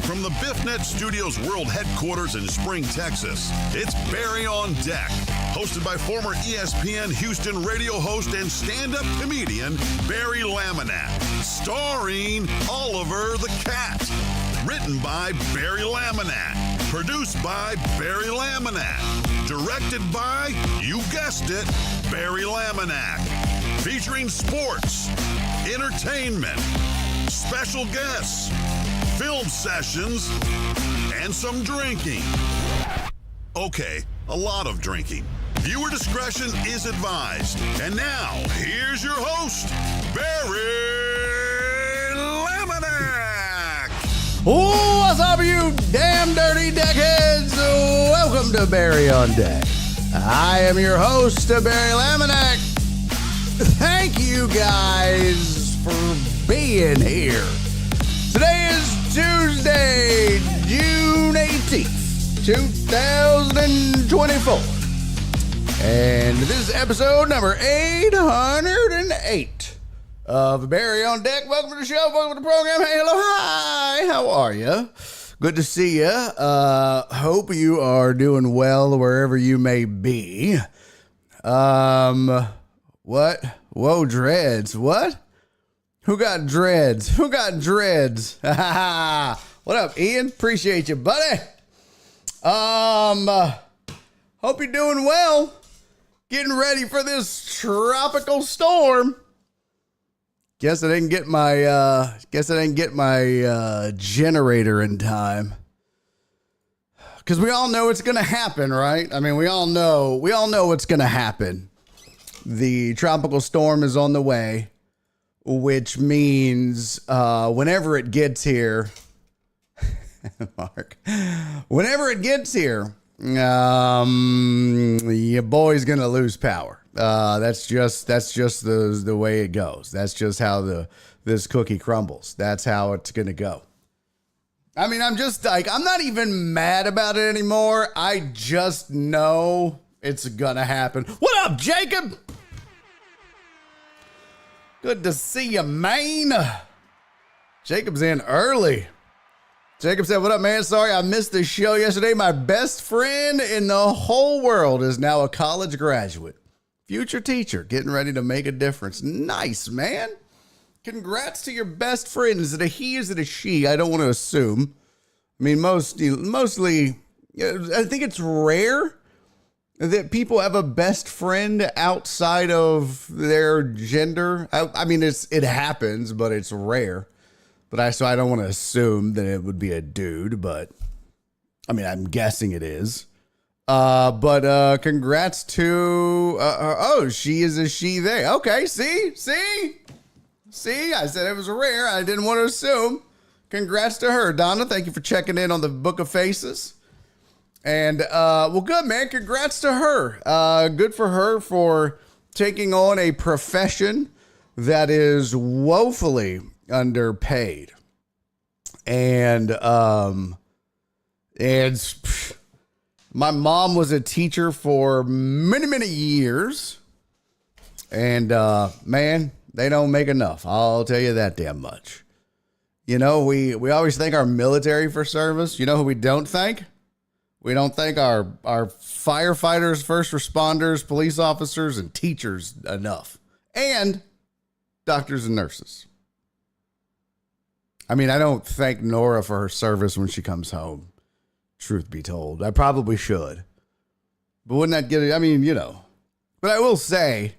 From the BiffNet Studios World Headquarters in Spring, Texas, it's Barry on Deck, hosted by former ESPN Houston radio host and stand-up comedian Barry Laminack, starring Oliver the Cat. Written by Barry Laminack, produced by Barry Laminack, directed by, you guessed it, Barry Laminack. Featuring sports, entertainment, special guests, film sessions, and some drinking. Okay, a lot of drinking. Viewer discretion is advised. And now, here's your host, Barry Laminack. What's up, you damn dirty deckheads? Welcome to Barry on Deck. I am your host, Barry Laminack. Thank you guys for being here. Today is Tuesday, June 18th, 2024. And this is episode number 808 of Barry on Deck. Welcome to the show. Welcome to the program. Hey, hello, hi. How are you? Good to see you. Hope you are doing well wherever you may be. What? Whoa, dreads. What? Who got dreads? Who got dreads? What up, Ian? Appreciate you, buddy. Hope you're doing well. Getting ready for this tropical storm. Guess I didn't get my generator in time. Cause we all know it's gonna happen, right? I mean, we all know what's gonna happen. The tropical storm is on the way. Which means whenever it gets here, Mark, whenever it gets here, your boy's gonna lose power. That's just the way it goes. That's just how this cookie crumbles. That's how it's gonna go. I mean, I'm not even mad about it anymore. I just know it's gonna happen. What up, Jacob? Good to see you, man. Jacob's in early. Jacob said, what up, man? Sorry I missed the show yesterday. My best friend in the whole world is now a college graduate. Future teacher, getting ready to make a difference. Nice, man. Congrats to your best friend. Is it a he? Is it a she? I don't want to assume. I mean, mostly, I think it's rare that people have a best friend outside of their gender. I mean, it happens, but it's rare. So I don't want to assume that it would be a dude, but I mean, I'm guessing it is. But congrats to, she is a she, they. Okay, see, I said it was rare. I didn't want to assume. Congrats to her. Donna, thank you for checking in on the Book of Faces. And, well, good, man. Congrats to her. Good for her for taking on a profession that is woefully underpaid. And my mom was a teacher for many, many years. And, man, they don't make enough. I'll tell you that damn much. You know, we always thank our military for service. You know who we don't thank? We don't thank our firefighters, first responders, police officers, and teachers enough. And doctors and nurses. I mean, I don't thank Nora for her service when she comes home. Truth be told. I probably should. But wouldn't that get it? I mean, you know. But I will say,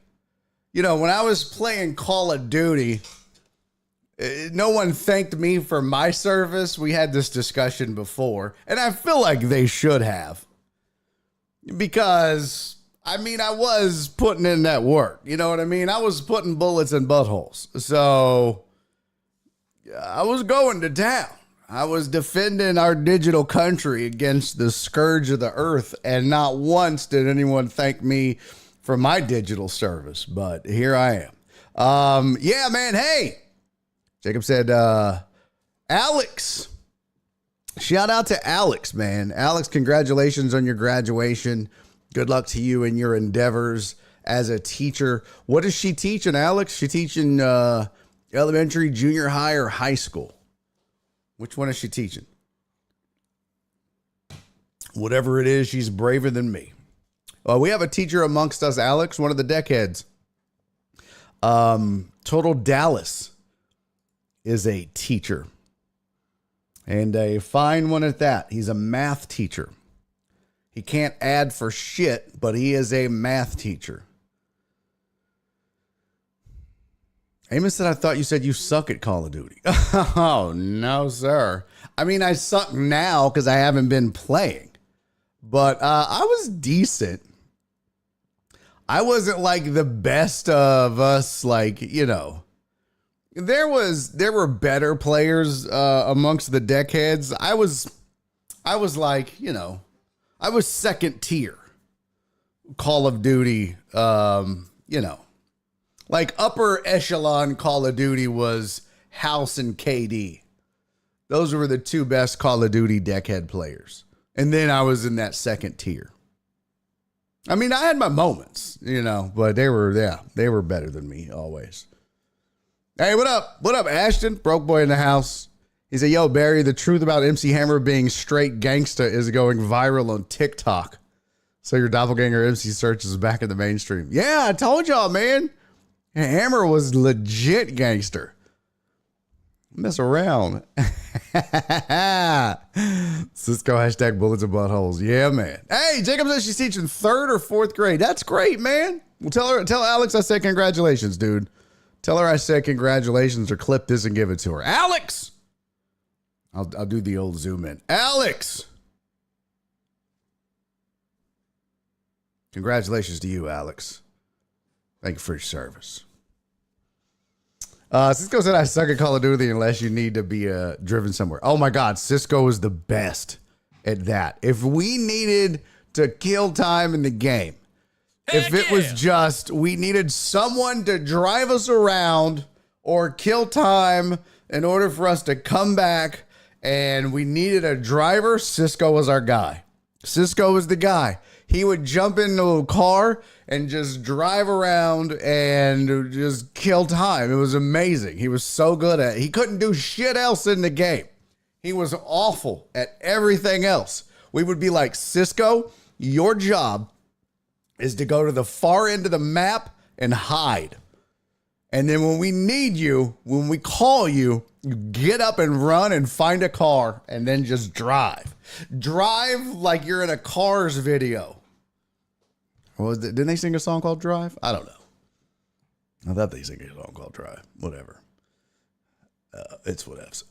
you know, when I was playing Call of Duty, no one thanked me for my service. We had this discussion before, and I feel like they should have. Because, I mean, I was putting in that work. You know what I mean? I was putting bullets in buttholes. So, I was going to town. I was defending our digital country against the scourge of the earth, and not once did anyone thank me for my digital service. But here I am. Yeah, man, hey. Jacob said, Alex, shout out to Alex, man. Alex, congratulations on your graduation. Good luck to you in your endeavors as a teacher. What is she teaching, Alex? She teaching elementary, junior high, or high school? Which one is she teaching? Whatever it is, she's braver than me. We have a teacher amongst us, Alex, one of the deckheads. Total Dallas is a teacher. And a fine one at that. He's a math teacher. He can't add for shit, but he is a math teacher. Amos said, I thought you said you suck at Call of Duty. Oh, no, sir. I mean, I suck now because I haven't been playing. But I was decent. I wasn't like the best of us, like, you know. There were better players amongst the deckheads. I was like, you know, I was second tier Call of Duty, you know. Like upper echelon Call of Duty was House and KD. Those were the two best Call of Duty deckhead players. And then I was in that second tier. I mean, I had my moments, you know, but they were better than me always. Hey, what up? What up, Ashton? Broke boy in the house. He said, yo, Barry, the truth about MC Hammer being straight gangsta is going viral on TikTok. So your doppelganger MC search is back in the mainstream. Yeah, I told y'all, man. Hammer was legit gangster. Mess around. Cisco hashtag bullets and buttholes. Yeah, man. Hey, Jacob says she's teaching 3rd or 4th grade. That's great, man. Well, tell Alex I said congratulations, dude. Tell her I said congratulations or clip this and give it to her. Alex! I'll do the old zoom in. Alex! Congratulations to you, Alex. Thank you for your service. Cisco said I suck at Call of Duty unless you need to be driven somewhere. Oh my God, Cisco is the best at that. If we needed to kill time in the game, if it was just we needed someone to drive us around or kill time in order for us to come back and we needed a driver, Cisco was our guy. Cisco was the guy. He would jump into a car and just drive around and just kill time. It was amazing. He was so good at it. He couldn't do shit else in the game. He was awful at everything else. We would be like, Cisco, your job is to go to the far end of the map and hide. And then when we need you, when we call you, you get up and run and find a car and then just drive. Drive like you're in a Cars video. What was it? Didn't they sing a song called Drive? I don't know. I thought they sang a song called Drive. Whatever. It's whatevs.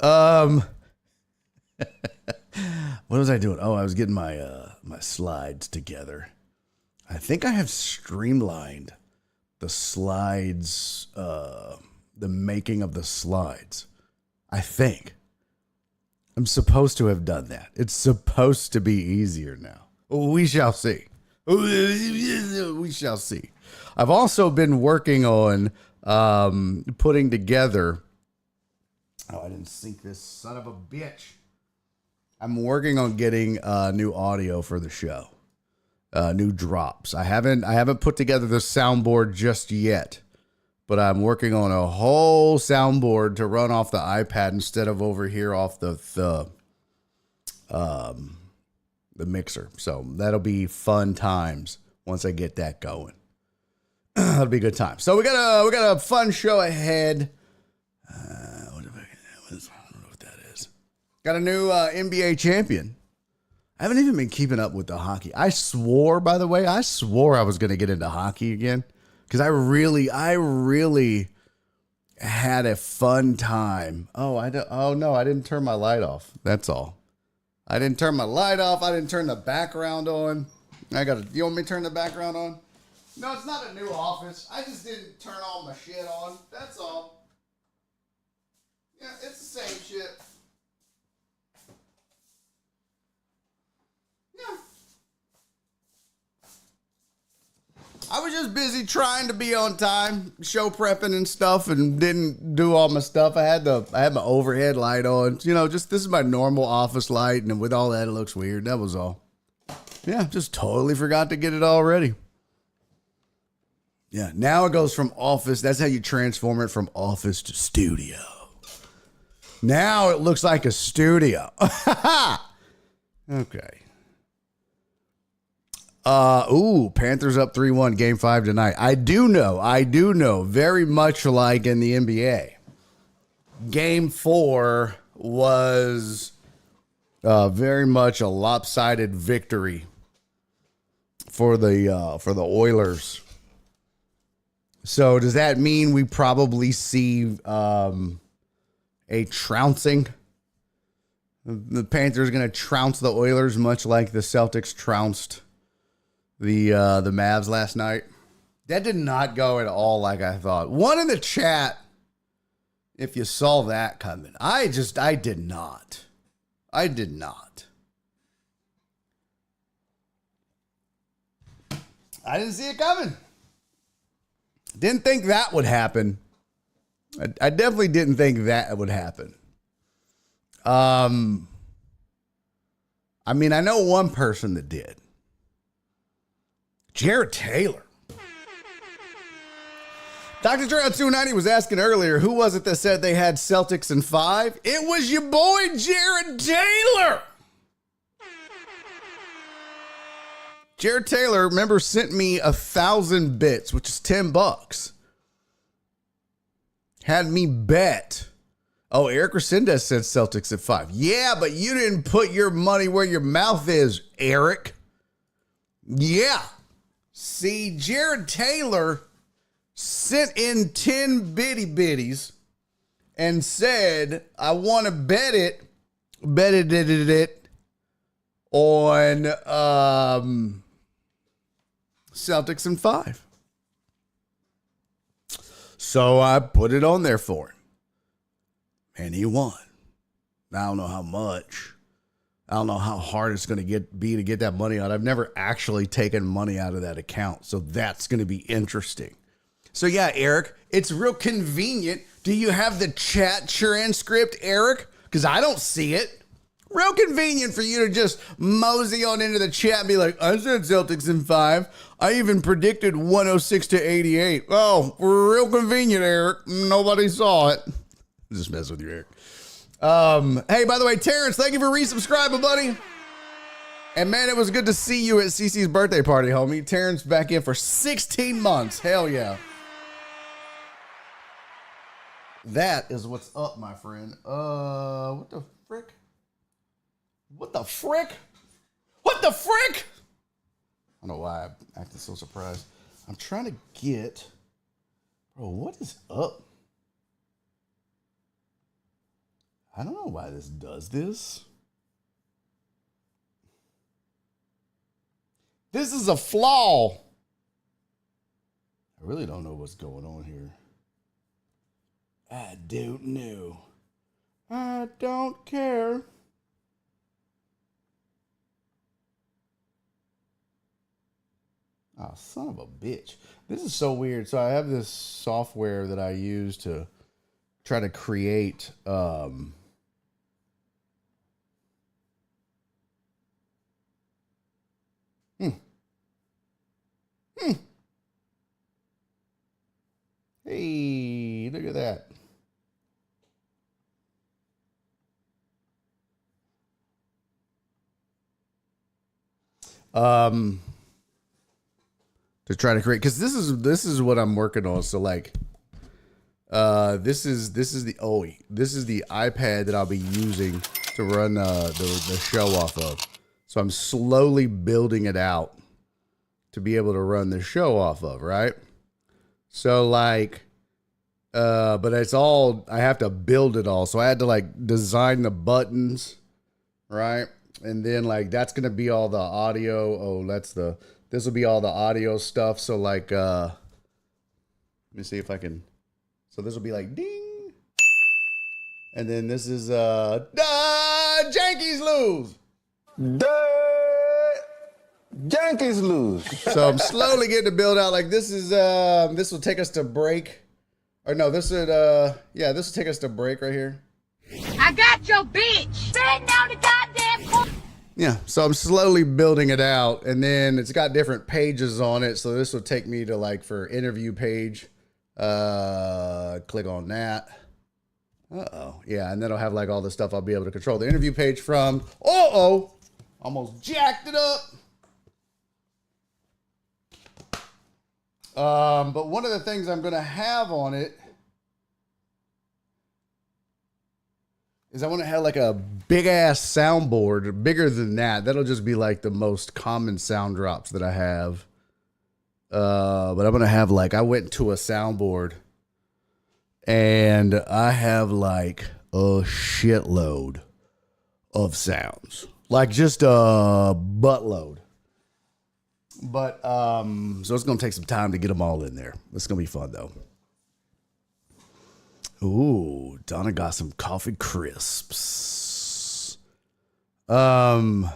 What was I doing? Oh, I was getting my my slides together. I think I have streamlined the slides, the making of the slides. I think. I'm supposed to have done that. It's supposed to be easier now. We shall see. We shall see. I've also been working on putting together. Oh, I didn't sync this son of a bitch. I'm working on getting new audio for the show. New drops. I haven't put together the soundboard just yet, but I'm working on a whole soundboard to run off the iPad instead of over here off the mixer. So that'll be fun times once I get that going. That'll be a good time. So we got a fun show ahead. I don't know what that is. Got a new NBA champion. I haven't even been keeping up with the hockey. I swore, by the way, I was going to get into hockey again because I really had a fun time. Oh no, I didn't turn my light off. That's all. I didn't turn my light off. I didn't turn the background on. You want me to turn the background on? No, it's not a new office. I just didn't turn all my shit on. That's all. Yeah, it's the same shit. Yeah. I was just busy trying to be on time, show prepping and stuff, and didn't do all my stuff. I had my overhead light on. You know, just this is my normal office light, and with all that, it looks weird. That was all. Yeah, just totally forgot to get it all ready. Yeah, now it goes from office. That's how you transform it from office to studio. Now it looks like a studio. Okay. Panthers up 3-1, game 5 tonight. I do know, very much like in the NBA. Game 4 was very much a lopsided victory for the Oilers. So does that mean we probably see a trouncing? The Panthers are going to trounce the Oilers much like the Celtics trounced the Mavs last night. That did not go at all like I thought. One in the chat, if you saw that coming. I did not. I didn't see it coming. Didn't think that would happen. I definitely didn't think that would happen. I mean, I know one person that did. Jared Taylor. Dr. Dre on 290 was asking earlier, who was it that said they had Celtics in 5? It was your boy, Jared Taylor. Jared Taylor, remember, sent me 1,000 bits, which is $10. Had me bet. Oh, Eric Resendez said Celtics at 5. Yeah, but you didn't put your money where your mouth is, Eric. Yeah. See, Jared Taylor sent in 10 bitties and said, I want to bet it on Celtics in 5. So I put it on there for him. And he won. I don't know how much. I don't know how hard it's going to be to get that money out. I've never actually taken money out of that account. So that's going to be interesting. So yeah, Eric, it's real convenient. Do you have the chat transcript, Eric? Because I don't see it. Real convenient for you to just mosey on into the chat and be like, I said Celtics in 5. I even predicted 106-88. Oh, real convenient, Eric. Nobody saw it. Just mess with you, Eric. Hey, by the way, Terrence, thank you for resubscribing, buddy. And man, it was good to see you at CC's birthday party, homie. Terrence back in for 16 months. Hell yeah. That is what's up, my friend. What the frick? What the frick? What the frick? I don't know why I acted so surprised. I'm trying to get... Bro, what is up? I don't know why this does this. This is a flaw. I really don't know what's going on here. I don't know. I don't care. Oh, son of a bitch. This is so weird. So I have this software that I use to try to create Hey, look at that. To try to create, because this is what I'm working on. So like this is the iPad that I'll be using to run the show off of. So I'm slowly building it out to be able to run the show off of, right? So like, but it's all, I have to build it all. So I had to like design the buttons, right? And then like, that's going to be all the audio. Oh, this will be all the audio stuff. So like, let me see if I can, so this will be like ding. And then this is, Yankees lose. Yankees lose. So I'm slowly getting to build out. Like this is, this will take us to break. Or no, this would, yeah, this will take us to break right here. I got your bitch sitting on the goddamn corner. Yeah, so I'm slowly building it out, and then it's got different pages on it. So this will take me to like for interview page. Click on that. Yeah, and then I'll have like all the stuff I'll be able to control the interview page from. Almost jacked it up. But one of the things I'm going to have on it is I want to have like a big ass soundboard, bigger than that. That'll just be like the most common sound drops that I have. But I'm going to have like, I went to a soundboard and I have like a shitload of sounds, like just a buttload. But, so it's going to take some time to get them all in there. It's going to be fun though. Ooh, Donna got some coffee crisps. Eric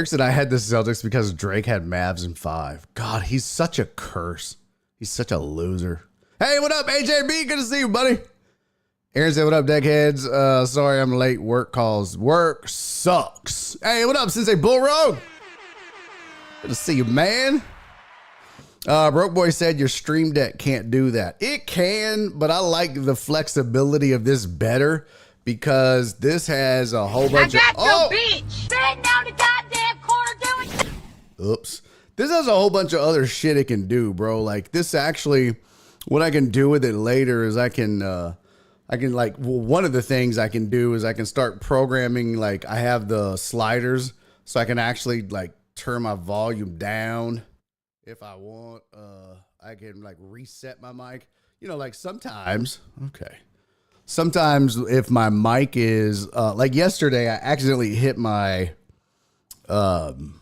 said I had the Celtics because Drake had Mavs in 5. God, he's such a curse. He's such a loser. Hey, what up, AJB? Good to see you, buddy. Aaron said, what up, deckheads? Sorry I'm late. Work calls. Work sucks. Hey, what up, Sensei Bull Rogue? Good to see you, man. Broke Boy said your Stream Deck can't do that. It can, but I like the flexibility of this better because this has a whole bunch I got of... your bitch sitting down the goddamn corner doing... Oops. This has a whole bunch of other shit it can do, bro. Like this actually, what I can do with it later is I can like, well, one of the things I can do is I can start programming, like I have the sliders so I can actually like turn my volume down if I want. I can like reset my mic, you know, like sometimes if my mic is like yesterday I accidentally hit my KVM,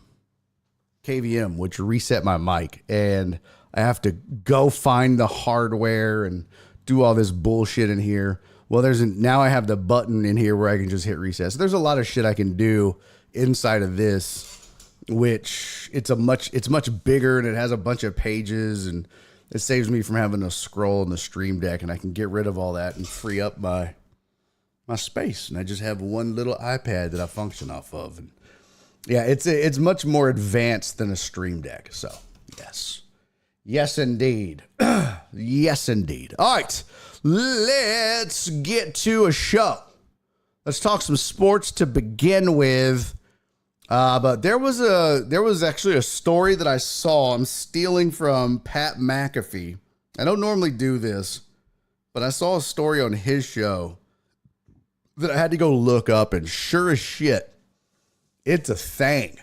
which reset my mic, and I have to go find the hardware and do all this bullshit in here. Well, now I have the button in here where I can just hit reset. So there's a lot of shit I can do inside of this, which it's much bigger and it has a bunch of pages and it saves me from having to scroll in the Stream Deck, and I can get rid of all that and free up my space. And I just have one little iPad that I function off of. And yeah, it's much more advanced than a Stream Deck. So yes, indeed. Yes, indeed. All right, let's get to a show. Let's talk some sports to begin with. But there was actually a story that I saw. I'm stealing from Pat McAfee. I don't normally do this, but I saw a story on his show that I had to go look up, and sure as shit, it's a thing.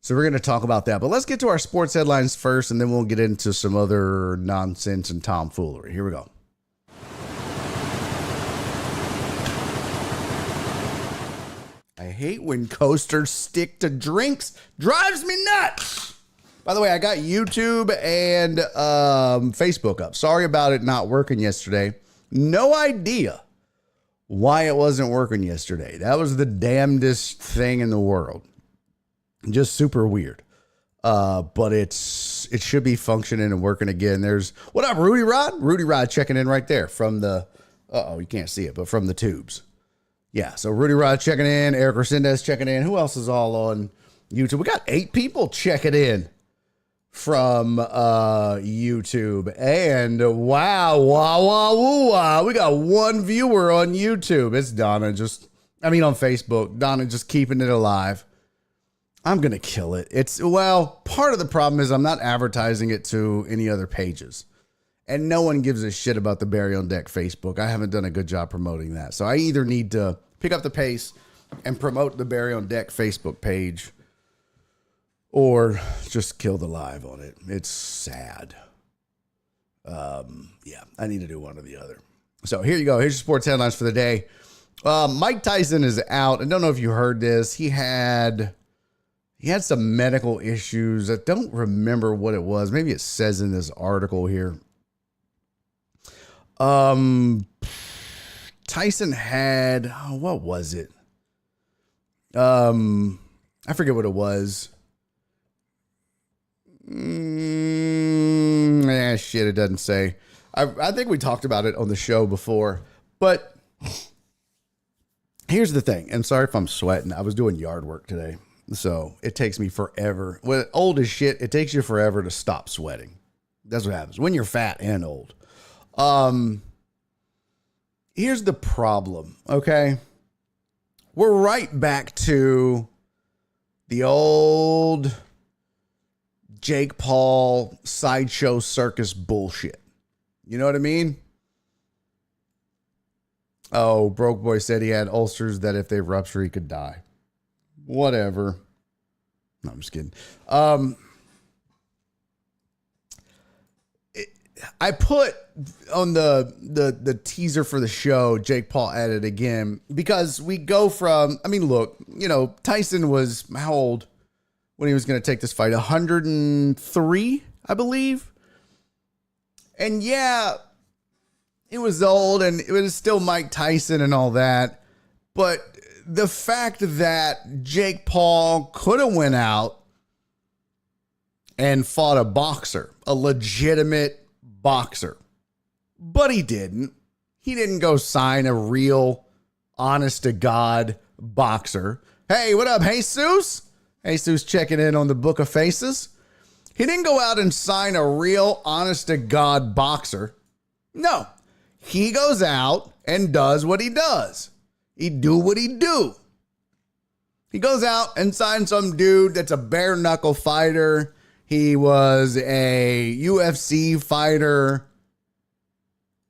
So we're going to talk about that. But let's get to our sports headlines first, and then we'll get into some other nonsense and tomfoolery. Here we go. I hate when coasters stick to drinks. Drives me nuts. By the way, I got YouTube and Facebook up. Sorry about it not working yesterday. No idea why it wasn't working yesterday. That was the damnedest thing in the world. Just super weird. But it should be functioning and working again. What up, Rudy Rod? Rudy Rod checking in right there from the, you can't see it, but from the tubes. Yeah, so Rudy Rod checking in, Eric Resendez checking in. Who else is all on YouTube? We got 8 people checking in from YouTube. And wow, we got 1 viewer on YouTube. It's Donna on Facebook. Donna just keeping it alive. I'm going to kill it. Part of the problem is I'm not advertising it to any other pages. And no one gives a shit about the Barry on Deck Facebook. I haven't done a good job promoting that. So I either need to pick up the pace and promote the Barry on Deck Facebook page or just kill the live on it. It's sad. I need to do one or the other. So here you go. Here's your sports headlines for the day. Mike Tyson is out. I don't know if you heard this. He had some medical issues. I don't remember what it was. Maybe it says in this article here. Tyson had, what was it? I forget what it was. It doesn't say. I think we talked about it on the show before, but here's the thing. And sorry if I'm sweating. I was doing yard work today, so it takes me forever. When old as shit, it takes you forever to stop sweating. That's what happens when you're fat and old. Here's the problem, okay? We're right back to the old Jake Paul sideshow circus bullshit. You know what I mean? Oh, Broke Boy said he had ulcers that if they rupture, he could die. Whatever. No, I'm just kidding. I put on the teaser for the show, Jake Paul at it again, because we go from, I mean, look, you know, Tyson was how old when he was going to take this fight? 103, I believe. And yeah, it was old and it was still Mike Tyson and all that. But the fact that Jake Paul could have went out and fought a boxer, a legitimate boxer, but he didn't. He didn't go sign a real, honest to God boxer. Hey, what up, Jesus? Jesus checking in on the Book of Faces. He didn't go out and sign a real, honest to God boxer. No, he goes out and does what he does. He do what he do. He goes out and signs some dude that's a bare knuckle fighter. He was a UFC fighter.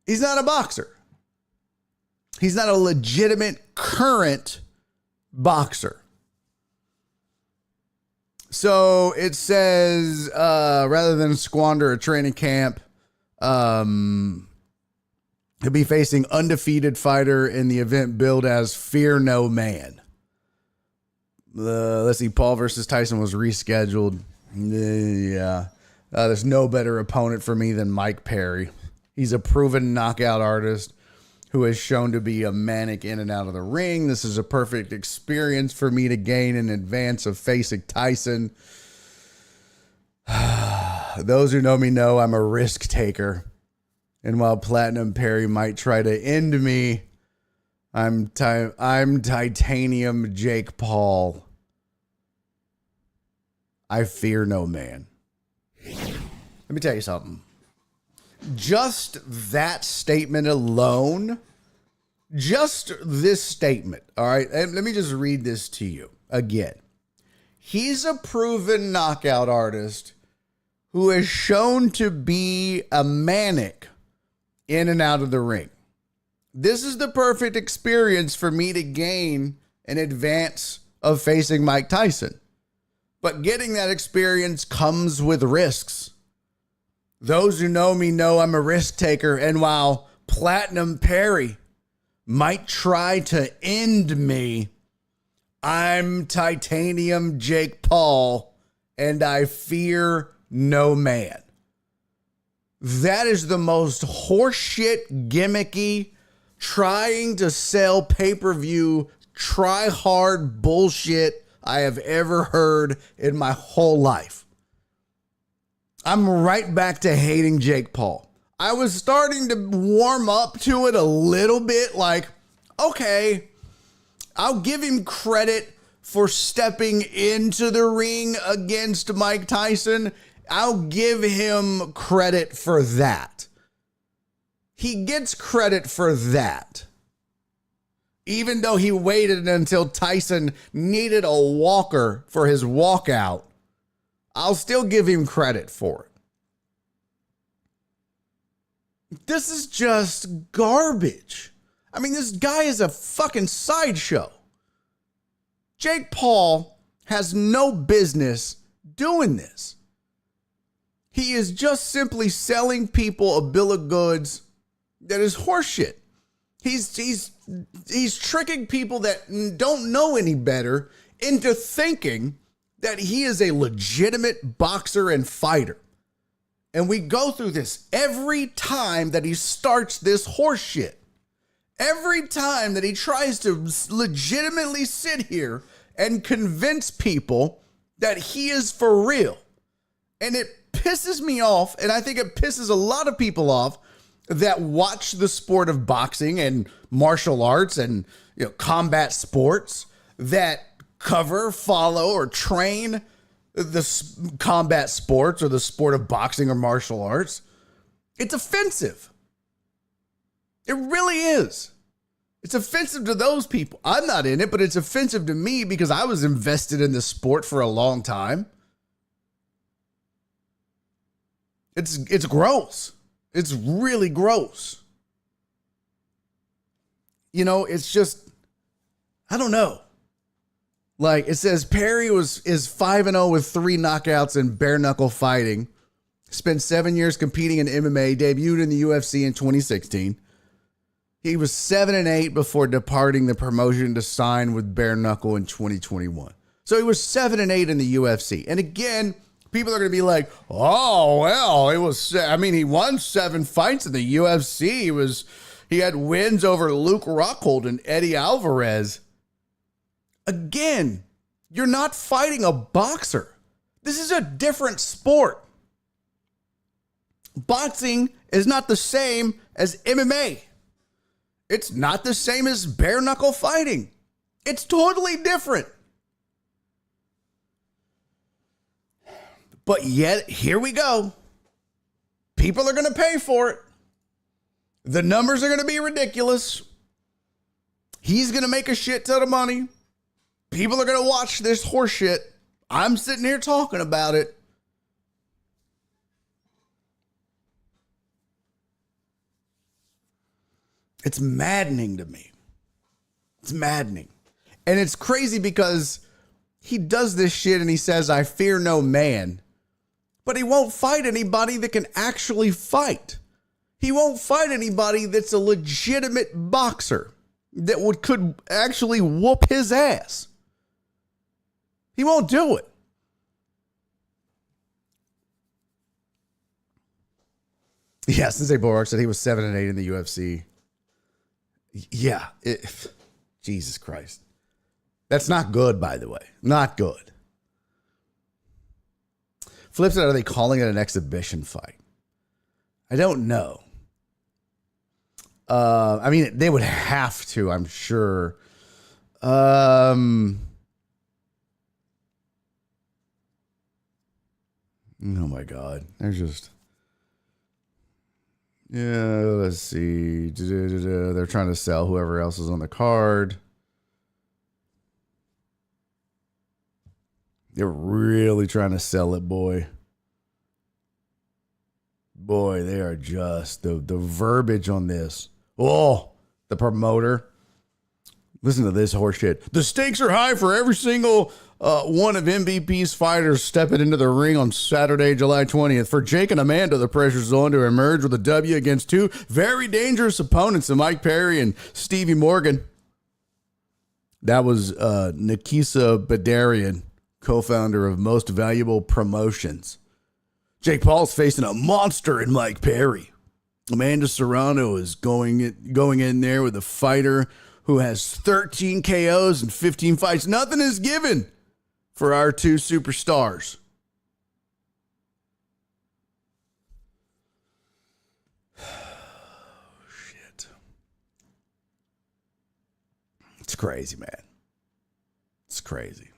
He's not a boxer. He's not a legitimate current boxer. So it says, rather than squander a training camp, he'll be facing undefeated fighter in the event billed as Fear No Man. Let's see, Paul versus Tyson was rescheduled. Yeah. There's no better opponent for me than Mike Perry. He's a proven knockout artist who has shown to be a manic in and out of the ring. This is a perfect experience for me to gain in advance of facing Tyson. Those who know me know I'm a risk taker. And while Platinum Perry might try to end me, I'm titanium Jake Paul. I fear no man. Let me tell you something. Just that statement alone, just this statement, all right? And let me just read this to you again. He's a proven knockout artist who is shown to be a manic in and out of the ring. This is the perfect experience for me to gain in advance of facing Mike Tyson. But getting that experience comes with risks. Those who know me know I'm a risk taker. And while Platinum Perry might try to end me, I'm titanium Jake Paul and I fear no man. That is the most horseshit, gimmicky, trying to sell pay-per-view, try hard bullshit I have ever heard in my whole life. I'm right back to hating Jake Paul. I was starting to warm up to it a little bit, like, okay, I'll give him credit for stepping into the ring against Mike Tyson. I'll give him credit for that. He gets credit for that. Even though he waited until Tyson needed a walker for his walkout, I'll still give him credit for it. This is just garbage. I mean, this guy is a fucking sideshow. Jake Paul has no business doing this. He is just simply selling people a bill of goods that is horseshit. He's tricking people that don't know any better into thinking that he is a legitimate boxer and fighter. And we go through this every time that he starts this horseshit. Every time that he tries to legitimately sit here and convince people that he is for real. And it pisses me off, and I think it pisses a lot of people off that watch the sport of boxing and martial arts and, you know, combat sports, that cover, follow, or train the combat sports or the sport of boxing or martial arts. It's offensive. It really is. It's offensive to those people. I'm not in it, but it's offensive to me because I was invested in the sport for a long time. It's gross. It's really gross. You know, it's just, I don't know. Like it says, Perry is 5-0 with 3 knockouts in bare knuckle fighting. Spent 7 years competing in MMA, debuted in the UFC in 2016. He was 7-8 before departing the promotion to sign with bare knuckle in 2021. So he was 7-8 in the UFC. And again, people are going to be like, oh, well, he won 7 fights in the UFC. He had wins over Luke Rockhold and Eddie Alvarez. Again, you're not fighting a boxer. This is a different sport. Boxing is not the same as MMA. It's not the same as bare knuckle fighting. It's totally different. But yet, here we go. People are going to pay for it. The numbers are going to be ridiculous. He's going to make a shit ton of money. People are going to watch this horse shit. I'm sitting here talking about it. It's maddening to me. It's maddening. And it's crazy because he does this shit and he says, I fear no man. But he won't fight anybody that can actually fight. He won't fight anybody that's a legitimate boxer that could actually whoop his ass. He won't do it. Yeah, Sensei Borak said he was 7-8 in the UFC. Yeah, Jesus Christ. That's not good, by the way. Not good. Flip side, are they calling it an exhibition fight? I don't know. I mean, they would have to, I'm sure. Oh my God. There's just... Yeah, let's see. They're trying to sell whoever else is on the card. They're really trying to sell it, boy. Boy, they are just the verbiage on this. Oh, the promoter. Listen to this horseshit. The stakes are high for every single one of MVP's fighters stepping into the ring on Saturday, July 20th. For Jake and Amanda, the pressure's on to emerge with a W against 2 very dangerous opponents in Mike Perry and Stevie Morgan. That was Nikisa Badarian, co-founder of Most Valuable Promotions. Jake Paul's facing a monster in Mike Perry. Amanda Serrano is going in there with a fighter who has 13 KOs and 15 fights. Nothing is given for our 2 superstars. Shit. It's crazy, man. It's crazy.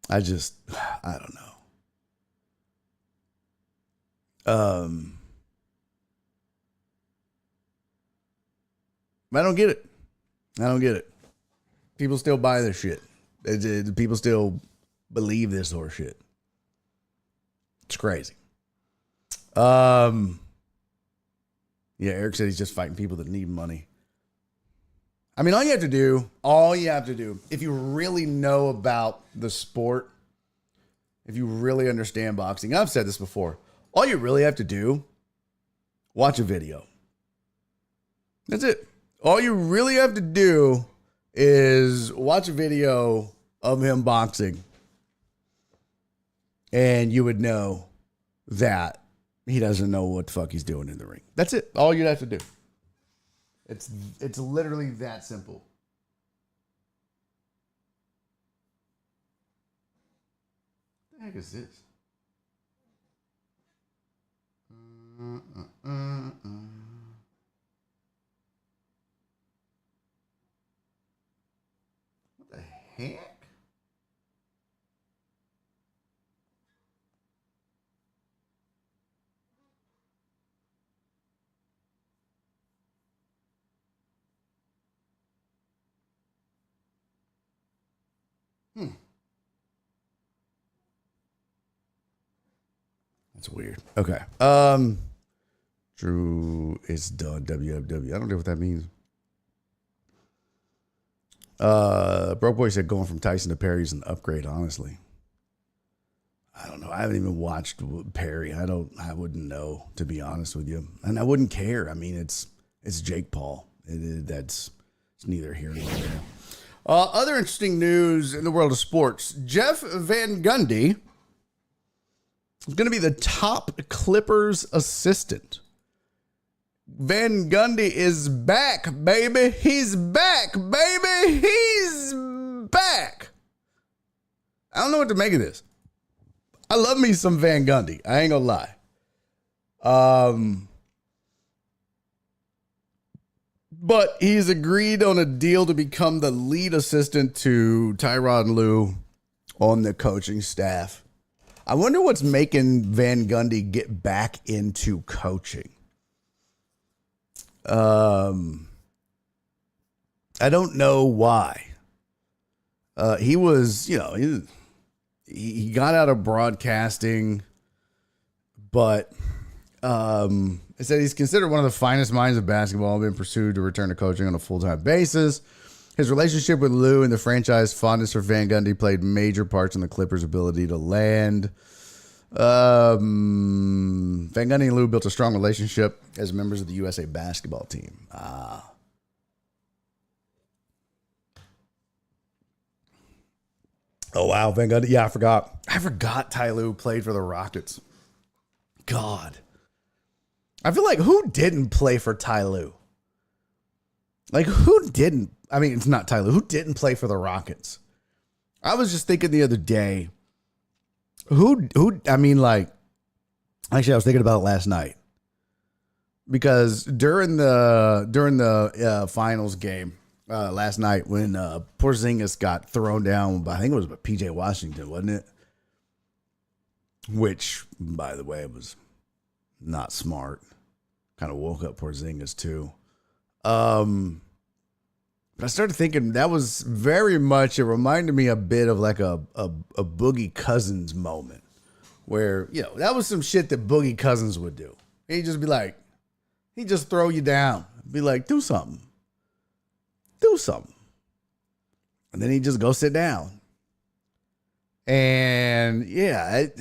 I don't know. I don't get it. I don't get it. People still buy this shit. People still believe this horse shit. It's crazy. Yeah, Eric said he's just fighting people that need money. I mean, all you have to do, if you really know about the sport, if you really understand boxing, I've said this before, all you really have to do, watch a video. That's it. All you really have to do is watch a video of him boxing, and you would know that he doesn't know what the fuck he's doing in the ring. That's it. All you'd have to do. It's literally that simple. What the heck is this? What the heck? That's weird. Okay. Drew is done. WFW. I don't know what that means. Broke Boy said going from Tyson to Perry is an upgrade, honestly. I don't know. I haven't even watched Perry. I wouldn't know, to be honest with you. And I wouldn't care. I mean, it's Jake Paul. It's neither here nor there. Other interesting news in the world of sports. Jeff Van Gundy is going to be the top Clippers assistant. Van Gundy is back, baby. He's back, baby. He's back. I don't know what to make of this. I love me some Van Gundy. I ain't gonna lie. But he's agreed on a deal to become the lead assistant to Tyronn Lue on the coaching staff. I wonder what's making Van Gundy get back into coaching. I don't know why. He was, he got out of broadcasting, but it said he's considered one of the finest minds of basketball and been pursued to return to coaching on a full-time basis. His relationship with Lue and the franchise fondness for Van Gundy played major parts in the Clippers' ability to land. Van Gundy and Lue built a strong relationship as members of the USA basketball team. Oh, wow. Van Gundy. Yeah, I forgot Ty Lue played for the Rockets. God. I feel like who didn't play for Ty Lue? Like, who didn't? I mean, it's not Ty Lue. Who didn't play for the Rockets? I was just thinking the other day, I mean, like, actually, I was thinking about it last night. Because during the finals game last night when Porzingis got thrown down by, I think it was by PJ Washington, wasn't it? Which, by the way, was not smart. Kind of woke up Porzingis too. But I started thinking that was very much, it reminded me a bit of like a Boogie Cousins moment where, that was some shit that Boogie Cousins would do. He'd just be like, he'd just throw you down. Be like, do something. Do something. And then he'd just go sit down. And and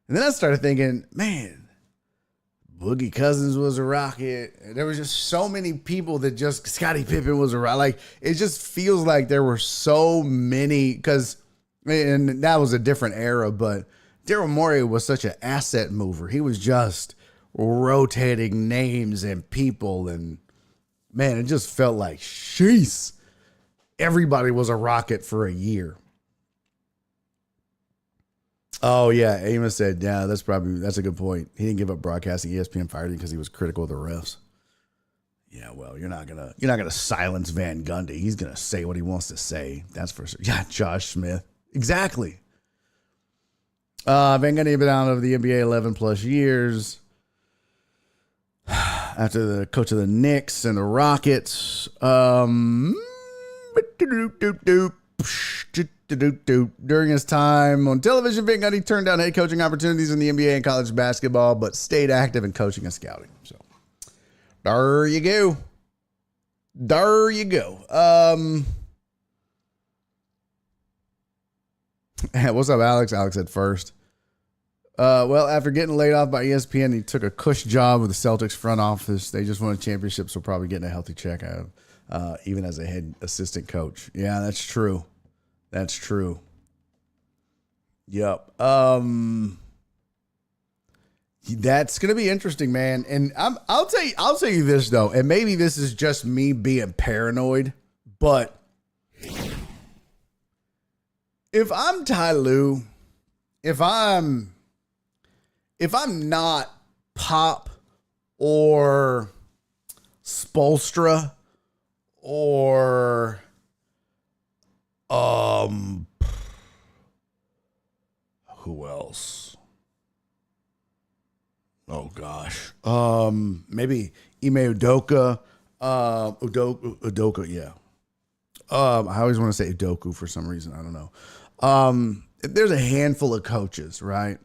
then I started thinking, man, Boogie Cousins was a Rocket. There was just so many people that just, Scottie Pippen was a Rocket. Like, it just feels like there were so many, and that was a different era, but Daryl Morey was such an asset mover. He was just rotating names and people, and man, it just felt like, sheesh, everybody was a Rocket for a year. Oh, yeah. Amos said, yeah, that's a good point. He didn't give up broadcasting. ESPN fired him because he was critical of the refs. Yeah, well, you're not gonna silence Van Gundy. He's gonna say what he wants to say. That's for sure. Yeah, Josh Smith. Exactly. Van Gundy had been out of the NBA 11 plus years. After the coach of the Knicks and the Rockets. During his time on television, Van Gundy turned down head coaching opportunities in the NBA and college basketball, but stayed active in coaching and scouting. So there you go. There you go. What's up, Alex? Alex said first. Well, after getting laid off by ESPN, he took a cush job with the Celtics front office. They just won a championship, so probably getting a healthy check out of, even as a head assistant coach. Yeah, that's true. That's true. Yep. That's gonna be interesting, man. And I'll tell you this though, and maybe this is just me being paranoid, but if I'm Ty Lue, if I'm not Pop or Spoelstra or who else? Oh gosh. Maybe Ime Udoka. Udoka, yeah. I always want to say Udoku for some reason. I don't know. There's a handful of coaches, right?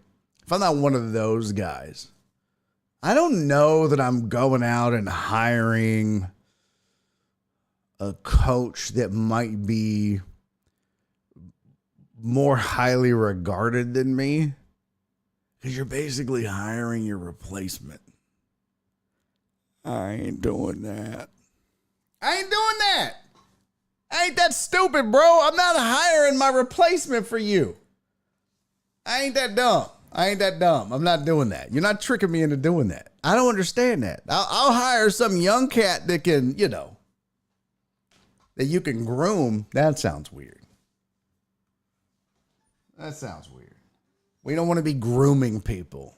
if I'm not one of those guys, I don't know that I'm going out and hiring a coach that might be more highly regarded than me, because you're basically hiring your replacement. I ain't doing that. I ain't that stupid, bro. I'm not hiring my replacement for you. I ain't that dumb. I'm not doing that. You're not tricking me into doing that. I don't understand that. I'll hire some young cat that can, that you can groom. That sounds weird. We don't want to be grooming people.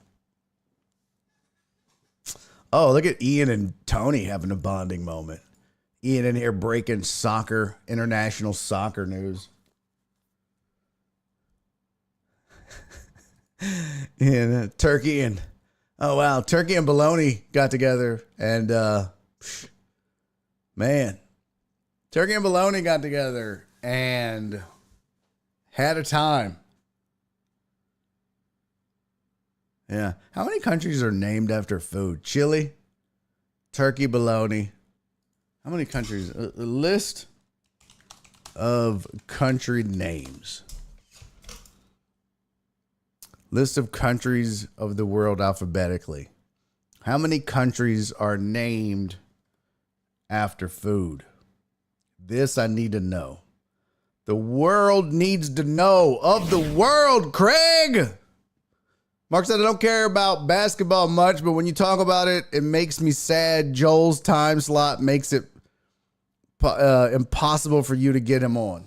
Oh, look at Ian and Tony having a bonding moment. Ian in here breaking international soccer news. And Turkey and Bologna got together, and Turkey and Bologna got together and had a time. Yeah. How many countries are named after food? Chile, Turkey, bologna. How many countries? A list of country names. List of countries of the world alphabetically. How many countries are named after food? This I need to know. The world needs to know. Of the world, Craig! Mark said, I don't care about basketball much, but when you talk about it, it makes me sad. Joel's time slot makes it impossible for you to get him on.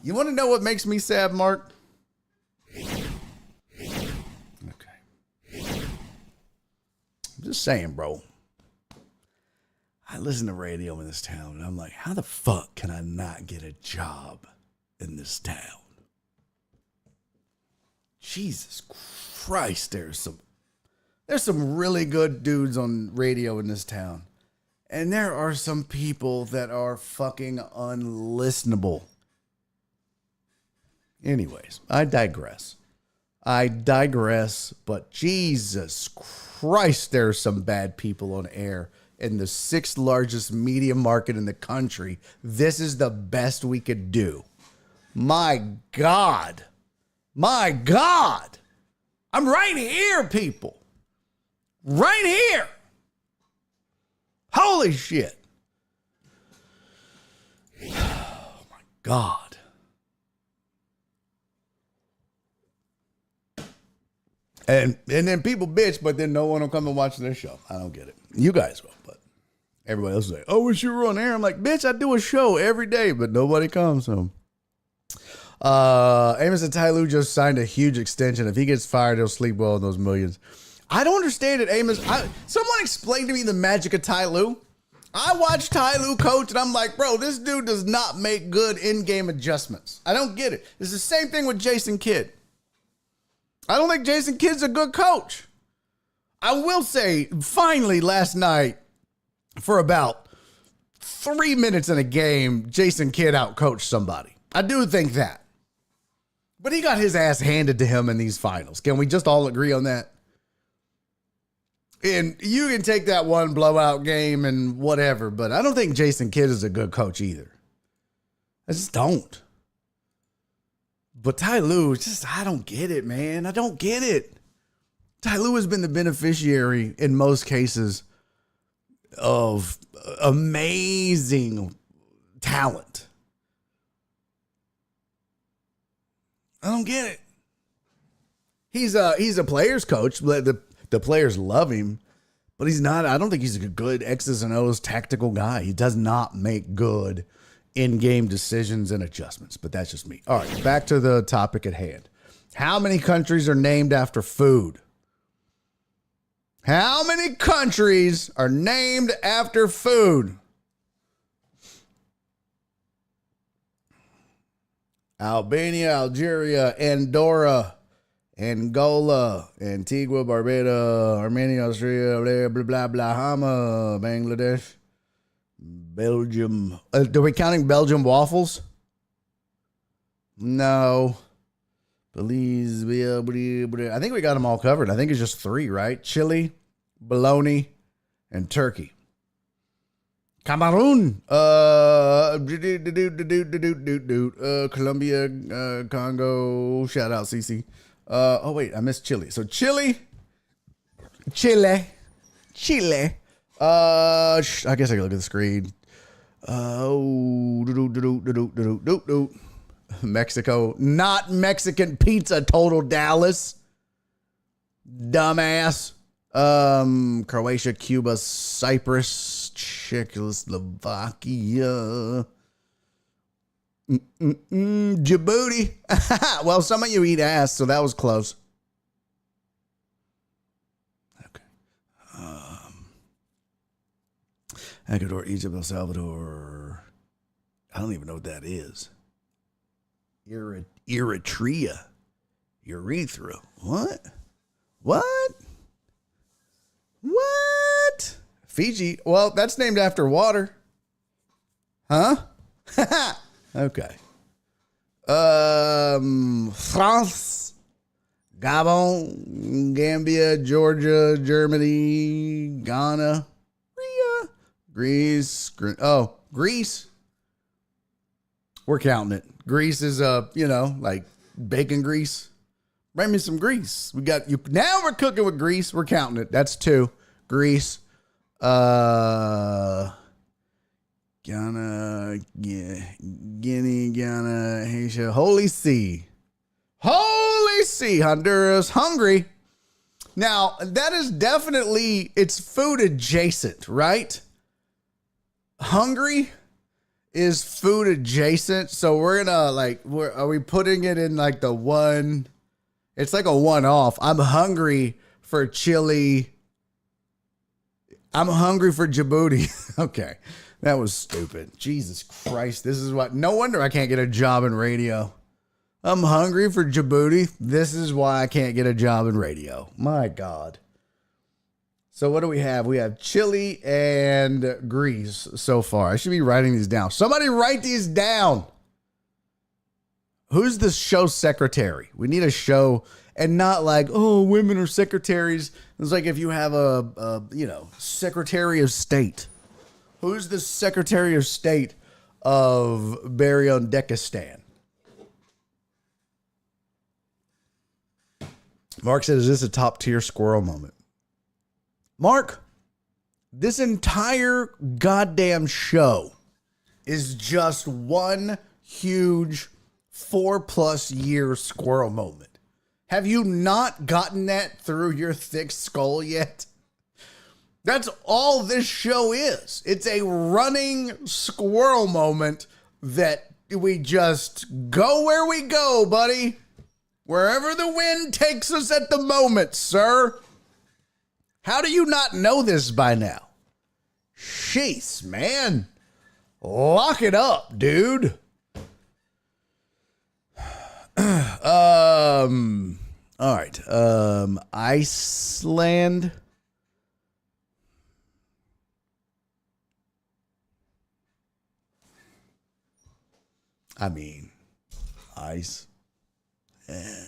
You want to know what makes me sad, Mark? Okay. I'm just saying, bro. I listen to radio in this town, and I'm like, how the fuck can I not get a job in this town? Jesus Christ, there's some really good dudes on radio in this town. And there are some people that are fucking unlistenable. Anyways, I digress, but Jesus Christ, there's some bad people on air in the 6th largest media market in the country. This is the best we could do. My God. I'm right here, people. Right here. Holy shit. Oh, my God. And then people bitch, but then no one will come and watch this show. I don't get it. You guys will, but everybody else is like, oh, wish you were on air. I'm like, bitch, I do a show every day, but nobody comes. So. Amos and Ty Lue just signed a huge extension. If he gets fired, he'll sleep well in those millions. I don't understand it, Amos. Someone explained to me the magic of Ty Lue. I watched Ty Lue coach, and I'm like, bro, this dude does not make good in-game adjustments. I don't get it. It's the same thing with Jason Kidd. I don't think Jason Kidd's a good coach. I will say, finally, last night, for about 3 minutes in a game, Jason Kidd outcoached somebody. I do think that. But he got his ass handed to him in these finals. Can we just all agree on that? And you can take that one blowout game and whatever, but I don't think Jason Kidd is a good coach either. I just don't. But Ty Lue, I don't get it, man. I don't get it. Ty Lue has been the beneficiary in most cases of amazing talent. I don't get it. He's a player's coach. The players love him, but he's not. I don't think he's a good X's and O's tactical guy. He does not make good in-game decisions and adjustments, but that's just me. All right, back to the topic at hand. How many countries are named after food? How many countries are named after food? Albania, Algeria, Andorra, Angola, Antigua, Barbuda, Armenia, Austria, blah, blah, blah, Bahama, Bangladesh, Belgium. Are we counting Belgium waffles? No. Belize. I think we got them all covered. I think it's just 3, right? Chile, bologna, and turkey. Cameroon. Colombia, Congo. Shout out, CC. Oh, wait, I missed Chile. So Chile. I guess I can look at the screen. Mexico. Not Mexican pizza, total Dallas. Dumbass. Croatia, Cuba, Cyprus, Czechoslovakia. Djibouti. Well, some of you eat ass, so that was close. Okay. Ecuador, Egypt, El Salvador. I don't even know what that is. Eritrea. Urethra. What? Fiji. Well, that's named after water. Huh? Okay. France, Gabon, Gambia, Georgia, Germany, Ghana, Greece. Greece. We're counting it. Greece is like bacon grease. Bring me some grease. We got you. Now we're cooking with grease. We're counting it. That's 2. Greece. Ghana, Guinea, Ghana, Haitian, Holy See, Honduras, Hungary. Now that is definitely, it's food adjacent, right? Hungary is food adjacent. So we're gonna are we putting it in like the one? It's like a one-off. I'm hungry for Chile. I'm hungry for Djibouti. Okay. That was stupid. Jesus Christ. This is what, no wonder I can't get a job in radio. I'm hungry for Djibouti. This is why I can't get a job in radio. My God. So what do we have? We have Chile and Greece so far. I should be writing these down. Somebody write these down. Who's the show secretary? We need a show, and not like, oh, women are secretaries. It's like if you have a Secretary of State. Who's the Secretary of State of Baryondekistan? Mark said, is this a top tier squirrel moment? Mark, this entire goddamn show is just one huge 4+ year squirrel moment. Have you not gotten that through your thick skull yet? That's all this show is. It's a running squirrel moment that we just go where we go, buddy. Wherever the wind takes us at the moment, sir. How do you not know this by now? Jeez, man. Lock it up, dude. All right. Iceland. I mean, ice. Yeah.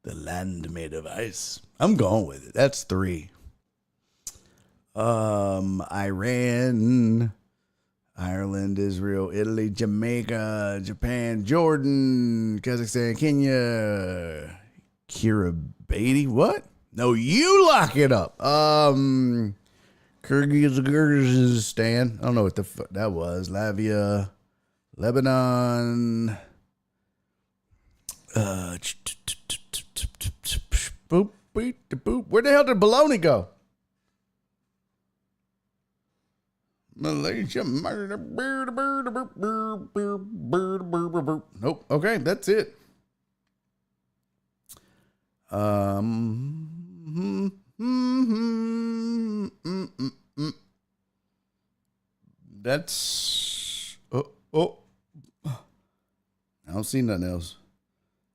The land made of ice. I'm going with it. That's 3. Iran, Ireland, Israel, Italy, Jamaica, Japan, Jordan, Kazakhstan, Kenya, Kiribati. What? No, you lock it up. Kyrgyzstan. I don't know what the fuck that was. Latvia, Lebanon. Boop, beep, boop. Where the hell did bologna go? Malaysia. Nope. Okay, that's it. That's I don't see nothing else.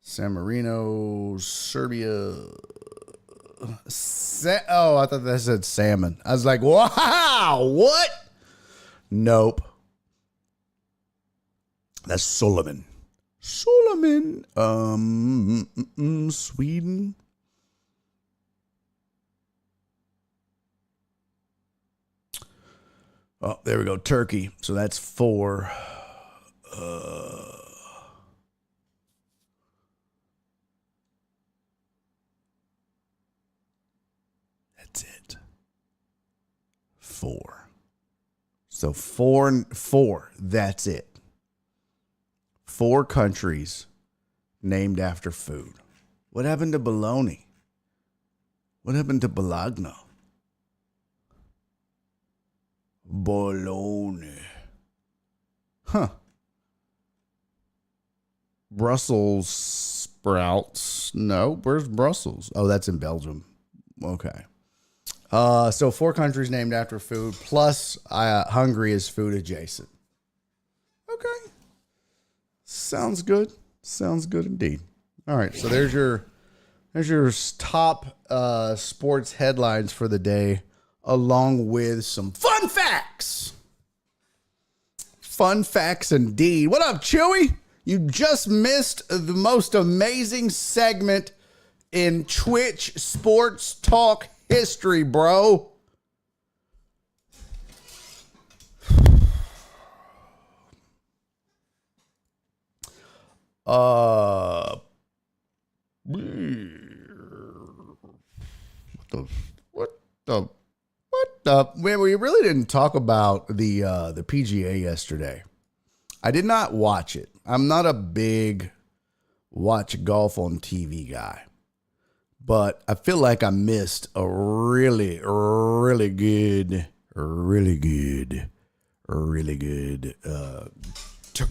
San Marino, Serbia. I thought that said salmon. I was like, wow, what? Nope. That's Solomon. Solomon. Sweden. Oh, there we go. Turkey. So that's 4. That's it. 4. So 4. That's it. 4 countries named after food. What happened to bologna? What happened to bologna? Bologna. Huh. Brussels sprouts. No, where's Brussels? Oh, that's in Belgium. Okay. So 4 countries named after food, plus Hungary is food adjacent. Okay. Sounds good. Sounds good indeed. All right, so there's your top sports headlines for the day, along with some fun facts. Fun facts indeed. What up, Chewy? You just missed the most amazing segment in Twitch sports talk history, bro. Man, we really didn't talk about the PGA yesterday. I did not watch it. I'm not a big watch golf on TV guy, but I feel like I missed a really good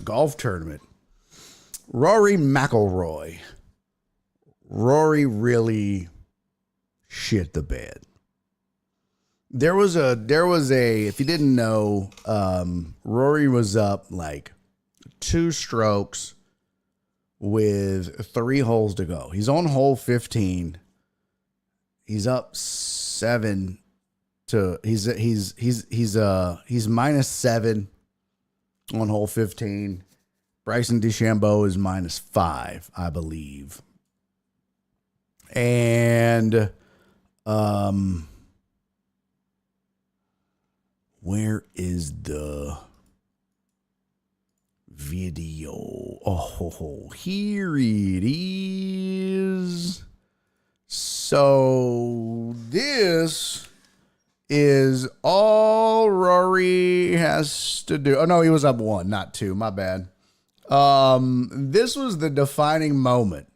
golf tournament. Rory McIlroy. Rory really shit the bed. There was a, if you didn't know, Rory was up like 2 strokes with 3 holes to go. He's on hole 15. He's up 7 to, he's -7 on hole 15. Bryson DeChambeau is -5, I believe. And, where is the video? Oh, here it is. So this is all Rory has to do. Oh, no, he was up 1, not 2. My bad. This was the defining moment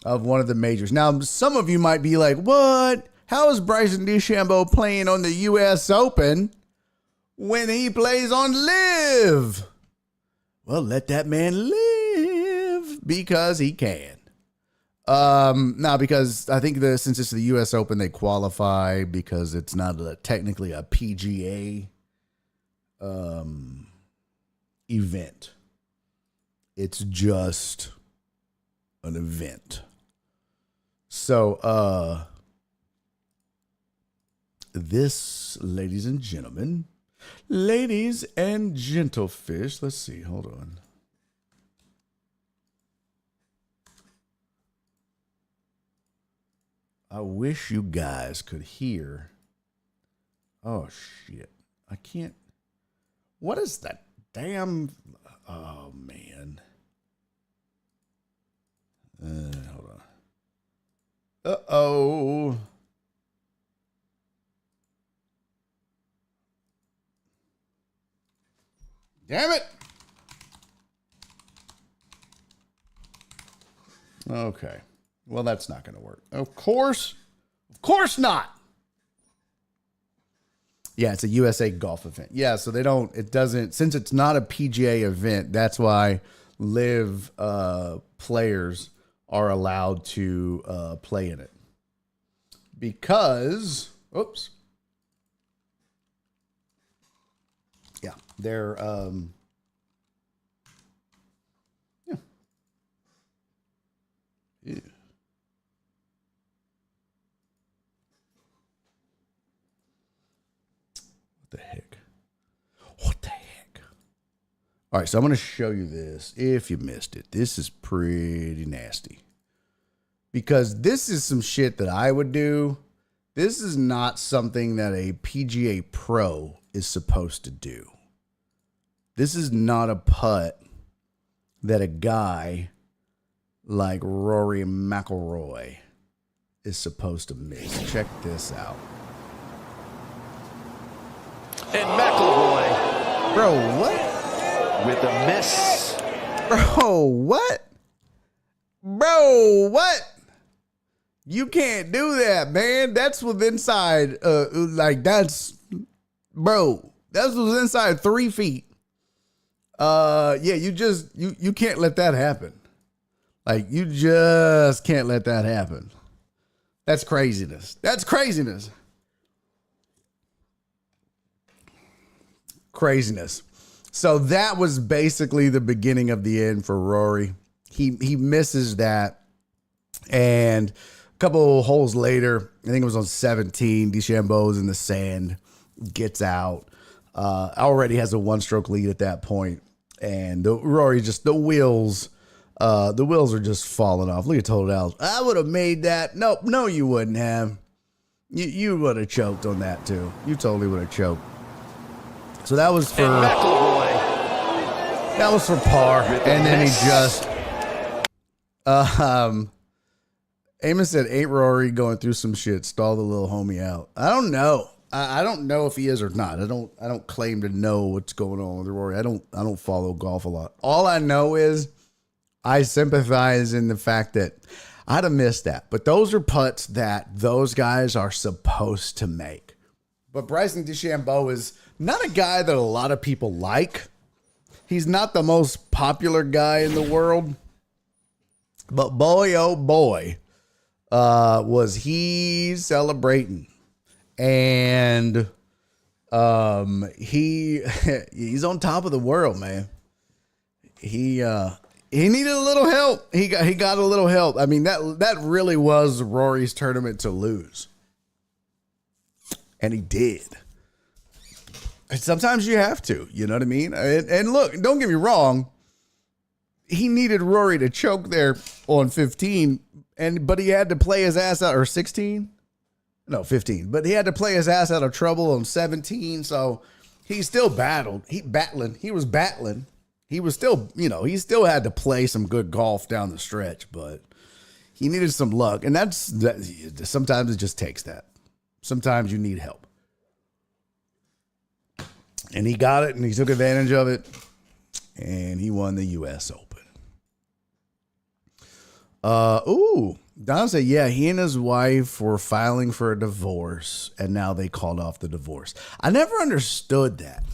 of one of the majors. Now, some of you might be like, what? How is Bryson DeChambeau playing on the U.S. Open when he plays on Live? Well, let that man live because he can. Now, because I think since it's the U.S. Open, they qualify because it's not technically a PGA event. It's just an event. So, this, ladies and gentlemen, ladies and gentlefish, let's see, hold on. I wish you guys could hear. Oh, shit. I can't. What is that damn? Oh, man. Hold on. Uh-oh. Damn it. Okay. Well, that's not going to work. Of course not. Yeah, it's a USA golf event. Yeah, so since it's not a PGA event, that's why Live players are allowed to play in it. Because, yeah, they're, yeah. Ew. What the heck? All right, so I'm going to show you this if you missed it. This is pretty nasty because this is some shit that I would do. This is not something that a PGA pro is supposed to do. This is not a putt that a guy like Rory McIlroy is supposed to miss. Check this out. And McIlroy. Bro, what? With a miss. Bro, what? Bro, what? You can't do that, man. That's what's inside. That's, bro. That's what's inside 3 feet. Yeah, you can't let that happen. Like, you just can't let that happen. That's craziness. That's craziness. Craziness. So that was basically the beginning of the end for Rory. He misses that. And a couple holes later, I think it was on 17, DeChambeau's in the sand, gets out. Already has a 1-stroke lead at that point. And Rory just, the wheels are just falling off. Look at Total Dallas. I would have made that. No, you wouldn't have. You would have choked on that too. You totally would have choked. So that was for McIlroy. That was for par. And then he just Amos said, ain't Rory going through some shit, stall the little homie out. I don't know. I don't know if he is or not. I don't claim to know what's going on with Rory. I don't follow golf a lot. All I know is I sympathize in the fact that I'd have missed that. But those are putts that those guys are supposed to make. But Bryson DeChambeau is not a guy that a lot of people like. He's not the most popular guy in the world. But boy, oh boy, was he celebrating. And he's on top of the world, man. He needed a little help. He got a little help. I mean, that really was Rory's tournament to lose. And he did. And sometimes you have to, you know what I mean? And look, don't get me wrong. He needed Rory to choke there on 15, but he had to play his ass out, or 16? No, 15. But he had to play his ass out of trouble on 17, so he still battled. He was battling. He was still, he still had to play some good golf down the stretch, but he needed some luck. And sometimes it just takes that. Sometimes you need help. And he got it, and he took advantage of it, and he won the U.S. Open. Don said, yeah, he and his wife were filing for a divorce, and now they called off the divorce. I never understood that.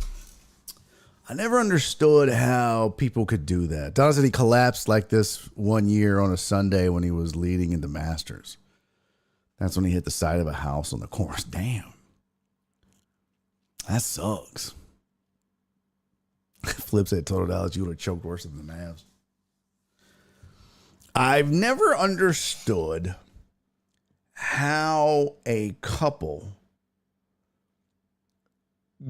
I never understood how people could do that. Don said he collapsed like this one year on a Sunday when he was leading in the Masters. That's when he hit the side of a house on the course. Damn. That sucks. Flip said, Total Dallas, you would have choked worse than the Mavs. I've never understood how a couple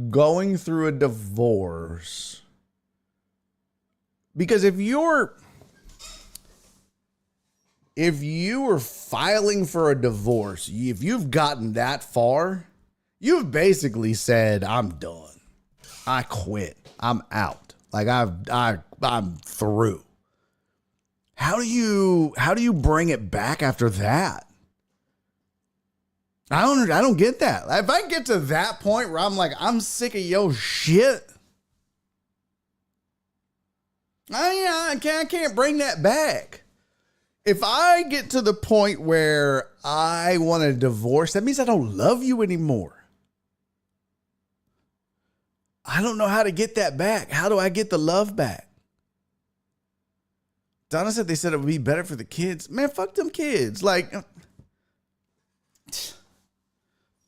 going through a divorce, because if you were filing for a divorce, if you've gotten that far, you've basically said, I'm done. I quit. I'm out. Like I'm through. How do you bring it back after that? I don't get that. If I get to that point where I'm like, I'm sick of your shit, I can't bring that back. If I get to the point where I want a divorce, that means I don't love you anymore. I don't know how to get that back. How do I get the love back? Donna said they said it would be better for the kids. Man, fuck them kids. Like,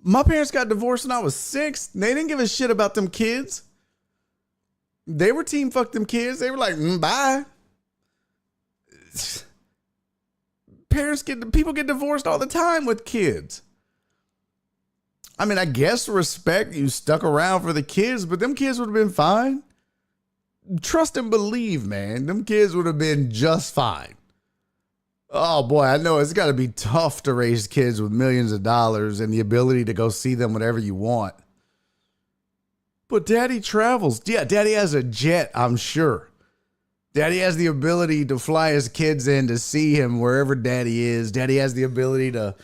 my parents got divorced when I was 6. They didn't give a shit about them kids. They were team fuck them kids. They were like, bye. People get divorced all the time with kids. I mean, I guess respect, you stuck around for the kids, but them kids would have been fine. trust and believe, man. Them kids would have been just fine. Oh boy, I know it's got to be tough to raise kids with millions of dollars and the ability to go see them whenever you want. But daddy travels. Yeah, daddy has a jet, I'm sure. Daddy has the ability to fly his kids in to see him wherever daddy is. Daddy has the ability to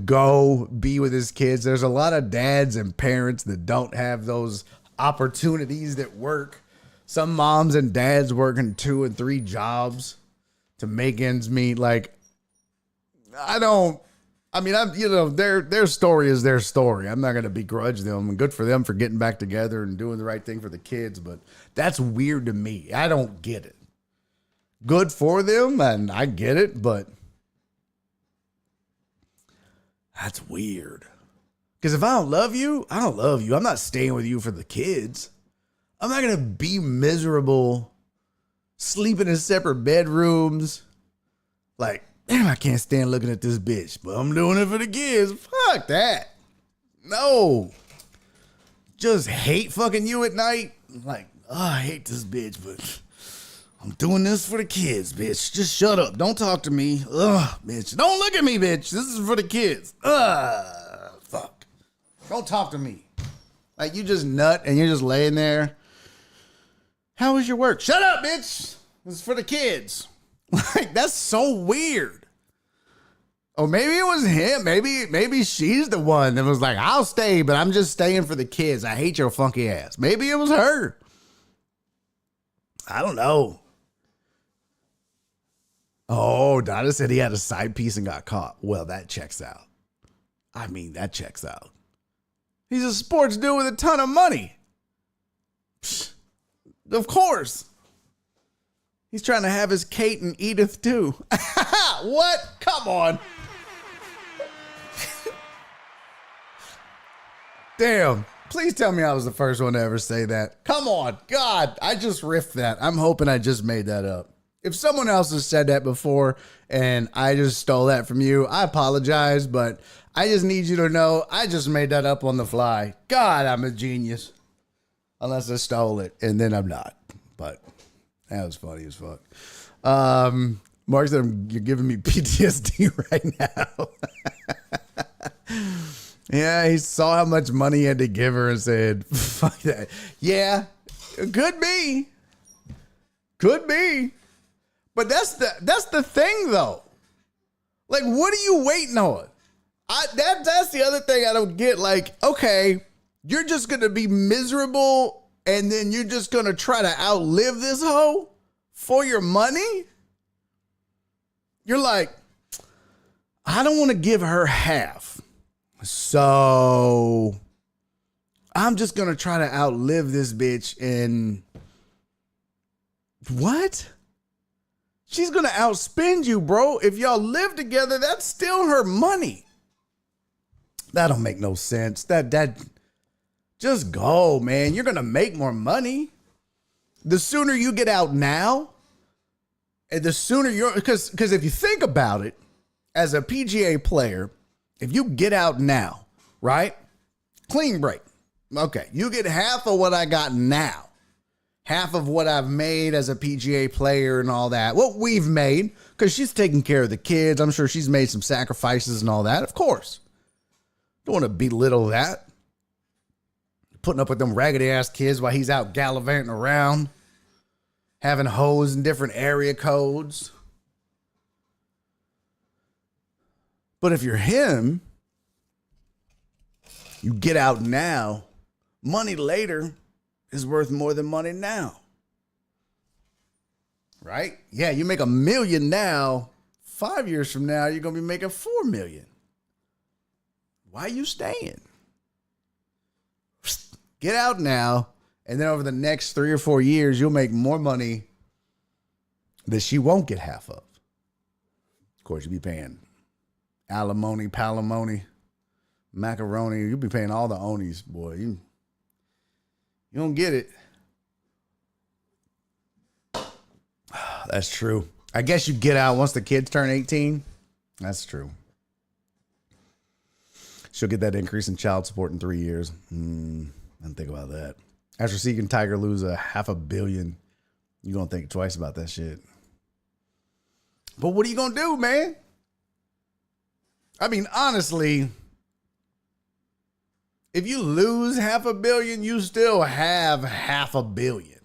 go be with his kids. There's a lot of dads and parents that don't have those opportunities that work. Some moms and dads working 2 and 3 jobs to make ends meet. Like, their story is their story. I'm not going to begrudge them, and good for them for getting back together and doing the right thing for the kids. But that's weird to me. I don't get it. Good for them, and I get it, but that's weird. Because if I don't love you, I don't love you. I'm not staying with you for the kids. I'm not going to be miserable, sleeping in separate bedrooms. Like, damn, I can't stand looking at this bitch, but I'm doing it for the kids. Fuck that. No. Just hate fucking you at night. Like, I hate this bitch, but I'm doing this for the kids, bitch. Just shut up. Don't talk to me. Ugh, bitch. Don't look at me, bitch. This is for the kids. Fuck. Don't talk to me. Like, you just nut and you're just laying there. How was your work? Shut up, bitch. This is for the kids. Like, that's so weird. Oh, maybe it was him. Maybe she's the one that was like, I'll stay, but I'm just staying for the kids. I hate your funky ass. Maybe it was her. I don't know. Oh, Donna said he had a side piece and got caught. Well, that checks out. I mean, that checks out. He's a sports dude with a ton of money. Psh, of course. He's trying to have his Kate and Edith too. What? Come on. Damn. Please tell me I was the first one to ever say that. Come on. God, I just riffed that. I'm hoping I just made that up. If someone else has said that before and I just stole that from you, I apologize, but I just need you to know I just made that up on the fly. God, I'm a genius. Unless I stole it, and then I'm not. But that was funny as fuck. Mark said, you're giving me PTSD right now. Yeah, he saw how much money he had to give her and said, fuck that. Yeah, could be. Could be. But that's the thing, though. Like, what are you waiting on? That's the other thing I don't get. Like, okay, you're just going to be miserable and then you're just going to try to outlive this hoe for your money? You're like, I don't want to give her half. So I'm just going to try to outlive this bitch and what? She's going to outspend you, bro. If y'all live together, that's still her money. That don't make no sense. That just go, man. You're going to make more money. The sooner you get out now, and the sooner you're, because if you think about it, as a PGA player, if you get out now, right? Clean break. Okay, you get half of what I got now. Half of what I've made as a PGA player and all that. What we've made, because she's taking care of the kids. I'm sure she's made some sacrifices and all that. Of course. Don't want to belittle that. Putting up with them raggedy ass kids while he's out gallivanting around. Having hoes in different area codes. But if you're him, you get out now, money later is worth more than money now. Right? Yeah, you make $1 million now. 5 years from now, you're going to be making $4 million. Why are you staying? Get out now. And then over the next 3 or 4 years, you'll make more money that she won't get half of. Of course, you'll be paying alimony, palimony, macaroni. You'll be paying all the onies, boy. You don't get it. That's true. I guess you get out once the kids turn 18. That's true. She'll get that increase in child support in 3 years. I didn't think about that. After seeing Tiger lose a $500 million, you're going to think twice about that shit. But what are you going to do, man? I mean, honestly, if you lose $500 million, you still have $500 million.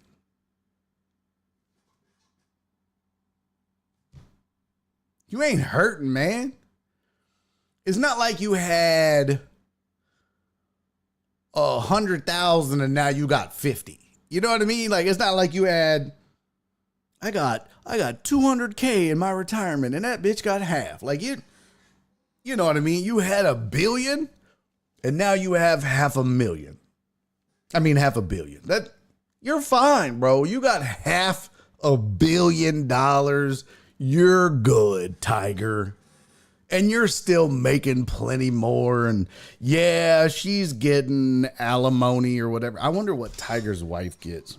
You ain't hurting, man. It's not like you had 100,000 and now you got 50. You know what I mean? Like, it's not like you had, I got 200K in my retirement and that bitch got half. Like, you know what I mean? You had $1 billion and now you have $500,000. I mean, $500 million. You're fine, bro. You got $500 million. You're good, Tiger. And you're still making plenty more. And yeah, she's getting alimony or whatever. I wonder what Tiger's wife gets.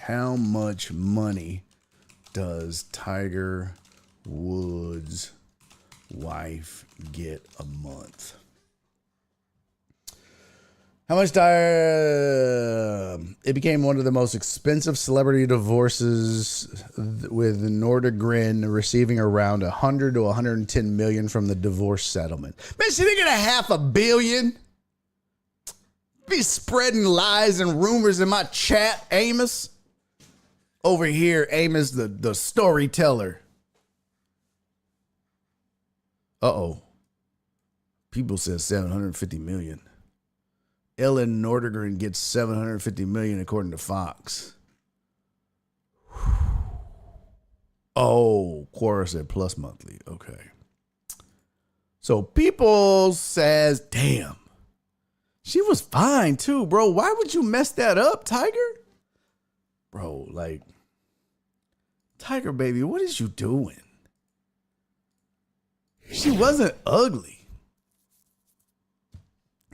How much money does Tiger Woods' wife get a month? How much it became one of the most expensive celebrity divorces, with Nordegren receiving around 100 to 110 million from the divorce settlement. Man, she didn't get $500 million. Be spreading lies and rumors in my chat, Amos. Over here, Amos, the storyteller. Uh-oh. People said 750 million. Ellen Nordegren gets 750 million according to Fox. Oh, Quora said plus monthly. Okay. So people says, damn, she was fine too, bro. Why would you mess that up, Tiger? Bro, like, Tiger baby, what is you doing? She wasn't ugly.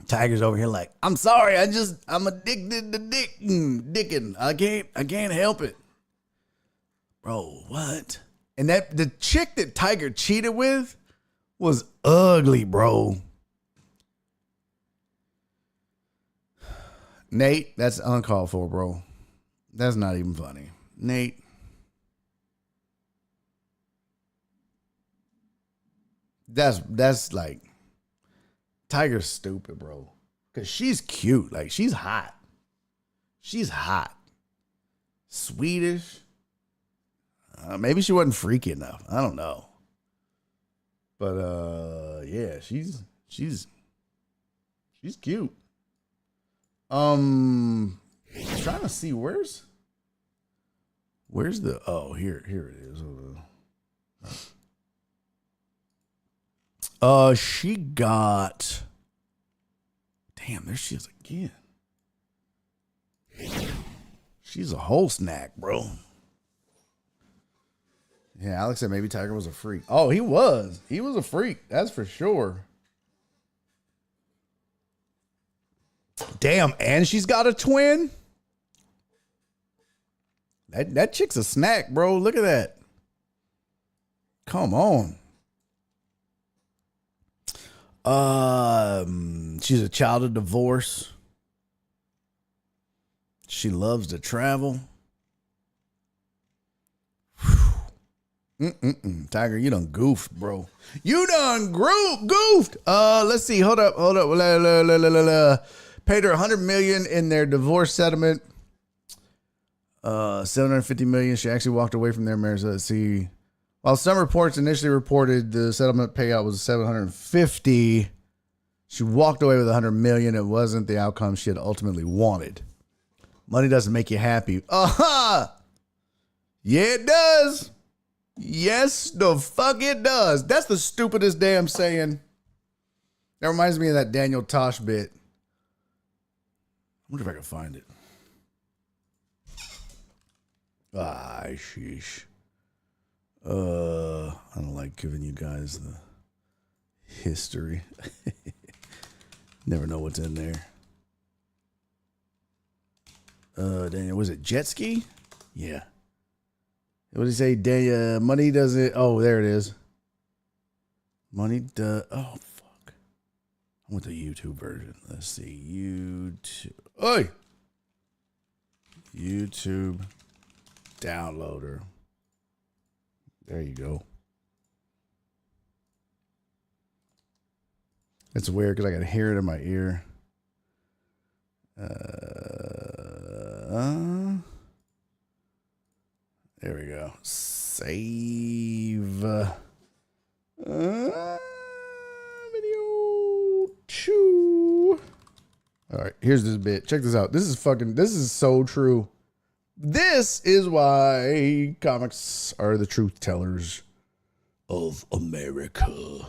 Tiger's over here like, I'm sorry, I'm addicted to dicking. I can't help it. Bro, what? And the chick that Tiger cheated with was ugly, bro. Nate, that's uncalled for, bro. That's not even funny. Nate. That's like, Tiger's stupid, bro. Because she's cute. Like, she's hot. She's hot. Swedish. Maybe she wasn't freaky enough. I don't know. But, yeah, she's cute. I'm trying to see where's the, oh, here it is. She got, damn, there she is again. She's a whole snack, bro. Yeah, Alex said maybe Tiger was a freak. Oh, he was. He was a freak. That's for sure. Damn, and she's got a twin? That chick's a snack, bro. Look at that. Come on. She's a child of divorce. She loves to travel. Tiger, you done goofed, bro. You done goofed. Let's see. Hold up. Paid her $100 million in their divorce settlement. 750 million. She actually walked away from their marriage. Let's see. While some reports initially reported the settlement payout was 750, she walked away with 100 million. It wasn't the outcome she had ultimately wanted. Money doesn't make you happy. Yeah, it does. Yes, the fuck it does. That's the stupidest damn saying. That reminds me of that Daniel Tosh bit. I wonder if I can find it. Sheesh. I don't like giving you guys the history. Never know what's in there. Daniel, was it jet ski? Yeah. What did he say? Daniel, money doesn't. Oh, there it is. Money does. Oh, fuck. I want the YouTube version. Let's see. YouTube. Oi! YouTube downloader. There you go. It's weird because I can hear it in my ear. There we go. Save. Video 2. All right, here's this bit. Check this out. This is so true. This is why comics are the truth tellers of America.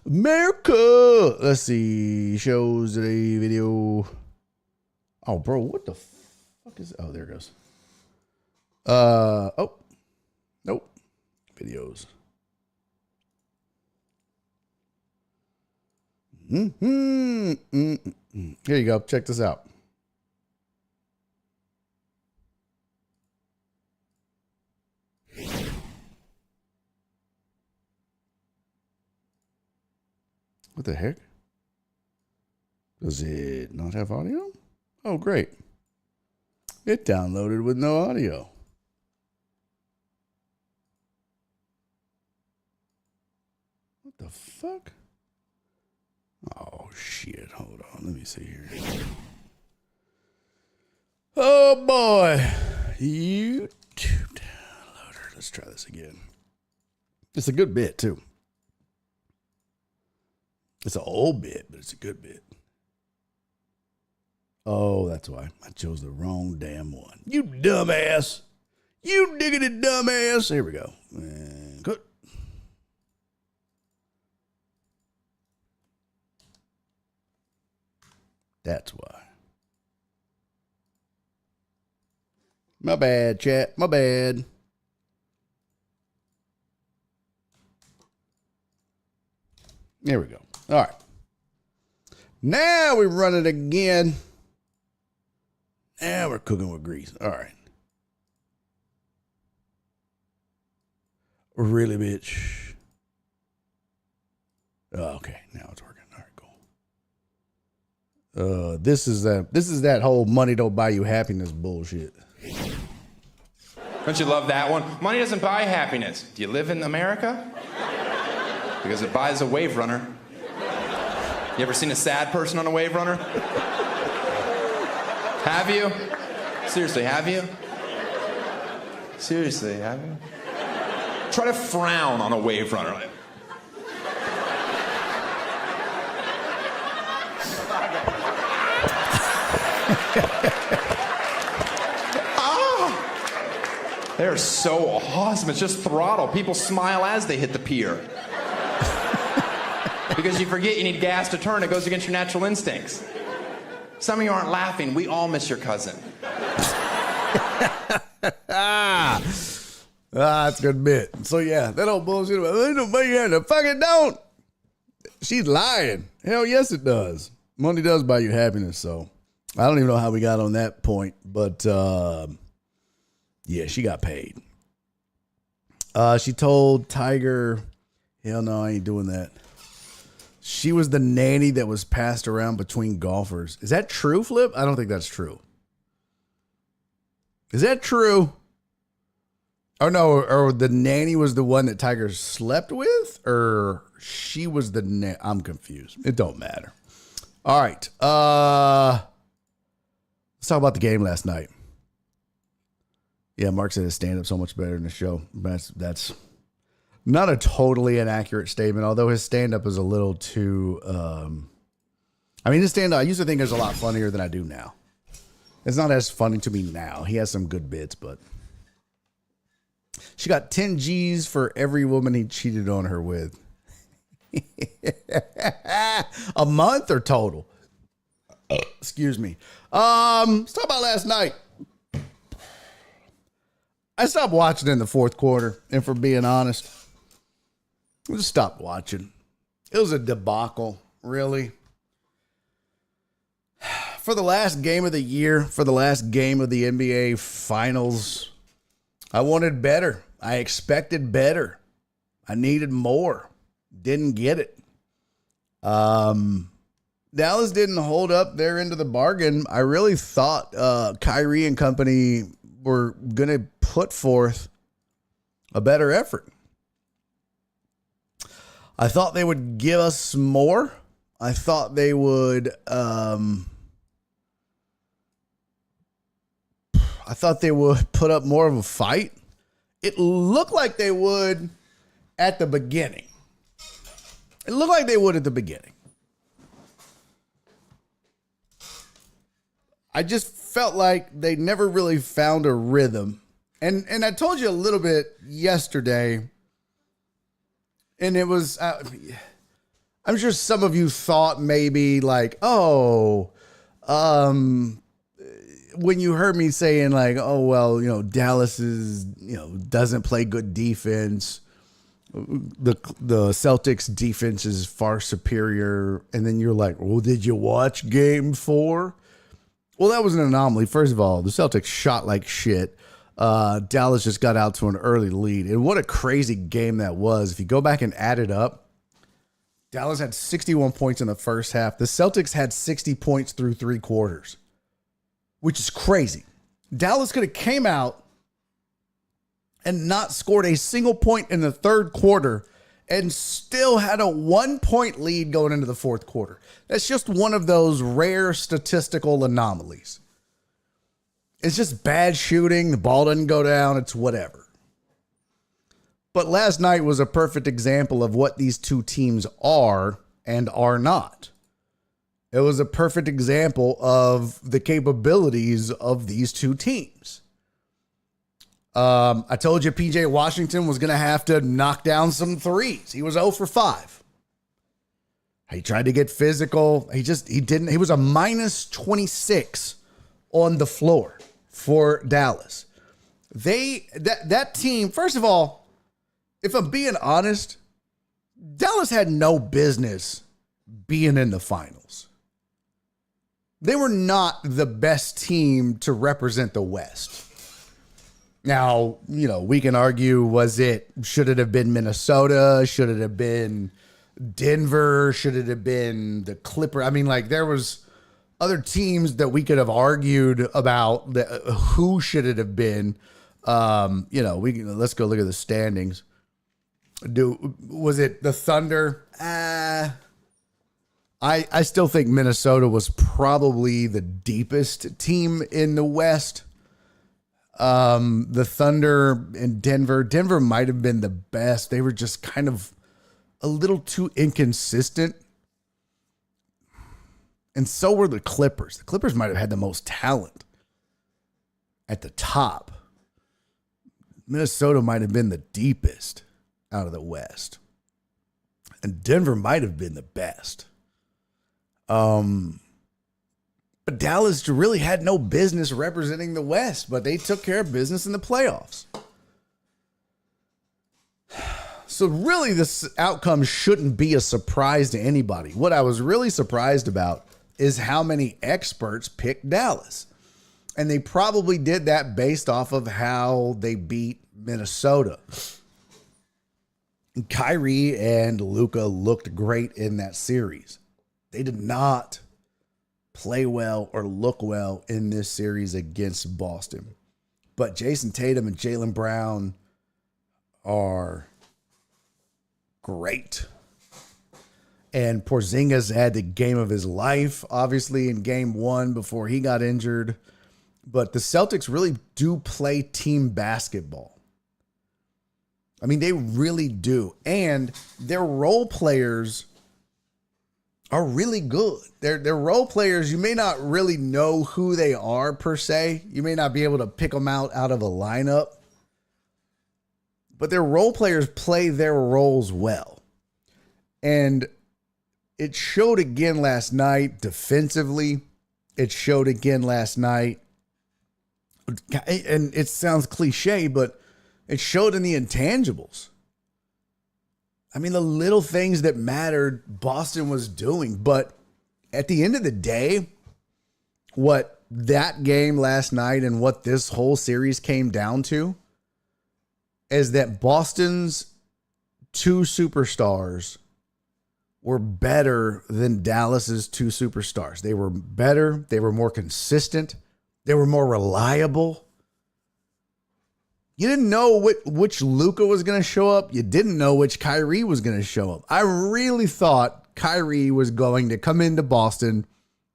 America. Let's see. Shows today video. Oh, bro, what the fuck is? Oh, there it goes. Oh, nope. Videos. Here you go. Check this out. What the heck? Does it not have audio? Oh, great. It downloaded with no audio. What the fuck? Oh, shit. Hold on. Let me see here. Oh, boy. YouTube downloader. Let's try this again. It's a good bit, too. It's an old bit, but it's a good bit. Oh, that's why. I chose the wrong damn one. You dumbass. You diggity dumbass. Here we go. And good. That's why. My bad, chat. My bad. There we go. All right. Now we run it again. Now we're cooking with grease. All right. Really, bitch. Oh, okay. Now it's working. All right, cool. This is that whole money don't buy you happiness bullshit. Don't you love that one? Money doesn't buy happiness. Do you live in America? Because it buys a wave runner. You ever seen a sad person on a wave runner? Have you? Seriously, have you? Seriously, have you? Try to frown on a wave runner. Like, oh, they're so awesome. It's just throttle. People smile as they hit the pier. Because you forget you need gas to turn. It goes against your natural instincts. Some of you aren't laughing. We all miss your cousin. That's a good bit. So yeah, that old bullshit about the fucking don't. She's lying. Hell yes, it does. Money does buy you happiness. So I don't even know how we got on that point, but yeah, she got paid. She told Tiger, hell no, I ain't doing that. She was the nanny that was passed around between golfers. Is that true, Flip? I don't think that's true. Is that true? Oh, no. Or the nanny was the one that Tiger slept with? Or she was the nanny? I'm confused. It don't matter. All right. Let's talk about the game last night. Yeah, Mark said his stand-up so much better than the show. That's not a totally inaccurate statement, although his stand-up is a little too... I mean, his stand-up, I used to think it was a lot funnier than I do now. It's not as funny to me now. He has some good bits, but... She got 10 G's for every woman he cheated on her with. A month or total? Excuse me. Let's talk about last night. I stopped watching in the fourth quarter, and for being honest... I just stopped watching. It was a debacle, really. For the last game of the year, for the last game of the NBA Finals, I wanted better. I expected better. I needed more. Didn't get it. Dallas didn't hold up their end of the bargain. I really thought Kyrie and company were going to put forth a better effort. I thought they would give us more. I thought they would put up more of a fight. It looked like they would at the beginning. I just felt like they never really found a rhythm. And I told you a little bit yesterday, and it was, I'm sure some of you thought maybe like, when you heard me saying like, oh, well, Dallas is, doesn't play good defense. The Celtics defense is far superior. And then you're like, well, did you watch game 4? Well, that was an anomaly. First of all, the Celtics shot like shit. Dallas just got out to an early lead. And what a crazy game that was. If you go back and add it up, Dallas had 61 points in the first half. The Celtics had 60 points through 3 quarters, which is crazy. Dallas could have came out and not scored a single point in the third quarter and still had a 1-point lead going into the fourth quarter. That's just one of those rare statistical anomalies. It's just bad shooting. The ball doesn't go down. It's whatever. But last night was a perfect example of what these two teams are and are not. It was a perfect example of the capabilities of these two teams. I told you PJ Washington was going to have to knock down some threes. He was 0 for 5. He tried to get physical. He didn't. He was a minus 26 on the floor for Dallas. That team, first of all, if I'm being honest, Dallas had no business being in the finals. They were not the best team to represent the West. Now, we can argue, should it have been Minnesota? Should it have been Denver? Should it have been the Clippers? I mean, there was other teams that we could have argued about who should it have been. Let's go look at the standings. Was it the Thunder? I still think Minnesota was probably the deepest team in the West. The Thunder and Denver might have been the best. They were just kind of a little too inconsistent. And so were the Clippers. The Clippers might have had the most talent at the top. Minnesota might have been the deepest out of the West. And Denver might have been the best. But Dallas really had no business representing the West, but they took care of business in the playoffs. So really, this outcome shouldn't be a surprise to anybody. What I was really surprised about is how many experts picked Dallas. And they probably did that based off of how they beat Minnesota. Kyrie and Luka looked great in that series. They did not play well or look well in this series against Boston. But Jason Tatum and Jaylen Brown are great. And Porzingis had the game of his life, obviously, in game 1 before he got injured. But the Celtics really do play team basketball. I mean, they really do. And their role players are really good. They're role players. You may not really know who they are per se. You may not be able to pick them out of a lineup. But their role players play their roles well. And it showed again last night defensively. It showed again last night. And it sounds cliche, but it showed in the intangibles. I mean, the little things that mattered, Boston was doing. But at the end of the day, what that game last night and what this whole series came down to is that Boston's two superstars were better than Dallas's two superstars. They were better. They were more consistent. They were more reliable. You didn't know which Luka was going to show up. You didn't know which Kyrie was going to show up. I really thought Kyrie was going to come into Boston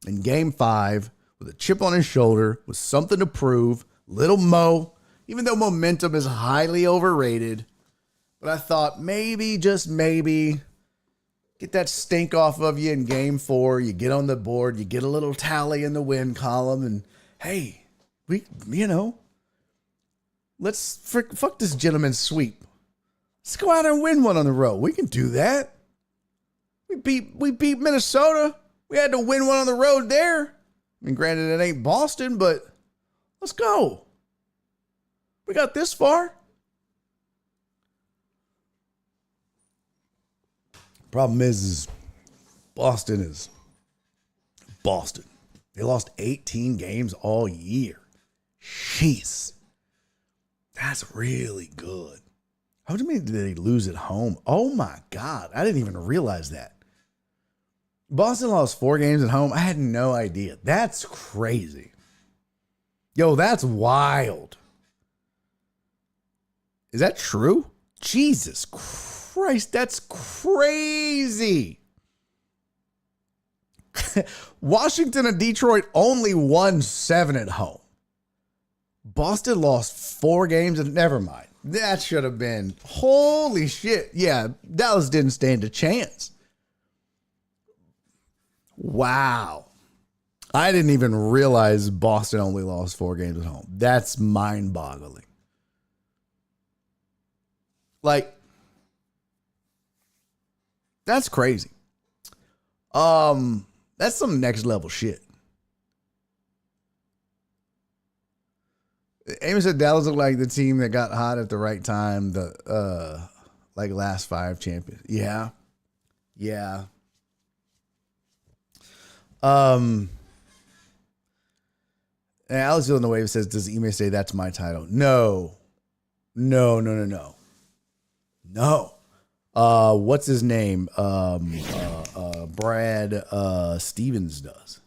in Game 5 with a chip on his shoulder, with something to prove. Little Mo, even though momentum is highly overrated. But I thought maybe, just maybe, get that stink off of you in Game 4. You get on the board. You get a little tally in the win column. And, hey, let's fuck this gentleman's sweep. Let's go out and win one on the road. We can do that. We beat Minnesota. We had to win one on the road there. I mean, granted, it ain't Boston, but let's go. We got this far. Problem is Boston is Boston. They lost 18 games all year. Jeez. That's really good. How many did they lose at home? Oh my God. I didn't even realize that. Boston lost 4 games at home. I had no idea. That's crazy. Yo, that's wild. Is that true? Jesus Christ, that's crazy. Washington and Detroit only won 7 at home. Boston lost 4 games, and never mind. That should have been, holy shit. Yeah, Dallas didn't stand a chance. Wow. I didn't even realize Boston only lost 4 games at home. That's mind-boggling. Like, that's crazy. That's some next level shit. Amy said Dallas looked like the team that got hot at the right time. The like last 5 champions. Yeah. Yeah. And Alex Villanueva says, does Ime say that's my title? No. No. What's his name? Brad Stevens does.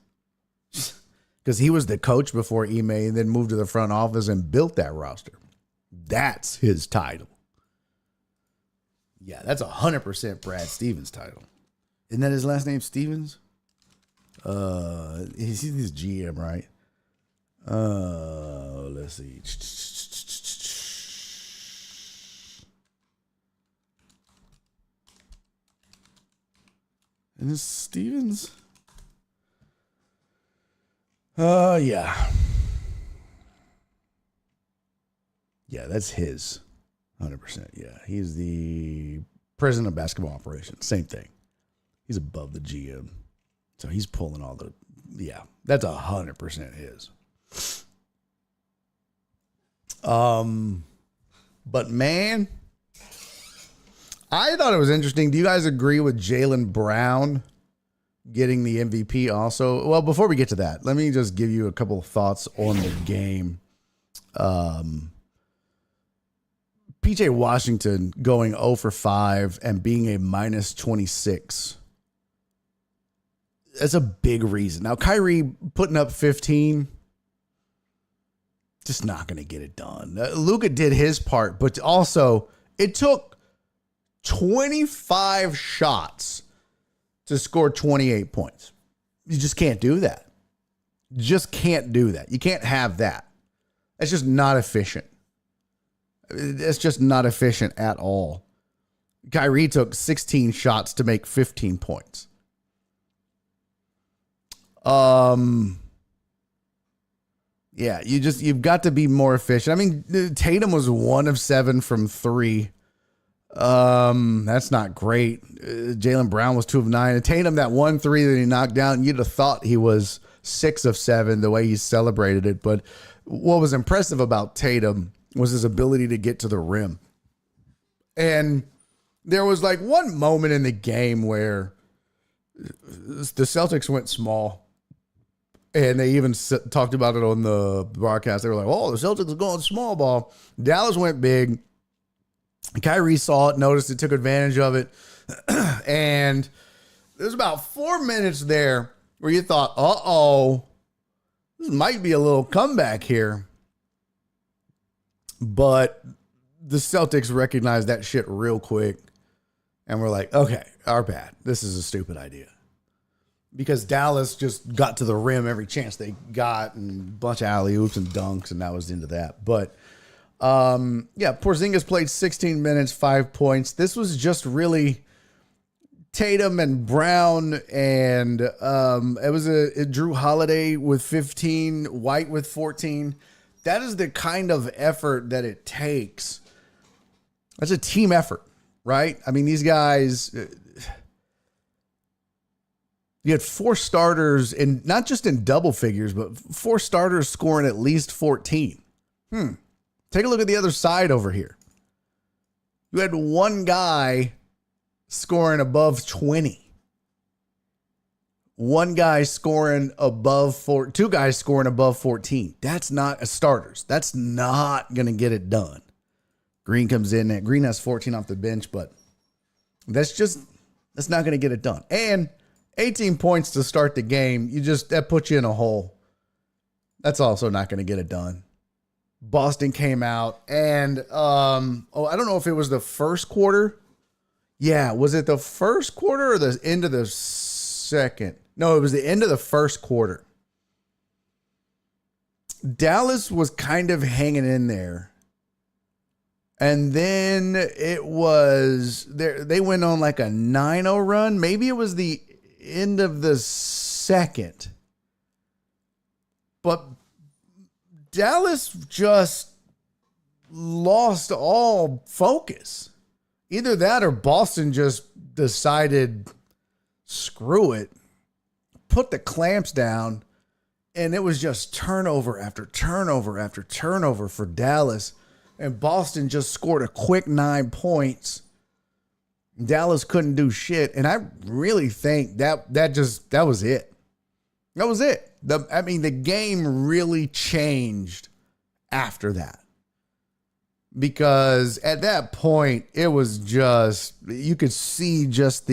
Because he was the coach before Ime and then moved to the front office and built that roster. That's his title. Yeah, that's 100% Brad Stevens' title. Isn't that his last name, Stevens? He's his GM, right? Let's see. And this Stevens? Yeah. Yeah, that's his. 100%. Yeah. He's the president of basketball operations. Same thing. He's above the GM. So he's pulling all the, yeah, that's 100% his. But man, I thought it was interesting. Do you guys agree with Jaylen Brown getting the MVP also? Well, before we get to that, let me just give you a couple of thoughts on the game. PJ Washington going 0 for 5 and being a minus 26. That's a big reason. Now, Kyrie putting up 15, just not going to get it done. Luka did his part, but also it took 25 shots to score 28 points. You just can't do that. Just can't do that. You can't have that. That's just not efficient. It's just not efficient at all. Kyrie took 16 shots to make 15 points. Yeah, you've got to be more efficient. I mean, Tatum was 1 of 7 from 3. That's not great. Jaylen Brown was 2 of 9. And Tatum, that 1 3 that he knocked down, you'd have thought he was 6 of 7 the way he celebrated it. But what was impressive about Tatum was his ability to get to the rim. And there was like one moment in the game where the Celtics went small. And they even talked about it on the broadcast. They were like, oh, the Celtics are going small ball. Dallas went big. Kyrie saw it, noticed it, took advantage of it. And there's about 4 minutes there where you thought, uh-oh, this might be a little comeback here. But the Celtics recognized that shit real quick. And we're like, okay, our bad. This is a stupid idea. Because Dallas just got to the rim every chance they got, and a bunch of alley-oops and dunks, and that was into that. But, Porzingis played 16 minutes, 5 points. This was just really Tatum and Brown, and it was a Drew Holiday with 15, White with 14. That is the kind of effort that it takes. That's a team effort, right? I mean, these guys... You had 4 starters, and not just in double figures, but 4 starters scoring at least 14. Take a look at the other side over here. You had 1 guy scoring above 20. 1 guy scoring above 2 guys scoring above 14. That's not a starters. That's not going to get it done. Green comes in. Green has 14 off the bench, but that's not going to get it done. And 18 points to start the game. That puts you in a hole. That's also not going to get it done. Boston came out and, I don't know if it was the first quarter. Yeah. Was it the first quarter or the end of the second? No, it was the end of the first quarter. Dallas was kind of hanging in there. And then it was they went on like a 9-0 run. Maybe it was the end of the second. But Dallas just lost all focus. Either that or Boston just decided, screw it, put the clamps down, and it was just turnover after turnover after turnover for Dallas. And Boston just scored a quick 9 points. Dallas couldn't do shit. And I really think that was it. That was it. The game really changed after that. Because at that point, it was just, you could see just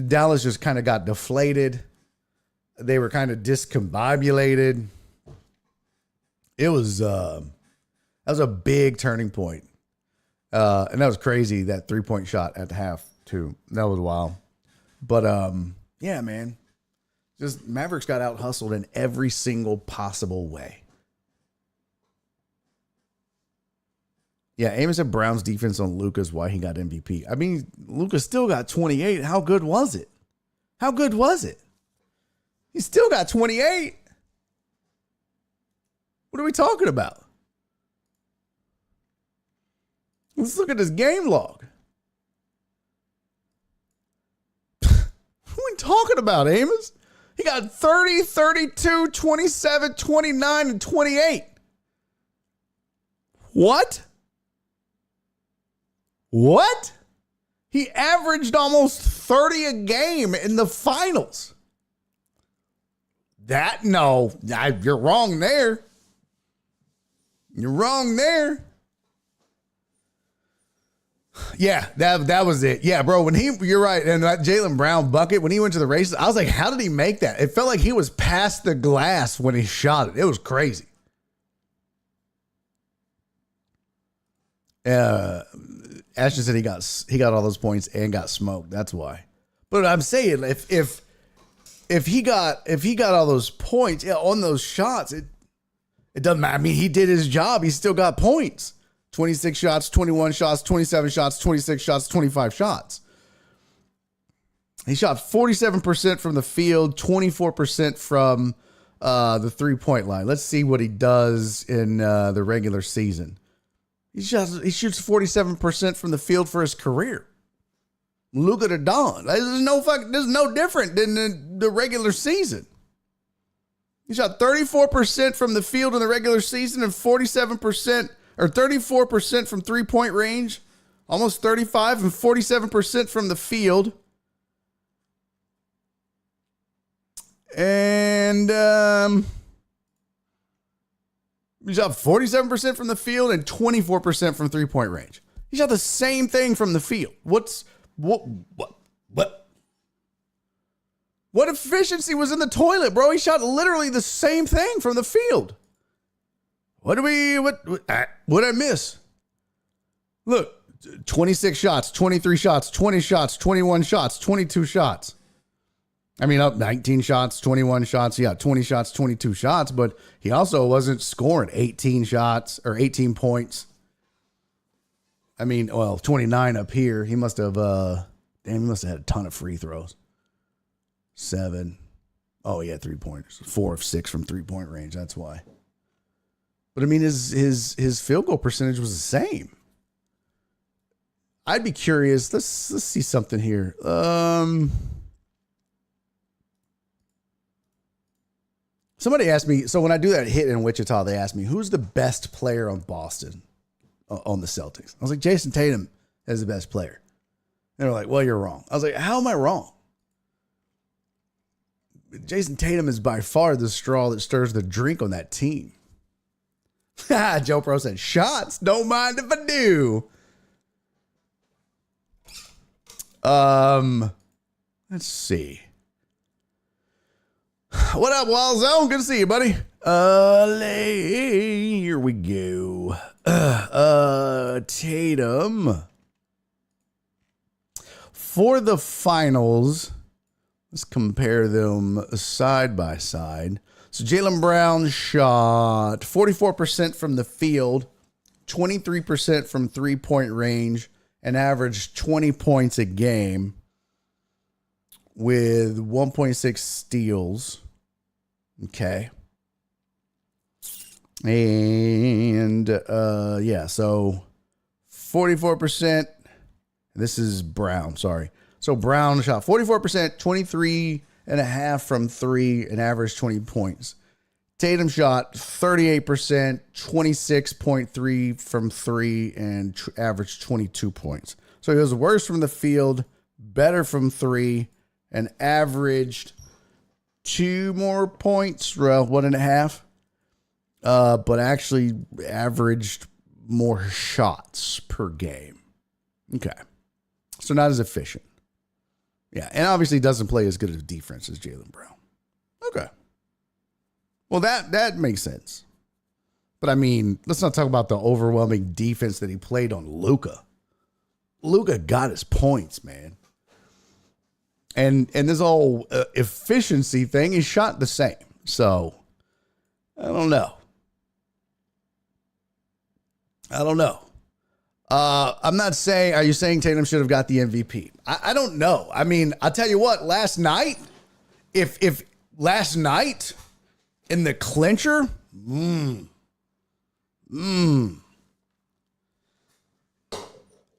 Dallas just kind of got deflated. They were kind of discombobulated. That was a big turning point. And that was crazy, that 3-point shot at the half, too. That was wild. But, yeah, man. Just Mavericks got out-hustled in every single possible way. Yeah, Amos said Brown's defense on Luka's why he got MVP. I mean, Luka still got 28. How good was it? How good was it? He still got 28. What are we talking about? Let's look at his game log. What are we talking about, Amos? He got 30, 32, 27, 29, and 28. What? What? He averaged almost 30 a game in the finals. You're wrong there. You're wrong there. Yeah, that was it. Yeah, bro, you're right. And that Jaylen Brown bucket, when he went to the races, I was like, how did he make that? It felt like he was past the glass when he shot it. It was crazy. Ashton said he got all those points and got smoked. That's why. But I'm saying if he got all those points on those shots, it doesn't matter. I mean, he did his job. He still got points. 26 shots, 21 shots, 27 shots, 26 shots, 25 shots. He shot 47% from the field, 24% from the 3-point line. Let's see what he does in the regular season. He shoots 47% from the field for his career. Luka to Don. There's no different than the regular season. He shot 34% from the field in the regular season and 47% or 34% from 3-point range, almost 35 and 47% from the field. And he shot 47% from the field and 24% from 3-point range. He shot the same thing from the field. What? What efficiency was in the toilet, bro? He shot literally the same thing from the field. What did I miss? Look, 26 shots, 23 shots, 20 shots, 21 shots, 22 shots. I mean, up 19 shots, 21 shots. Yeah, 20 shots, 22 shots. But he also wasn't scoring 18 shots or 18 points. I mean, well, 29 up here. He must have, he must have had a ton of free throws. 7. Oh, yeah, 3-pointers. 4 of 6 from 3-point range. That's why. But I mean, his field goal percentage was the same. I'd be curious. Let's see something here. Somebody asked me, so when I do that hit in Wichita, they asked me, who's the best player on Boston on the Celtics? I was like, Jason Tatum is the best player. They were like, well, you're wrong. I was like, how am I wrong? Jason Tatum is by far the straw that stirs the drink on that team. Joe Pro said, shots, don't mind if I do. Let's see. What up, Wild Zone? Good to see you, buddy. Here we go. Tatum. For the finals, let's compare them side by side. So Jaylen Brown shot 44% from the field, 23% from 3-point range, and averaged 20 points a game with 1.6 steals. Okay. And, so 44%. This is Brown, sorry. So Brown shot 44%, 23.5 from 3, and averaged 20 points. Tatum shot 38%, 26.3 from 3, and averaged 22 points. So he was worse from the field, better from 3, and averaged 2 more points, 1.5. But actually averaged more shots per game. Okay. So not as efficient. Yeah, and obviously doesn't play as good a defense as Jaylen Brown. Okay. Well, that makes sense. But I mean, let's not talk about the overwhelming defense that he played on Luka. Luka got his points, man. And this whole efficiency thing, he shot the same. So, I don't know. I'm not saying, are you saying Tatum should have got the MVP? I don't know. I mean, I'll tell you what, last night, if last night in the clincher,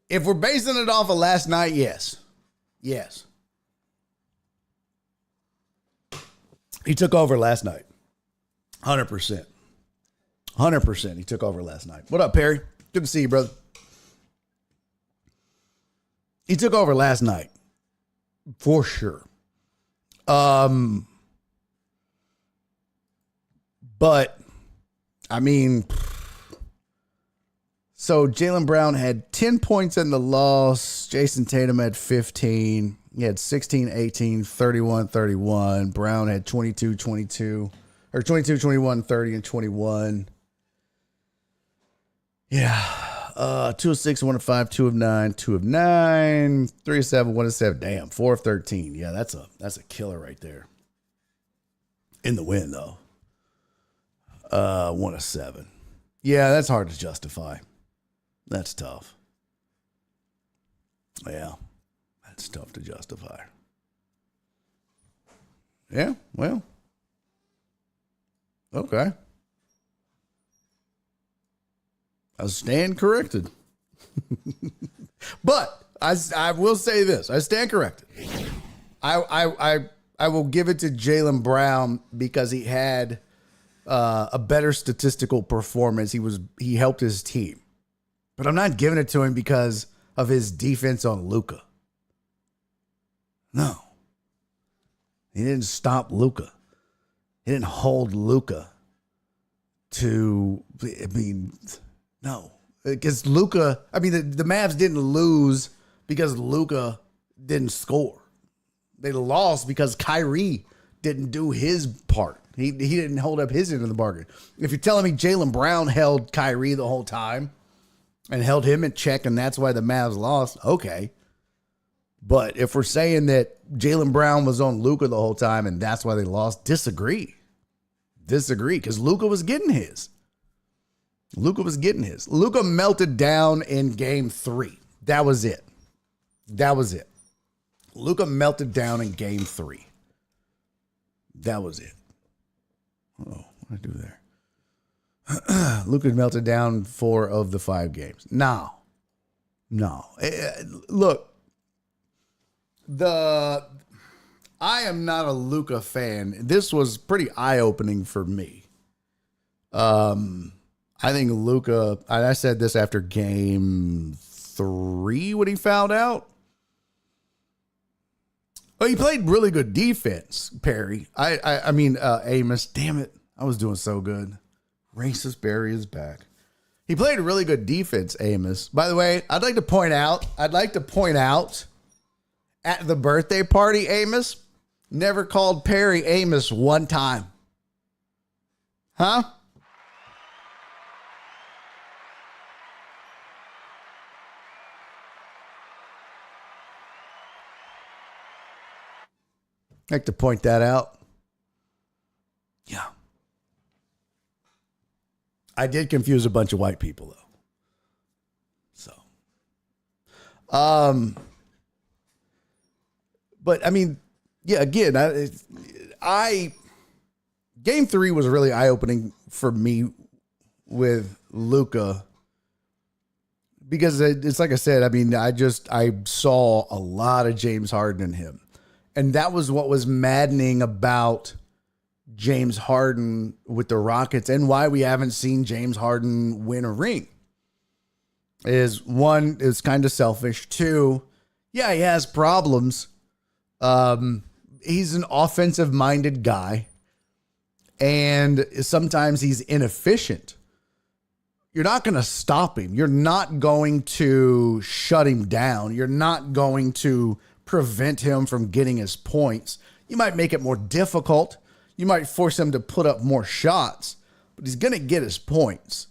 if we're basing it off of last night, yes. He took over last night. 100%. 100% he took over last night. What up, Perry? Good to see you, brother. He took over last night. For sure. But, I mean, so Jaylen Brown had 10 points in the loss. Jason Tatum had 15. He had 16, 18, 31, 31. Brown had 22, 22. Or 22, 21, 30, and 21. Yeah. 2 of 6, 1 of 5, 2 of 9, 2 of 9, 3 of 7, 1 of 7. Damn, 4 of 13. Yeah, that's a killer right there. In the win, though. 1 of 7. Yeah, that's hard to justify. That's tough. Yeah, that's tough to justify. Yeah, well. Okay. I stand corrected. But I will say this. I stand corrected. I will give it to Jaylen Brown because he had a better statistical performance. He helped his team. But I'm not giving it to him because of his defense on Luka. No. He didn't stop Luka. He didn't hold Luka to, no. Because Luka, the Mavs didn't lose because Luka didn't score. They lost because Kyrie didn't do his part. He didn't hold up his end of the bargain. If you're telling me Jaylen Brown held Kyrie the whole time and held him in check and that's why the Mavs lost, okay. But if we're saying that Jaylen Brown was on Luka the whole time and that's why they lost, disagree. Because Luka was getting his. Luka melted down in game 3. That was it. Luka melted down in game 3. That was it. Oh, what did I do there? Luka melted down 4 of the 5 games. No. Look, I am not a Luka fan. This was pretty eye-opening for me. I think Luka, I said this after game 3 when he fouled out. Well, he played really good defense, Perry. I mean, Amos. Damn it. I was doing so good. Racist Barry is back. He played really good defense, Amos. By the way, I'd like to point out at the birthday party, Amos never called Perry Amos one time. Huh? I'd like to point that out. Yeah. I did confuse a bunch of white people, though. So. But, I mean, yeah, again, game 3 was really eye-opening for me with Luka. Because it's like I said, I mean, I saw a lot of James Harden in him. And that was what was maddening about James Harden with the Rockets and why we haven't seen James Harden win a ring. Is 1, it's kind of selfish. 2, yeah, he has problems. He's an offensive-minded guy. And sometimes he's inefficient. You're not going to stop him. You're not going to shut him down. You're not going to prevent him from getting his points. You might make it more difficult. You might force him to put up more shots, but he's going to get his points.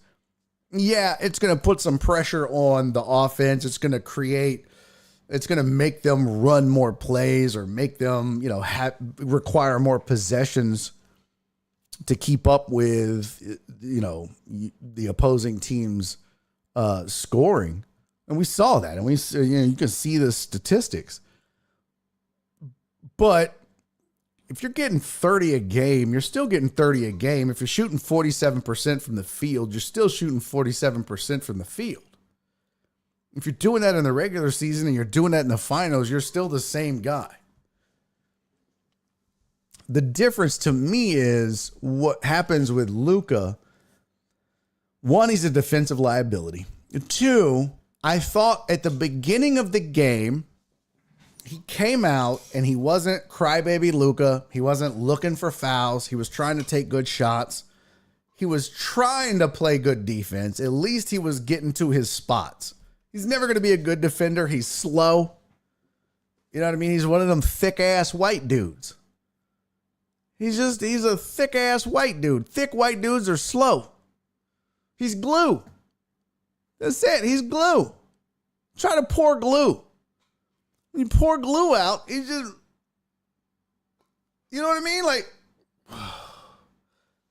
Yeah, it's going to put some pressure on the offense. It's going to make them run more plays or make them, require more possessions to keep up with, the opposing team's scoring. And we saw that, and you can see the statistics. But if you're getting 30 a game, you're still getting 30 a game. If you're shooting 47% from the field, you're still shooting 47% from the field. If you're doing that in the regular season and you're doing that in the finals, you're still the same guy. The difference to me is what happens with Luka. 1, he's a defensive liability. 2, I thought at the beginning of the game, he came out and he wasn't crybaby Luka. He wasn't looking for fouls. He was trying to take good shots. He was trying to play good defense. At least he was getting to his spots. He's never going to be a good defender. He's slow. You know what I mean? He's one of them thick-ass white dudes. He's a thick-ass white dude. Thick white dudes are slow. He's glue. That's it. He's glue. Try to pour glue. When you pour glue out, you know what I mean? Like,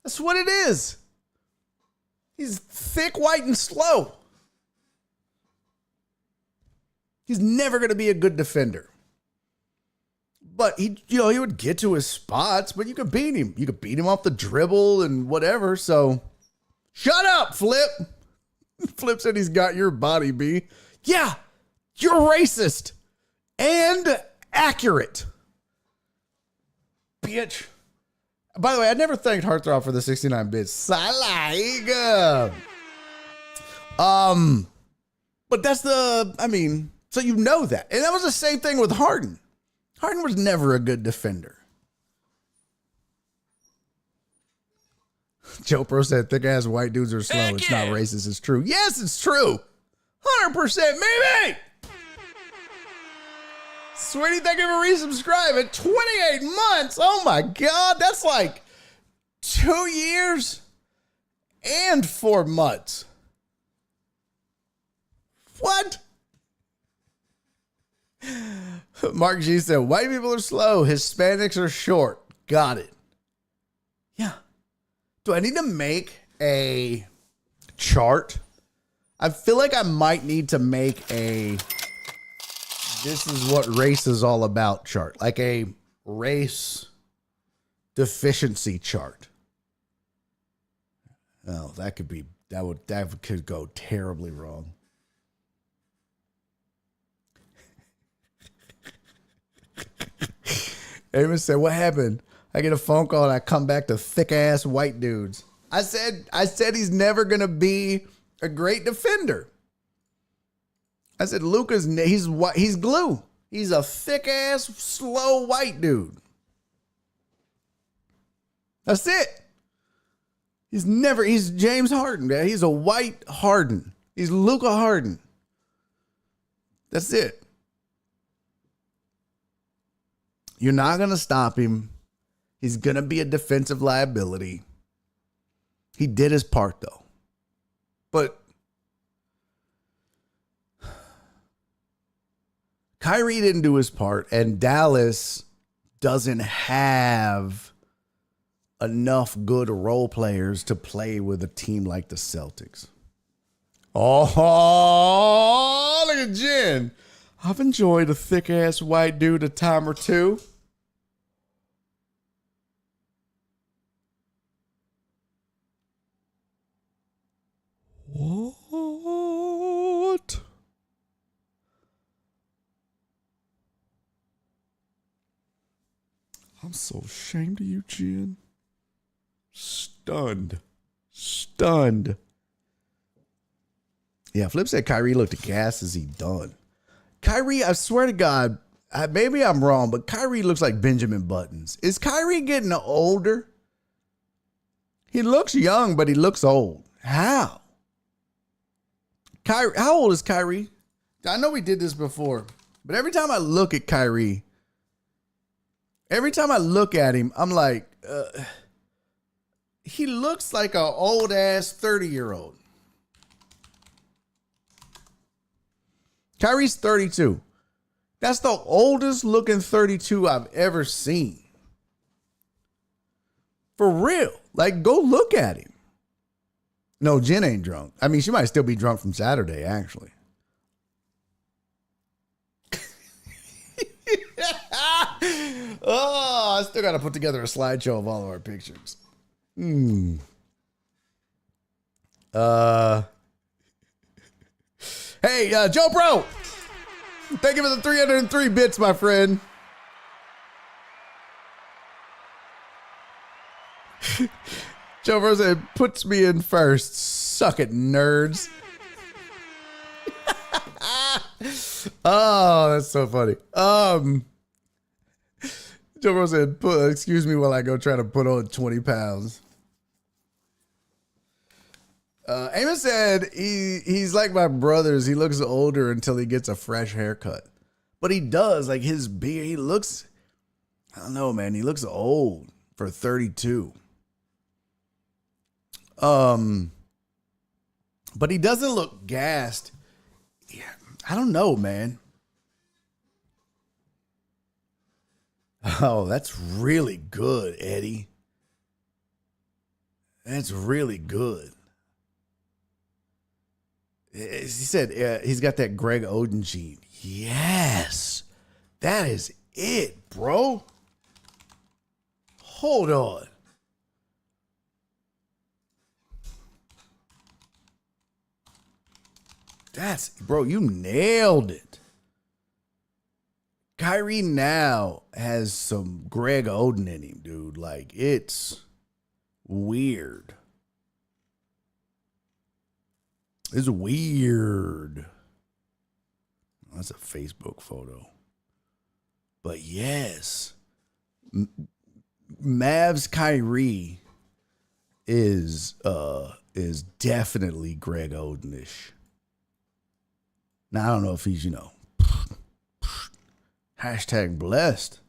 that's what it is. He's thick, white, and slow. He's never going to be a good defender. But he would get to his spots, but you could beat him. You could beat him off the dribble and whatever. So shut up, Flip. Flip said he's got your body, B. Yeah, you're racist. And accurate. Bitch. By the way, I never thanked Heartthrob for the 69 bits. But that's so you know that. And that was the same thing with Harden. Harden was never a good defender. Joe Pro said thick ass white dudes are slow. It's not racist. It's true. Yes, it's true. 100%, maybe. Sweetie, thank you for resubscribing. 28 months. Oh my God. That's like 2 years and 4 months. What? Mark G said, white people are slow. Hispanics are short. Got it. Yeah. Do I need to make a chart? I feel like I might need to make a this is what race is all about chart. Like a race deficiency chart. Oh, that could go terribly wrong. Amos said, what happened? I get a phone call and I come back to thick ass white dudes. I said he's never gonna be a great defender. I said he's glue. He's a thick ass, slow white dude. That's it. He's James Harden, man. He's a white Harden. He's Luka Harden. That's it. You're not going to stop him. He's going to be a defensive liability. He did his part, though. But Kyrie didn't do his part, and Dallas doesn't have enough good role players to play with a team like the Celtics. Oh, look at Jen. I've enjoyed a thick-ass white dude a time or two. What? I'm so ashamed of you, Jen. Stunned. Yeah, Flip said Kyrie looked aghast as he done. Kyrie, I swear to God, maybe I'm wrong, but Kyrie looks like Benjamin Buttons. Is Kyrie getting older? He looks young, but he looks old. How? Kyrie, how old is Kyrie? I know we did this before, but every time I look at Kyrie, every time I look at him, I'm like, he looks like an old ass 30-year-old. Kyrie's 32. That's the oldest looking 32 I've ever seen. For real. Like, go look at him. No, Jen ain't drunk. I mean, she might still be drunk from Saturday, actually. Oh, I still got to put together a slideshow of all of our pictures. Hey, Joe Pro. Thank you for the 303 bits, my friend. Joe Pro said, puts me in first. Suck it, nerds. Oh, that's so funny. Joe Pro said, excuse me while I go try to put on 20 pounds. Amos said he's like my brothers. He looks older until he gets a fresh haircut. But he does. Like his beard, he looks, I don't know, man. He looks old for 32. But he doesn't look gassed. Yeah, I don't know, man. Oh, that's really good, Eddie. That's really good. He said he's got that Greg Oden gene. Yes. That is it, bro. Hold on. Bro, you nailed it. Kyrie now has some Greg Oden in him, dude. Like, it's weird. It's weird. That's a Facebook photo. But yes, Mavs Kyrie is definitely Greg Oden-ish. Now, I don't know if he's, Hashtag blessed.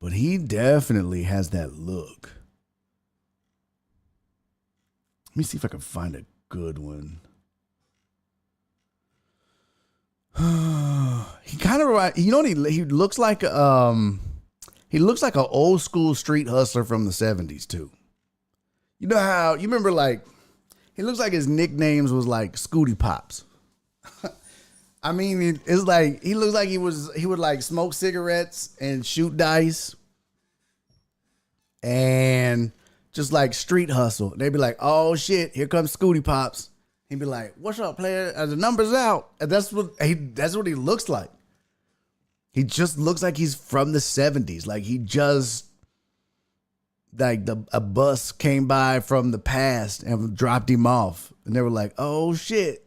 But he definitely has that look. Let me see if I can find a good one. He kind of, you know what he looks like? He looks like an old school street hustler from the 70s too. You know how, you remember like, he looks like his nicknames was like Scooty Pops. I mean, it's like, he looks like he would like smoke cigarettes and shoot dice and just like street hustle. They'd be like, oh shit, here comes Scooty Pops. He'd be like, what's up, player? The number's out. And that's what he looks like. He just looks like he's from the 70s. Like he just, like a bus came by from the past and dropped him off. And they were like, oh shit.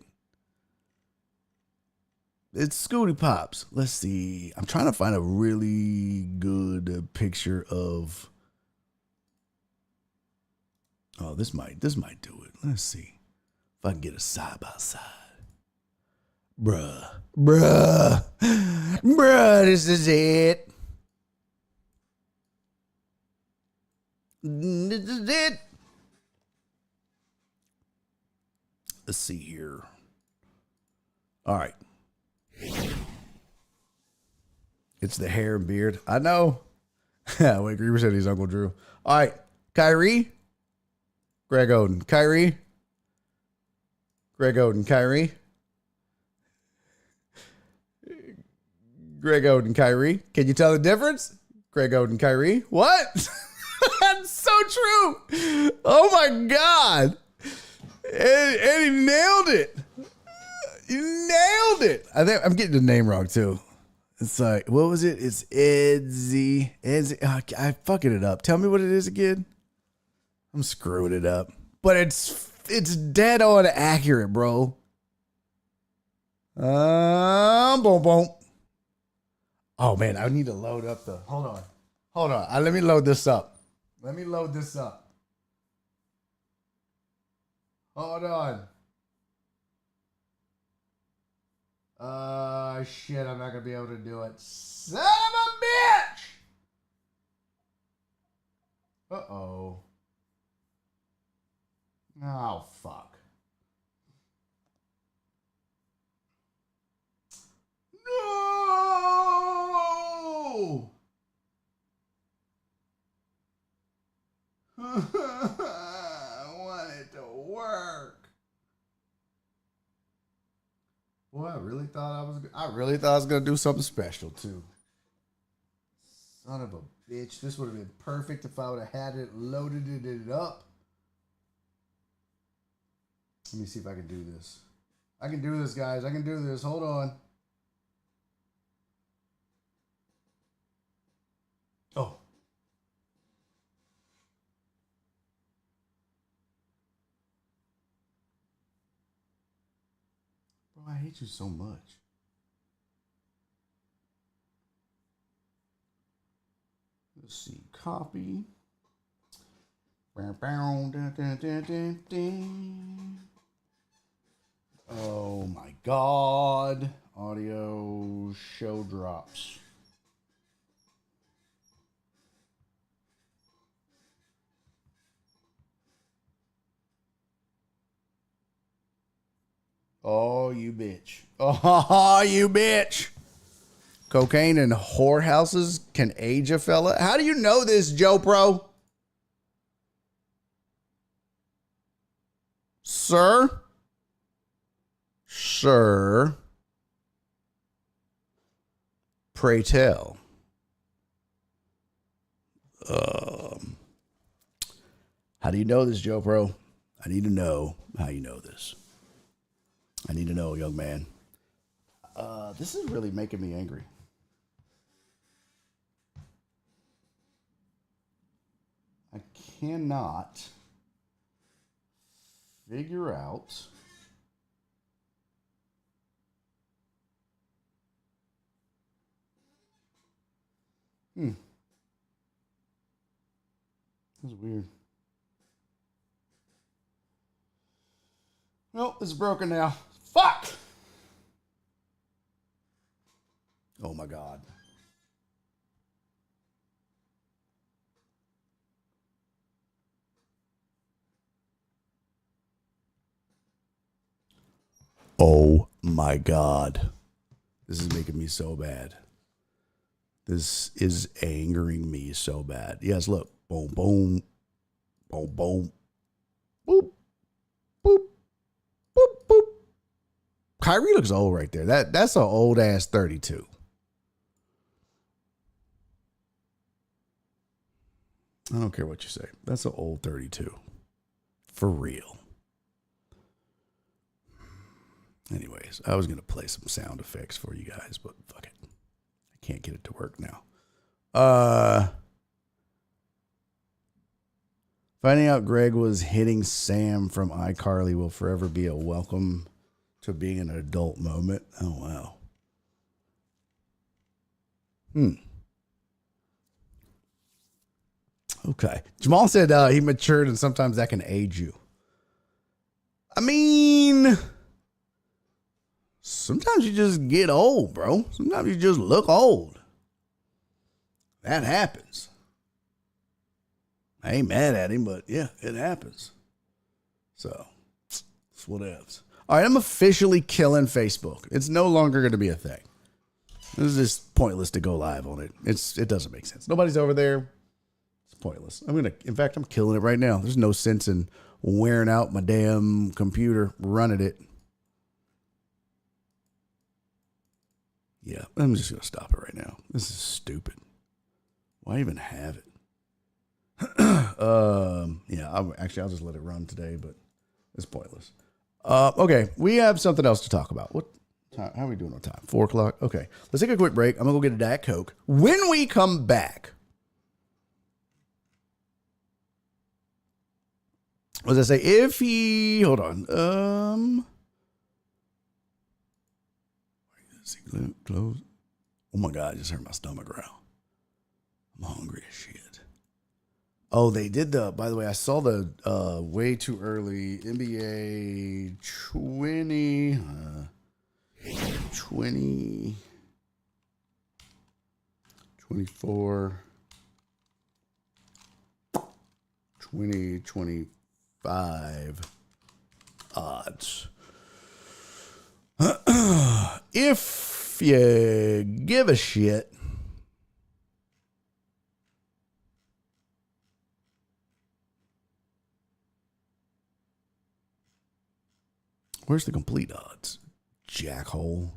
It's Scooty Pops. Let's see. I'm trying to find a really good picture of. Oh, this might do it. Let's see if I can get a side by side. Bruh, this is it. This is it. Let's see here. All right. It's the hair and beard. I know. Wait, Griever said he's Uncle Drew. All right. Kyrie. Greg Oden. Kyrie. Greg Oden. Kyrie. Greg Oden. Kyrie. Can you tell the difference? Greg Oden. Kyrie. What? That's so true. Oh my God. And he nailed it. You nailed it. I think I'm getting the name wrong too. It's like, what was it? It's Edzy. I fucking it up. Tell me what it is again. I'm screwing it up. But it's dead on accurate, bro. Boom, boom. Oh man, I need to load up the. Hold on. Let me load this up. Hold on. Shit, I'm not gonna be able to do it. Son of a bitch! Uh-oh. Oh, fuck. No! I want it to work. Boy, I really thought I was gonna do something special too. Son of a bitch. This would have been perfect if I would have had it loaded it up. Let me see if I can do this. I can do this, guys. I can do this. Hold on. Oh. Bro, I hate you so much. Let's see. Copy. Oh my God. Audio show drops. Oh, you bitch. Oh, you bitch. Cocaine and whorehouses can age a fella. How do you know this, Joe Pro? Sir? Sir? Pray tell. How do you know this, Joe Pro? I need to know how you know this. I need to know, young man. This is really making me angry. I cannot figure out That's weird. Nope, it's broken now. Fuck! Oh my God. Oh my God. This is making me so bad. This is angering me so bad. Yes, look. Boom, boom. Boom, boom. Boop. Boop. Boop, boop. Kyrie looks old right there. That's an old ass 32. I don't care what you say. That's an old 32. For real. Anyways, I was going to play some sound effects for you guys, but fuck it. I can't get it to work now. Finding out Greg was hitting Sam from iCarly will forever be a welcome to being an adult moment. Oh, wow. Okay. Jamal said he matured and sometimes that can age you. I mean, sometimes you just get old, bro. Sometimes you just look old. That happens. I ain't mad at him, but yeah, it happens. So, it's what else. All right, I'm officially killing Facebook. It's no longer going to be a thing. This is just pointless to go live on it. It doesn't make sense. Nobody's over there. It's pointless. In fact, I'm killing it right now. There's no sense in wearing out my damn computer running it. Yeah, I'm just going to stop it right now. This is stupid. Why even have it? Yeah, I'll just let it run today, but it's pointless. Okay, we have something else to talk about. What time? How are we doing on time? 4 o'clock? Okay, let's take a quick break. I'm going to go get a Diet Coke. When we come back, what does I say? If he, hold on. Close. Oh my God, I just heard my stomach growl. I'm hungry as shit. Oh, they did by the way, I saw the way too early NBA 20, 24, 2025 odds. If you give a shit, where's the complete odds? Jackhole.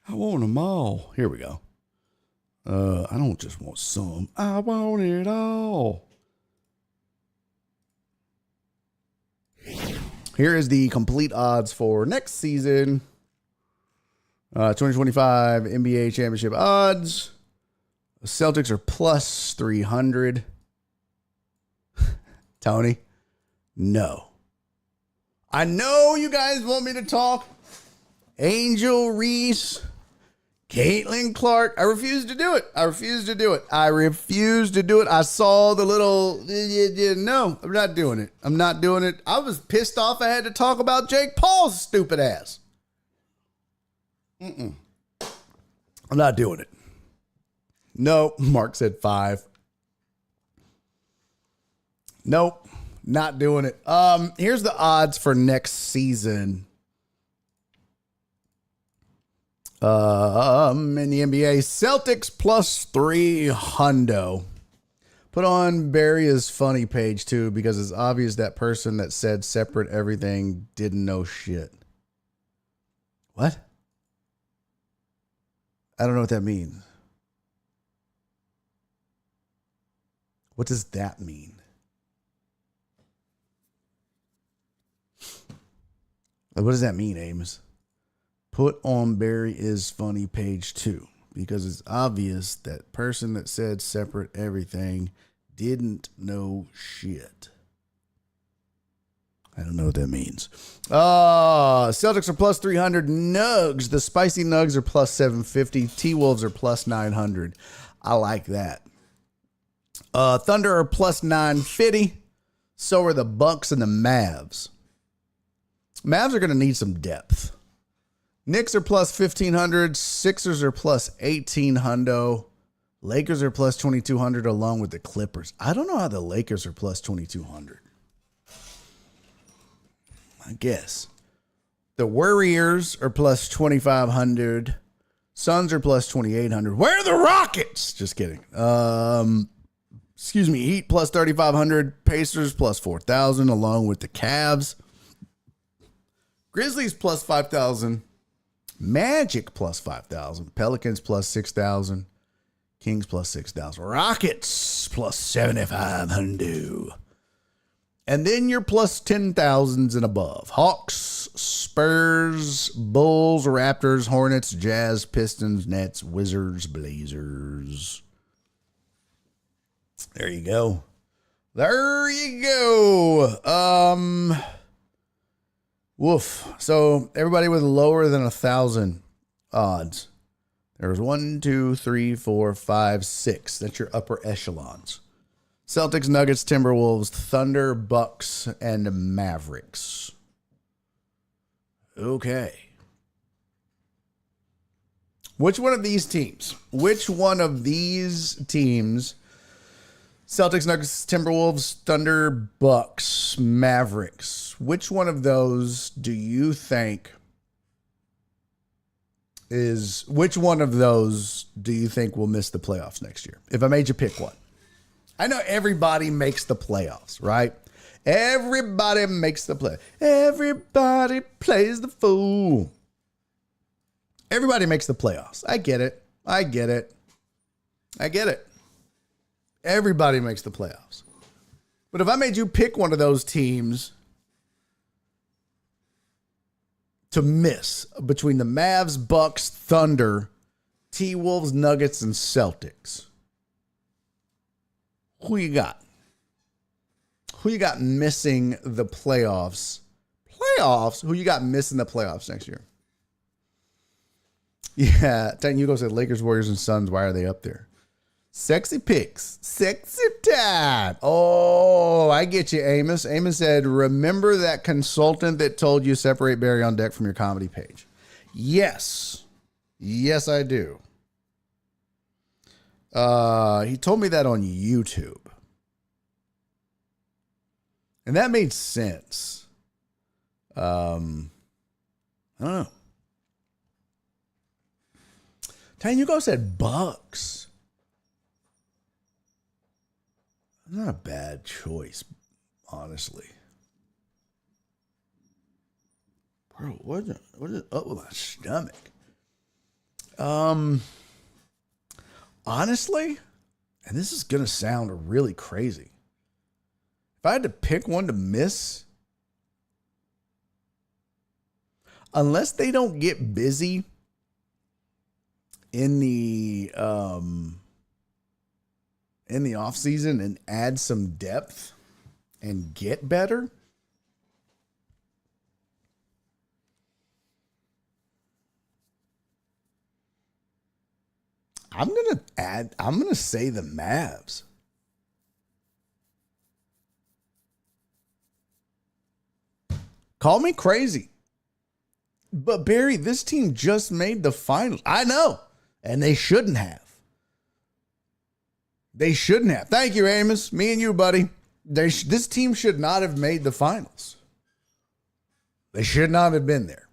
I want them all. Here we go. I don't just want some. I want it all. Here is the complete odds for next season. 2025 NBA championship odds. The Celtics are plus 300. Tony? No. I know you guys want me to talk Angel Reese, Caitlin Clark. I refuse to do it. I saw the little, no, I'm not doing it. I was pissed off I had to talk about Jake Paul's stupid ass. I'm not doing it. No, Mark said 5. Nope. Not doing it. Here's the odds for next season. In the NBA, Celtics plus 300. Put on Barry's funny page too, because it's obvious that person that said separate everything didn't know shit. What? I don't know what that means. What does that mean? What does that mean, Amos? Put on Barry is funny page 2, because it's obvious that person that said separate everything didn't know shit. I don't know what that means. Celtics are plus 300. Nugs, the spicy Nugs are plus 750. T-Wolves are plus 900. I like that. Thunder are plus 950. So are the Bucks and the Mavs. Mavs are going to need some depth. Knicks are plus 1,500. Sixers are plus 1,800. Lakers are plus 2,200 along with the Clippers. I don't know how the Lakers are plus 2,200. I guess. The Warriors are plus 2,500. Suns are plus 2,800. Where are the Rockets? Just kidding. Heat plus 3,500. Pacers plus 4,000 along with the Cavs. Grizzlies plus 5,000. Magic plus 5,000. Pelicans plus 6,000. Kings plus 6,000. Rockets plus 7,500. And then you're plus 10,000s and above. Hawks, Spurs, Bulls, Raptors, Hornets, Jazz, Pistons, Nets, Wizards, Blazers. There you go. There you go. Woof. So everybody with lower than 1,000 odds. There's 1, 2, 3, 4, 5, 6. That's your upper echelons. Celtics, Nuggets, Timberwolves, Thunder, Bucks, and Mavericks. Okay. Which one of these teams? Celtics, Nuggets, Timberwolves, Thunder, Bucks, Mavericks. Which one of those do you think will miss the playoffs next year? If I made you pick one. I know everybody makes the playoffs, right? Everybody makes the play. Everybody plays the fool. Everybody makes the playoffs. I get it. Everybody makes the playoffs. But if I made you pick one of those teams to miss between the Mavs, Bucks, Thunder, T-Wolves, Nuggets, and Celtics, who you got? Who you got missing the playoffs? Who you got missing the playoffs next year? Yeah, Titan Hugo said Lakers, Warriors, and Suns. Why are they up there? Sexy picks. Sexy time. Oh, I get you, Amos. Amos said, remember that consultant that told you separate Barry on Deck from your comedy page? Yes. Yes, I do. He told me that on YouTube. And that made sense. I don't know. Titan Hugo said Bucks. Not a bad choice, honestly. Bro, what is up with my stomach? Honestly, and this is going to sound really crazy. If I had to pick one to miss, unless they don't get busy in the off season and add some depth and get better, I'm going to say the Mavs. Call me crazy. But Barry, this team just made the finals. I know. And they shouldn't have. Thank you, Amos. Me and you, buddy. This team should not have made the finals. They should not have been there.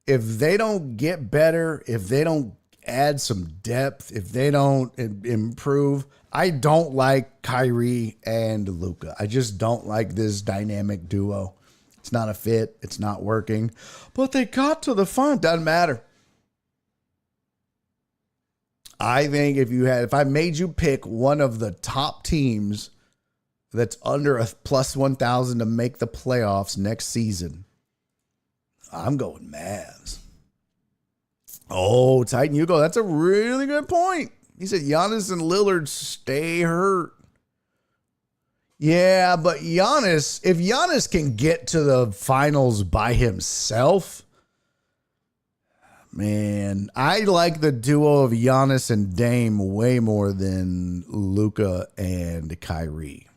If they don't get better, if they don't add some depth, if they don't improve, I don't like Kyrie and Luka. I just don't like this dynamic duo. It's not a fit. It's not working. But they got to the final. Doesn't matter. I think if I made you pick one of the top teams that's under a plus 1,000 to make the playoffs next season, I'm going Mavs. Oh, Titan Hugo, that's a really good point. He said Giannis and Lillard stay hurt. Yeah, but if Giannis can get to the finals by himself, man, I like the duo of Giannis and Dame way more than Luka and Kyrie.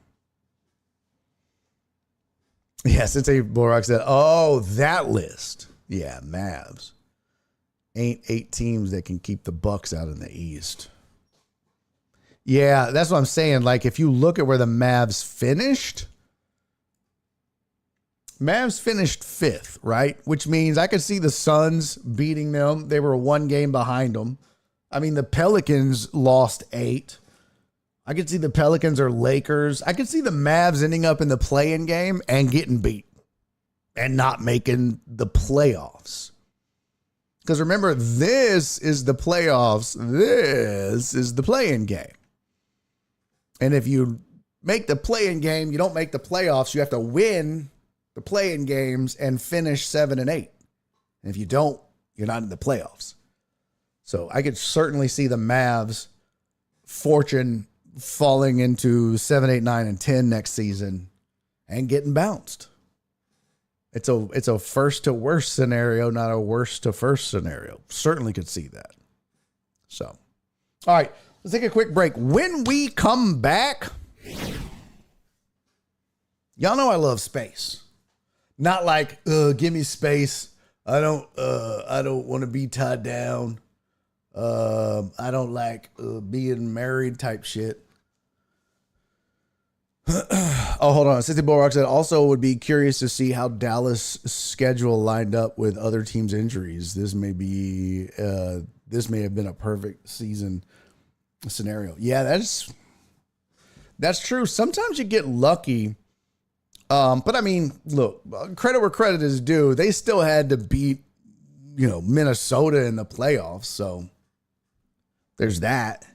Yeah, Sensei Borak said, oh, that list. Yeah, Mavs. Ain't 8 teams that can keep the Bucks out in the East. Yeah, that's what I'm saying. Like, if you look at where the Mavs finished 5th, right? Which means I could see the Suns beating them. They were 1 game behind them. I mean, the Pelicans lost 8. I could see the Pelicans or Lakers. I could see the Mavs ending up in the play-in game and getting beat and not making the playoffs. Because remember, this is the playoffs. This is the play-in game. And if you make the play-in game, you don't make the playoffs. You have to win the play-in games and finish 7 and 8. And if you don't, you're not in the playoffs. So I could certainly see the Mavs fortune falling into 7, 8, 9, and 10 next season and getting bounced. It's a first to worst scenario, not a worst to first scenario. Certainly could see that. So, all right, let's take a quick break. When we come back, y'all know I love space. Not like, give me space. I don't want to be tied down. I don't like being married type shit. Oh, hold on. City Bull Rock said also would be curious to see how Dallas' schedule lined up with other teams' injuries. This may have been a perfect season scenario. Yeah, that's true. Sometimes you get lucky. But I mean, look, credit where credit is due. They still had to beat, Minnesota in the playoffs. So there's that.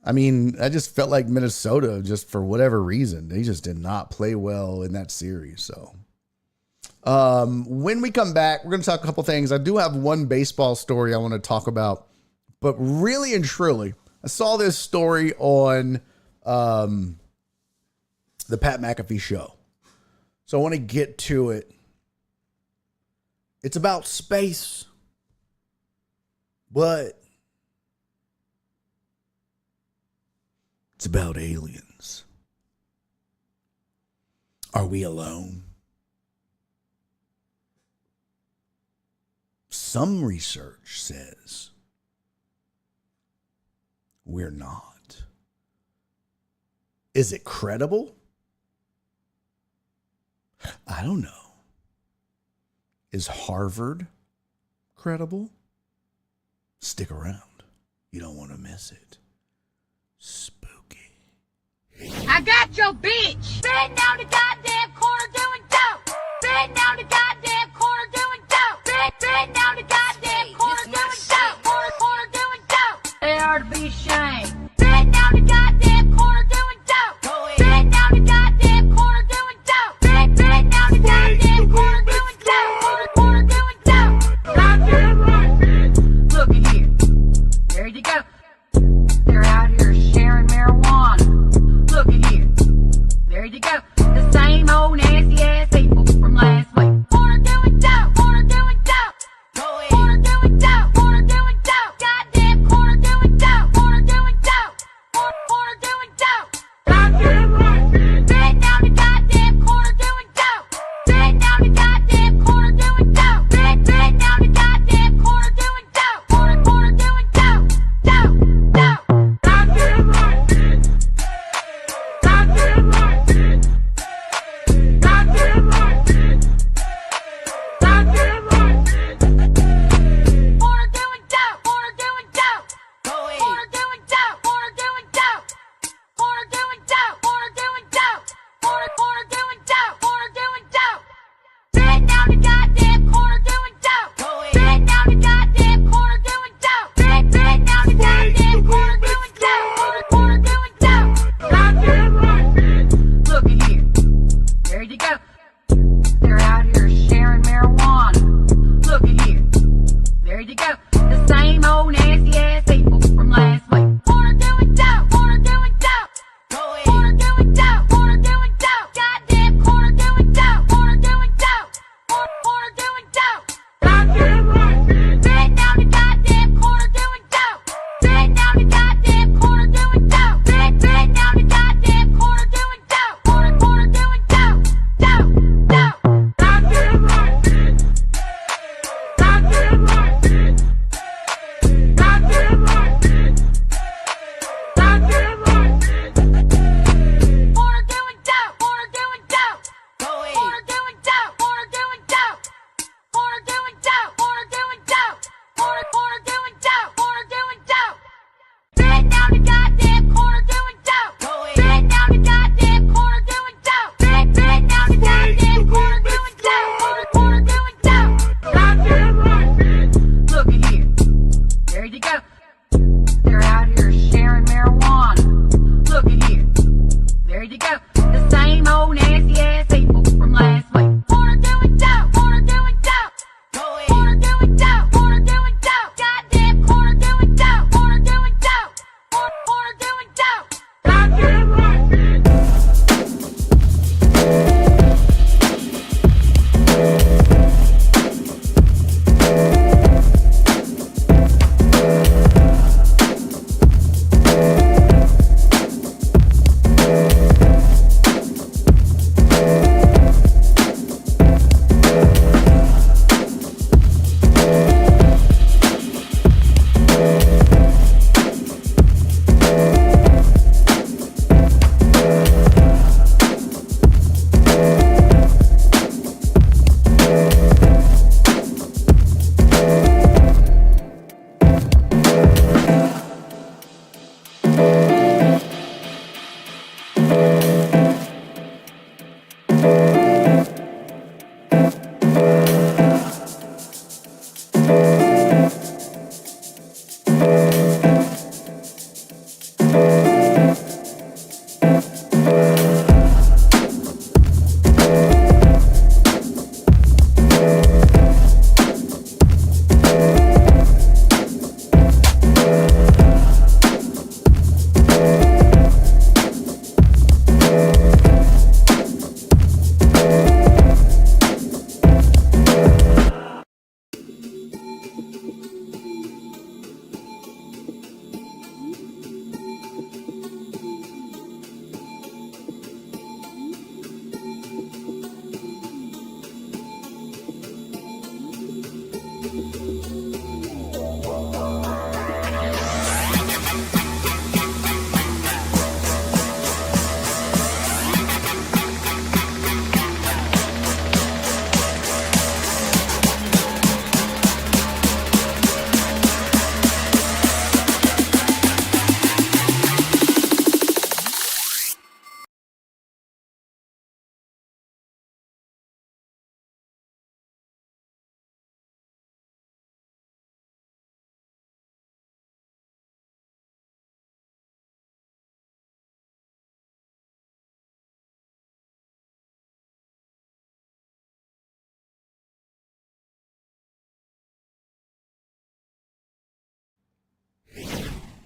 I mean, I just felt like Minnesota, just for whatever reason, they just did not play well in that series. So when we come back, we're going to talk a couple things. I do have one baseball story I want to talk about, but really and truly, I saw this story on the Pat McAfee show. So I want to get to it. It's about space, but it's about aliens. Are we alone? Some research says we're not. Is it credible? I don't know. Is Harvard credible? Stick around. You don't want to miss it. Spooky. I got your bitch sitting down the goddamn corner doing dope. Sitting down the goddamn corner doing dope. Sitting down the goddamn corner doing dope. Corner doing dope. They are to be ashamed. Sitting down the goddamn corner doing dope. Sitting down the goddamn corner doing dope. Sitting down the goddamn corner doing dope. Corner doing dope. Goddamn right, bitch. Look at here. There you go. They're out here sharing marijuana. Look at here. There you go. The same old nasty ass people from last week. Corner doing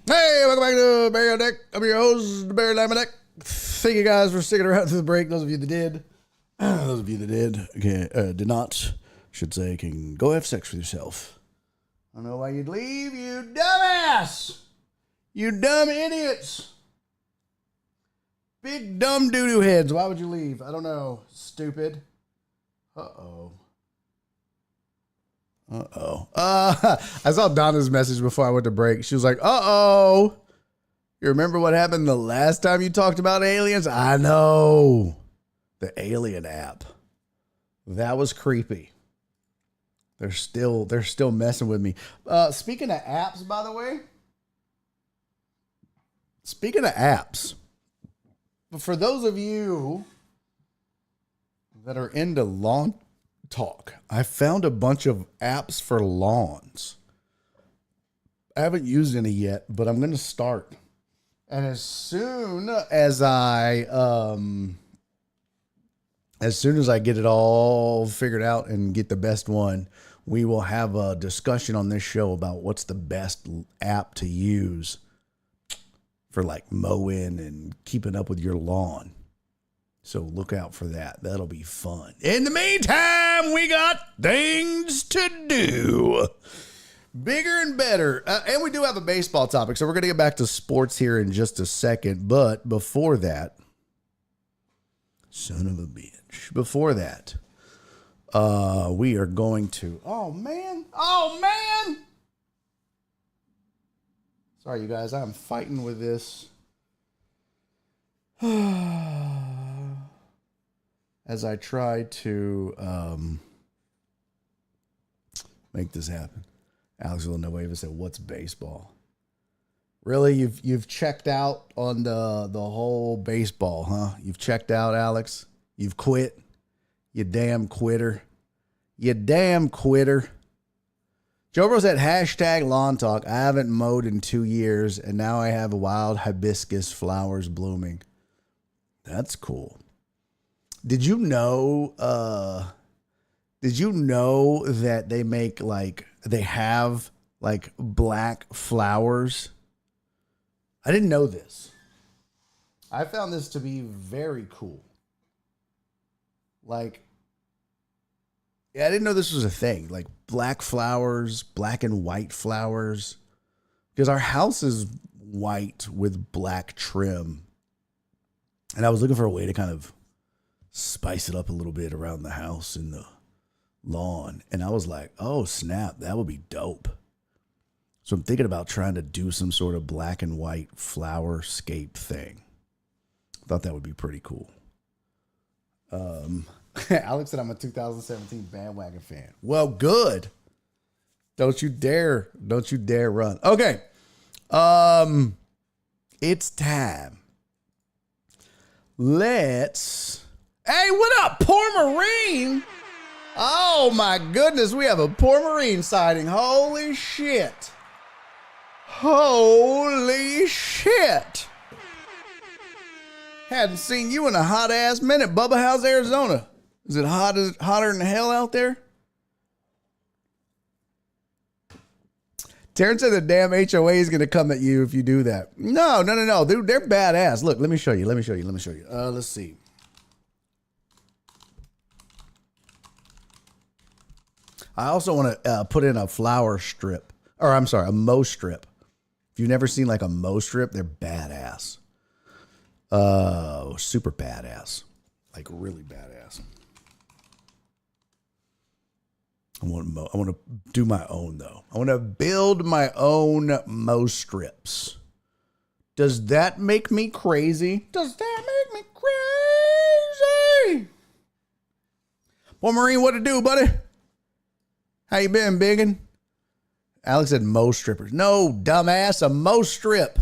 Hey, welcome back to Barry on Deck. I'm your host, Barry Laminack. Thank you guys for sticking around through the break. Those of you that did, did not, should say, can go have sex with yourself. I don't know why you'd leave, you dumbass. You dumb idiots. Big dumb doo-doo heads. Why would you leave? I don't know. Stupid. Uh-oh. I saw Donna's message before I went to break. She was like, uh-oh. You remember what happened the last time you talked about aliens? I know. The alien app. That was creepy. They're still messing with me. Speaking of apps, by the way. Speaking of apps. For those of you that are into lawn talk, I found a bunch of apps for lawns. I haven't used any yet, but I'm going to start. And as soon as I get it all figured out and get the best one, we will have a discussion on this show about what's the best app to use for like mowing and keeping up with your lawn. So look out for that. That'll be fun. In the meantime, we got things to do. Bigger and better. And we do have a baseball topic. So we're going to get back to sports here in just a second. But before that, son of a bitch. Before that, we are going to... Oh, man. Sorry, you guys. I'm fighting with this. As I try to make this happen. Alex Villanueva said, "What's baseball?" Really, you've checked out on the whole baseball, huh? You've checked out, Alex. You've quit. You damn quitter. You damn quitter. Joe Bro said, hashtag lawn talk. I haven't mowed in 2 years, and now I have wild hibiscus flowers blooming. That's cool. Did you know that they make they have black flowers? I didn't know this. I found this to be very cool. I didn't know this was a thing. Like black flowers, black and white flowers. Because our house is white with black trim. And I was looking for a way to kind of spice it up a little bit around the house and the lawn. And I was like, oh, snap, that would be dope. So I'm thinking about trying to do some sort of black and white flower scape thing. I thought that would be pretty cool. Alex said I'm a 2017 bandwagon fan. Well, good. Don't you dare run. Okay. It's time. Hey, what up, Poor Marine? Oh my goodness, we have a Poor Marine sighting. Holy shit. Hadn't seen you in a hot ass minute. Bubba, how's Arizona? Is it hotter than hell out there? Terrence said the damn HOA is going to come at you if you do that. No. Dude, they're badass. Look, let me show you. Let's see. I also want to put in a flower strip. Or I'm sorry, a mow strip. If you've never seen a mow strip, they're badass. Super badass. Really badass. I want to do my own, though. I want to build my own Mo strips. Does that make me crazy? Does that make me crazy? Well, Marine, what to do, buddy? How you been, biggin? Alex said Mo strippers. No, dumbass, a Mo strip.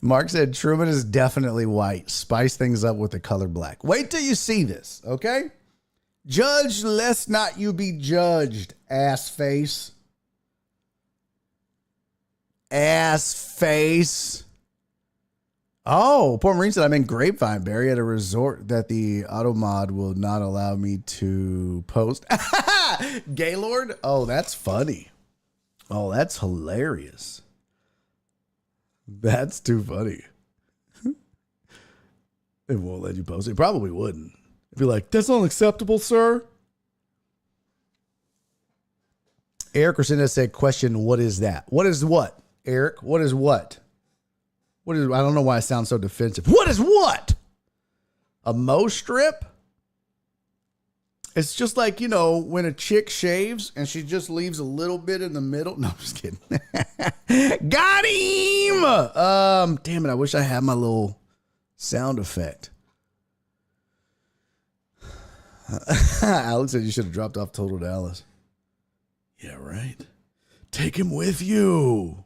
Mark said Truman is definitely white. Spice things up with the color black. Wait till you see this, okay? Judge lest not you be judged, ass face. Ass face. Oh, poor Marine said I'm in Grapevine, Barry, at a resort that the auto mod will not allow me to post. Gaylord? Oh, that's funny. Oh, that's hilarious. That's too funny. It won't let you post. It probably wouldn't. It'd be like, that's unacceptable, sir. Eric Rosina said, question, what is that? What is what? Eric, what is what? What is, I don't know why I sound so defensive. What is what? A Mo strip? It's just like, you know, when a chick shaves and she just leaves a little bit in the middle. No, I'm just kidding. Got him! Damn it, I wish I had my little sound effect. Alex said you should have dropped off Total Dallas. Yeah, right. Take him with you.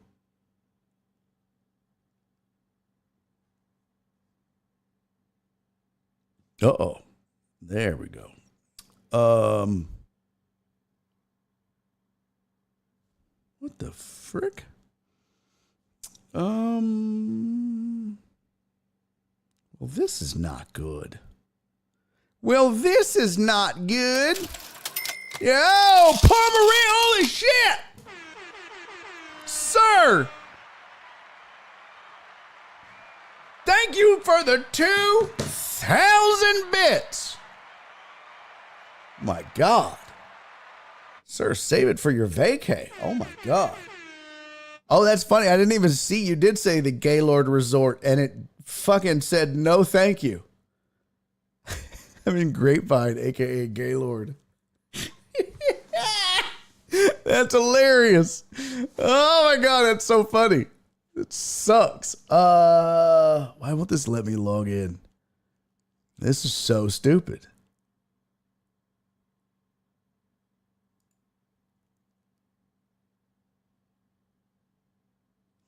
Uh-oh. There we go. What the frick? Well, this is not good. Well, this is not good. Yo, Pomeranian, holy shit! Sir! Thank you for the 2,000 bits. My God. Sir, save it for your vacay. Oh, my God. Oh, that's funny. I didn't even see. You did say the Gaylord Resort, and it fucking said no thank you. I'm in Grapevine, a.k.a. Gaylord. That's hilarious. Oh, my God. That's so funny. It sucks. Why won't this let me log in? This is so stupid.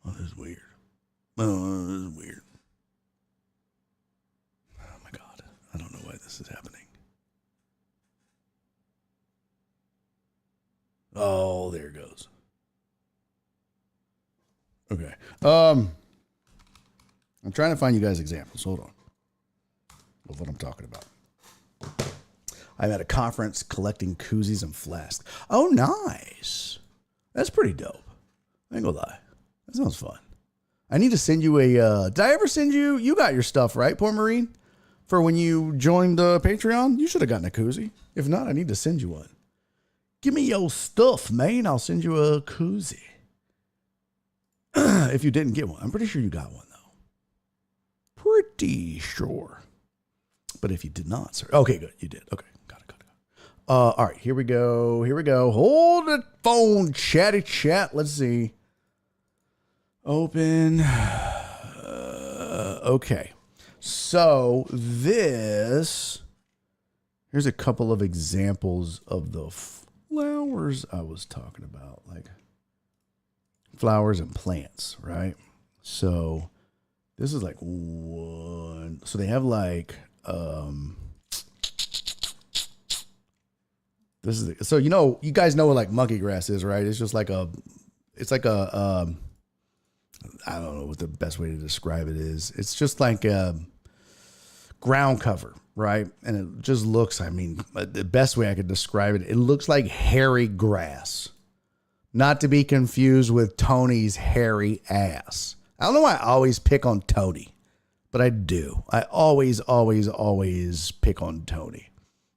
Oh, this is weird. Oh, this is weird. Oh, my God. I don't know why this is happening. Oh, there it goes. Okay. I'm trying to find you guys examples. Hold on. Of what I'm talking about. I'm at a conference collecting koozies and flasks. Oh, nice. That's pretty dope. I ain't gonna lie. That sounds fun. I need to send you a, did I ever send you, you got your stuff, right, Poor Marine? For when you joined Patreon? You should have gotten a koozie. If not, I need to send you one. Give me your stuff, man. I'll send you a koozie. If you didn't get one. I'm pretty sure you got one, though. Pretty sure. But if you did not, sir. Okay, good. You did. Okay. Got it. All right. Here we go. Hold the phone, chatty chat. Let's see. Open. Okay. So this, here's a couple of examples of the flowers I was talking about, like flowers and plants, right? So this is like one. So they have like, this is, so, you know, you guys know what like monkey grass is, right? It's just like it's like a, I don't know what the best way to describe it is. It's just like a ground cover, right? And it just looks, I mean, the best way I could describe it, it looks like hairy grass. Not to be confused with Tony's hairy ass. I don't know why I always pick on Tony, but I do. I always pick on Tony.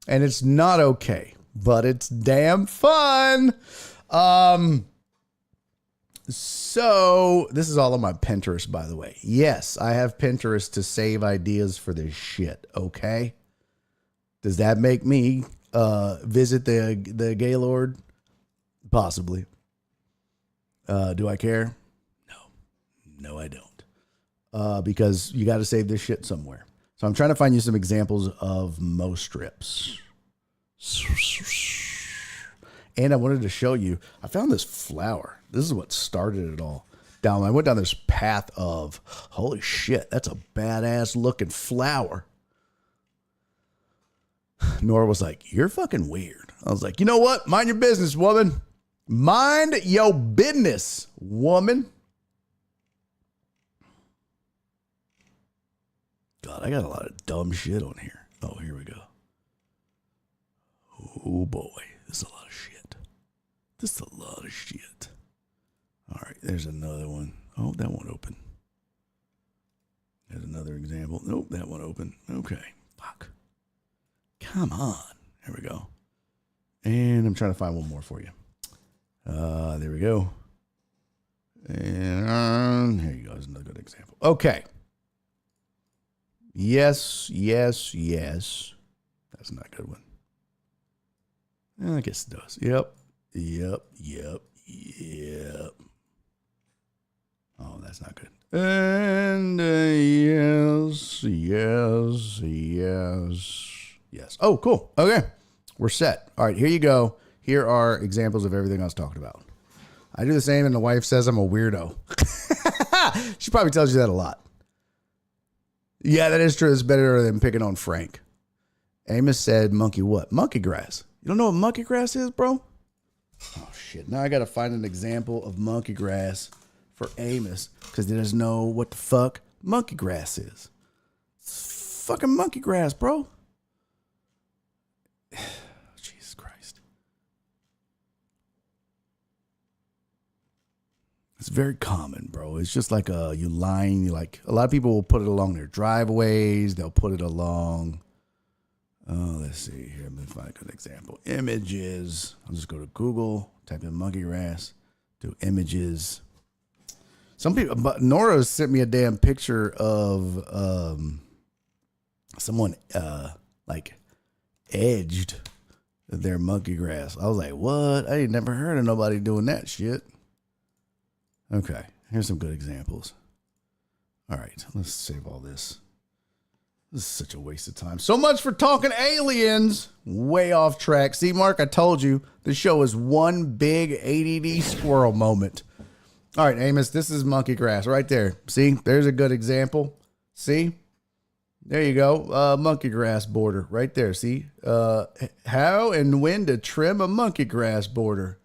And it's not okay, but it's damn fun. So this is all on my Pinterest, by the way. Yes, I have Pinterest to save ideas for this shit. Okay. Does that make me visit the Gaylord? Possibly. Do I care? No, I don't. Because you got to save this shit somewhere. So I'm trying to find you some examples of Mo strips. And I wanted to show you, I found this flower. This is what started it all. I went down this path of, holy shit, that's a badass looking flower. Nora was like, you're fucking weird. I was like, you know what? Mind your business, woman. Mind your business, woman. God, I got a lot of dumb shit on here. Oh, here we go. Oh boy, this is a lot of shit. This is a lot of shit. All right, there's another one. Oh, that won't open. There's another example. Nope, that won't open. Okay, fuck. Come on. There we go. And I'm trying to find one more for you. There we go. And here you go. There's another good example. Okay. Yes. That's not a good one. I guess it does. Yep. Oh, that's not good. And yes. Oh, cool. Okay. We're set. All right, here you go. Here are examples of everything I was talking about. I do the same, and the wife says I'm a weirdo. She probably tells you that a lot. Yeah, that is true. It's better than picking on Frank. Amos said monkey what? Monkey grass. You don't know what monkey grass is, bro? Oh, shit. Now I got to find an example of monkey grass for Amos because he doesn't know what the fuck monkey grass is. It's fucking monkey grass, bro. Jesus Christ. It's very common, bro. It's just like a lot of people will put it along their driveways. They'll put it along. Oh, let's see here. Let me find a good example. Images. I'll just go to Google, type in monkey grass, do images. Some people, but Nora sent me a damn picture of someone like edged their monkey grass. I was like, what? I ain't never heard of nobody doing that shit. Okay, here's some good examples. All right, let's save all this. This is such a waste of time. So much for talking aliens. Way off track. See, Mark, I told you the show is one big ADD squirrel moment. All right, Amos, this is monkey grass right there. See, there's a good example. See, there you go. Monkey grass border right there. See, how and when to trim a monkey grass border.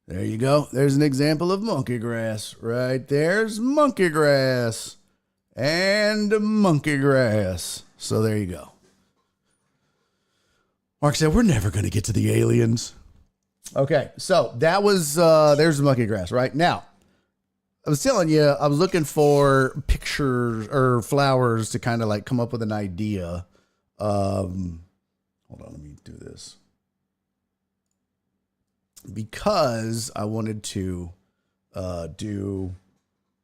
There you go. There's an example of monkey grass. Right there's monkey grass. And monkey grass. So there you go. Mark said, we're never going to get to the aliens. Okay, so that was, there's the monkey grass, right? Now, I was telling you, I was looking for pictures or flowers to kind of like come up with an idea. Hold on, let me do this. Because I wanted to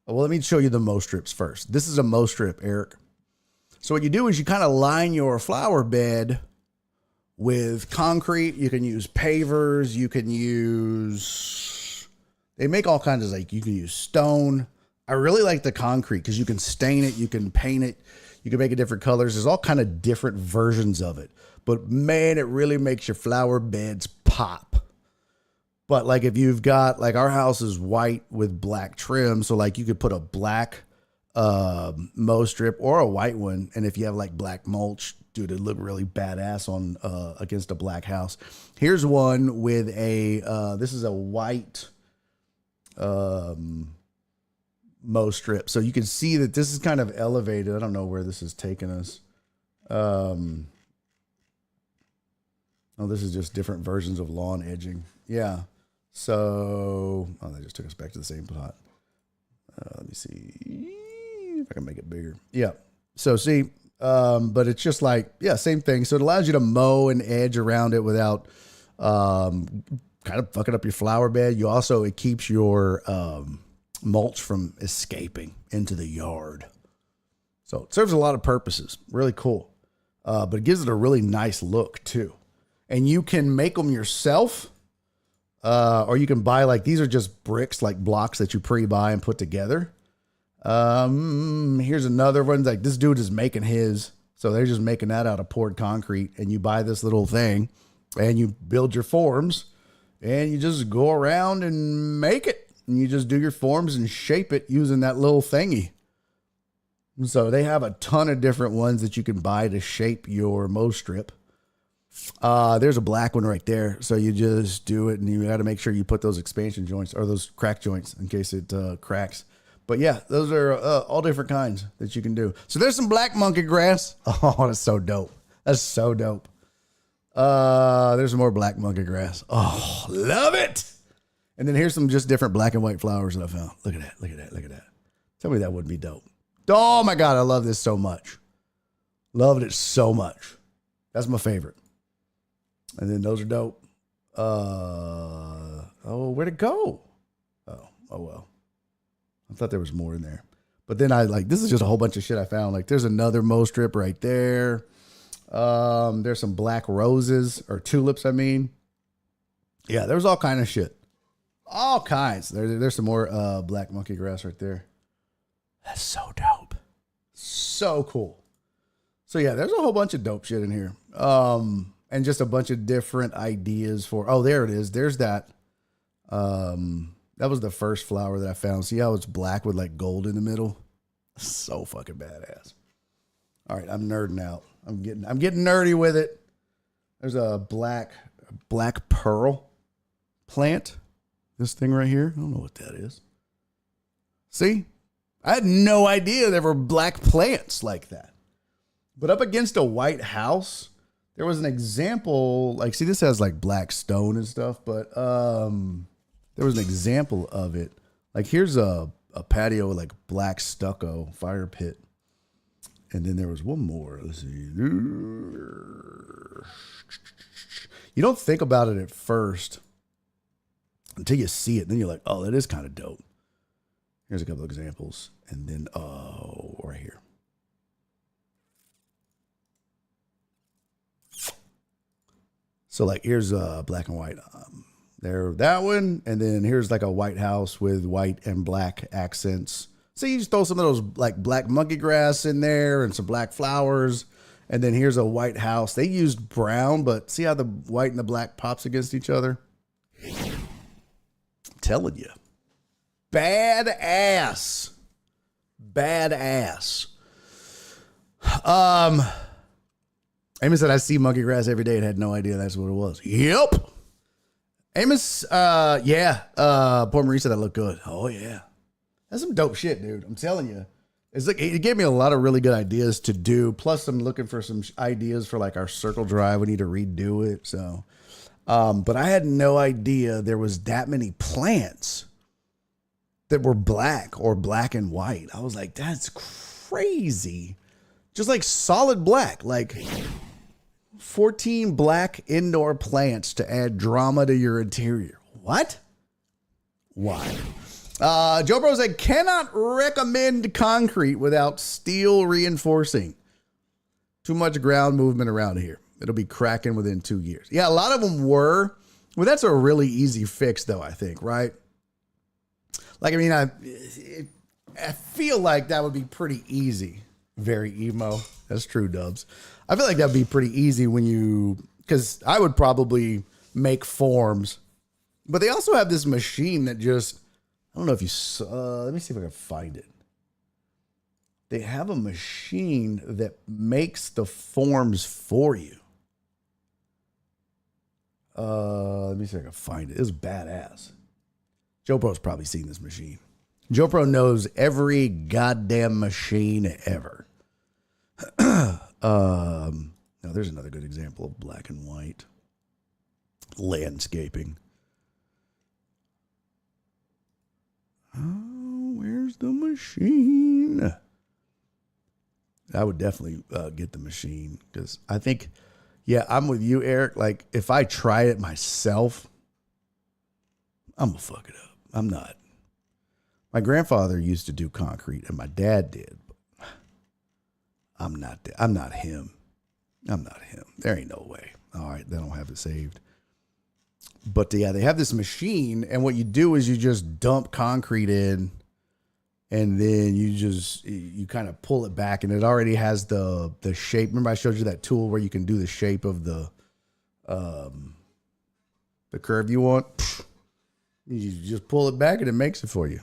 well, let me show you the Mo strips first. This is a Mo strip, Eric. So what you do is you kind of line your flower bed with concrete. You can use pavers. You can use, they make all kinds of, like, you can use stone. I really like the concrete because you can stain it. You can paint it. You can make it different colors. There's all kind of different versions of it. But man, it really makes your flower beds pop. But like if you've got, like, our house is white with black trim. So like you could put a black Mo strip or a white one. And if you have like black mulch, dude, it'd look really badass on against a black house. Here's one with a, this is a white Mo strip. So you can see that this is kind of elevated. I don't know where this is taking us. Oh, this is just different versions of lawn edging. Yeah. So, oh, that just took us back to the same spot. Let me see if I can make it bigger. Yeah. So see, but it's just like, yeah, same thing. So it allows you to mow and edge around it without kind of fucking up your flower bed. You also, it keeps your mulch from escaping into the yard. So it serves a lot of purposes. Really cool. But it gives it a really nice look too. And you can make them yourself. Or you can buy like, these are just bricks, like blocks that you pre-buy and put together. Here's another one. Like this dude is making his. So they're just making that out of poured concrete, and you buy this little thing and you build your forms and you just go around and make it. And you just do your forms and shape it using that little thingy. So they have a ton of different ones that you can buy to shape your Mo strip. There's a black one right there. So you just do it, and you got to make sure you put those expansion joints or those crack joints in case it cracks. But yeah, those are all different kinds that you can do. So there's some black monkey grass. Oh, that's so dope. That's so dope. There's some more black monkey grass. Oh, love it. And then here's some just different black and white flowers that I found. Look at that. Look at that. Look at that. Tell me that wouldn't be dope. Oh my God. I love this so much. Loved it so much. That's my favorite. And then those are dope. Oh, where'd it go? Oh well. I thought there was more in there. But then this is just a whole bunch of shit I found. Like there's another Mo strip right there. There's some black roses or tulips, I mean. Yeah, there's all kind of shit. All kinds. There's some more black monkey grass right there. That's so dope. So cool. So yeah, there's a whole bunch of dope shit in here. And just a bunch of different ideas for, oh, there it is. There's that. That was the first flower that I found. See how it's black with like gold in the middle? So fucking badass. All right, I'm nerding out. I'm getting nerdy with it. There's a black pearl plant. This thing right here. I don't know what that is. See? I had no idea there were black plants like that. But up against a white house, there was an example, like, see, this has like black stone and stuff, but there was an example of it. Like, here's a patio with like black stucco fire pit. And then there was one more. Let's see. You don't think about it at first until you see it. Then you're like, oh, that is kind of dope. Here's a couple of examples. And then, oh, right here. So like, here's black and white. There, that one. And then here's like a white house with white and black accents. So you just throw some of those like black monkey grass in there and some black flowers. And then here's a white house. They used brown, but see how the white and the black pops against each other? I'm telling you. Badass. Badass. Amos said, I see monkey grass every day and had no idea that's what it was. Yep. Amos, Poor Marie said that looked good. Oh, yeah. That's some dope shit, dude. I'm telling you. It's like, it gave me a lot of really good ideas to do. Plus, I'm looking for some ideas for like our circle drive. We need to redo it. So, but I had no idea there was that many plants that were black or black and white. I was like, that's crazy. Just like solid black, like 14 black indoor plants to add drama to your interior. What? Why? Joe Bro said, cannot recommend concrete without steel reinforcing. Too much ground movement around here. It'll be cracking within 2 years. Yeah, a lot of them were. Well, that's a really easy fix, though, I think, right? Like, I mean, I feel like that would be pretty easy. Very emo. That's true, Dubs. I feel like that'd be pretty easy because I would probably make forms. But they also have this machine that just, I don't know if you saw, let me see if I can find it. They have a machine that makes the forms for you. Let me see if I can find it. It's badass. Joe Pro's probably seen this machine. Joe Pro knows every goddamn machine ever. Now there's another good example of black and white landscaping. Oh, where's the machine? I would definitely get the machine because I think, yeah, I'm with you, Eric. Like, if I try it myself, I'm going to fuck it up. I'm not. My grandfather used to do concrete, and my dad did. I'm not him. I'm not him. There ain't no way. All right, they don't have it saved. But yeah, they have this machine, and what you do is you just dump concrete in, and then you kind of pull it back, and it already has the shape. Remember I showed you that tool where you can do the shape of the curve you want? You just pull it back, and it makes it for you.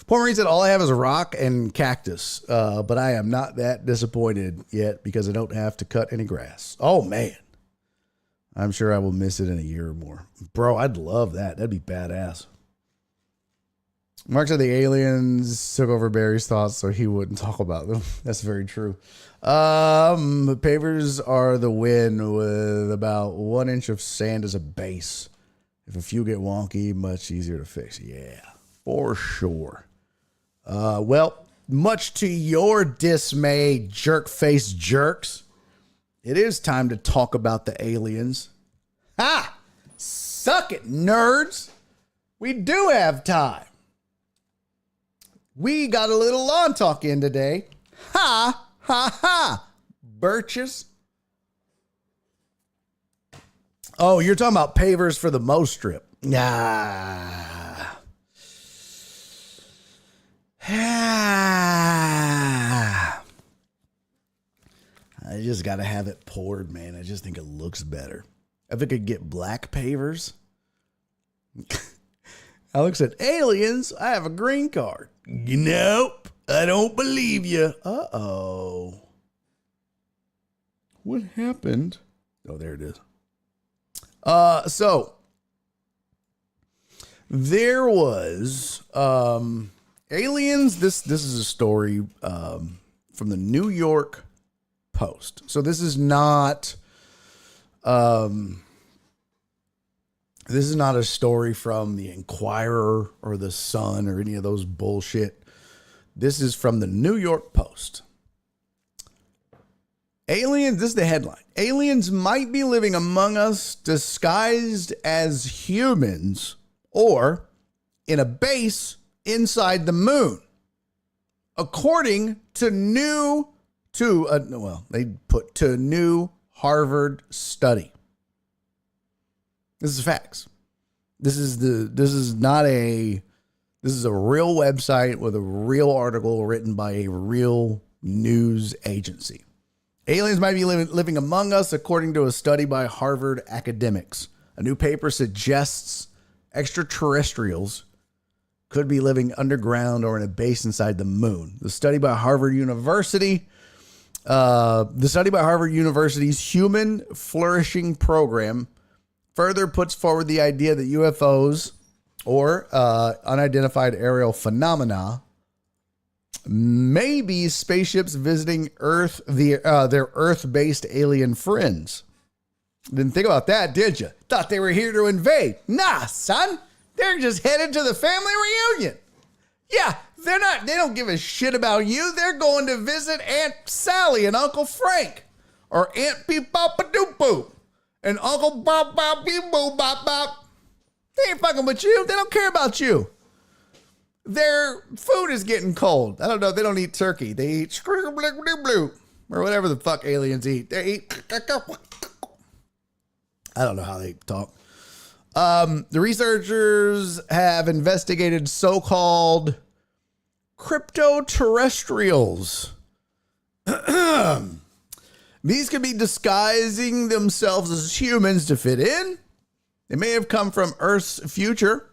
Poor Marine said, all I have is a rock and cactus, but I am not that disappointed yet because I don't have to cut any grass. Oh, man. I'm sure I will miss it in a year or more. Bro, I'd love that. That'd be badass. Mark said the aliens took over Barry's thoughts so he wouldn't talk about them. That's very true. Pavers are the win with about 1 inch of sand as a base. If a few get wonky, much easier to fix. Yeah, for sure. Well, much to your dismay, jerk-faced jerks, it is time to talk about the aliens. Ha! Suck it, nerds. We do have time. We got a little lawn talk in today. Ha! Ha! Ha! Birches. Oh, you're talking about pavers for the Mo Strip. Nah. I just got to have it poured, man. I just think it looks better. If it could get black pavers. Alex said, aliens, I have a green card. Nope, I don't believe you. Uh-oh. What happened? Oh, there it is. So there was aliens. This is a story from the New York Post. So this is not a story from the Inquirer or the Sun or any of those bullshit. This is from the New York Post. Aliens, this is the headline. Aliens might be living among us disguised as humans or in a base inside the moon. According to new Harvard study. This is facts. This is a real website with a real article written by a real news agency. Aliens might be living among us, according to a study by Harvard academics. A new paper suggests extraterrestrials could be living underground or in a base inside the moon. The study by Harvard University's Human Flourishing Program further puts forward the idea that UFOs or unidentified aerial phenomena may be spaceships visiting Earth, their Earth-based alien friends. Didn't think about that, did you? Thought they were here to invade. Nah, son. They're just headed to the family reunion. Yeah, they don't give a shit about you. They're going to visit Aunt Sally and Uncle Frank. Or Aunt Peep Papa Doop Boop. And Uncle Bop Bop Beep Boop Bop Bop. They ain't fucking with you. They don't care about you. Their food is getting cold. I don't know. They don't eat turkey. They eat blue or whatever the fuck aliens eat. They eat. I don't know how they talk. The researchers have investigated so-called cryptoterrestrials. These could be disguising themselves as humans to fit in. They may have come from Earth's future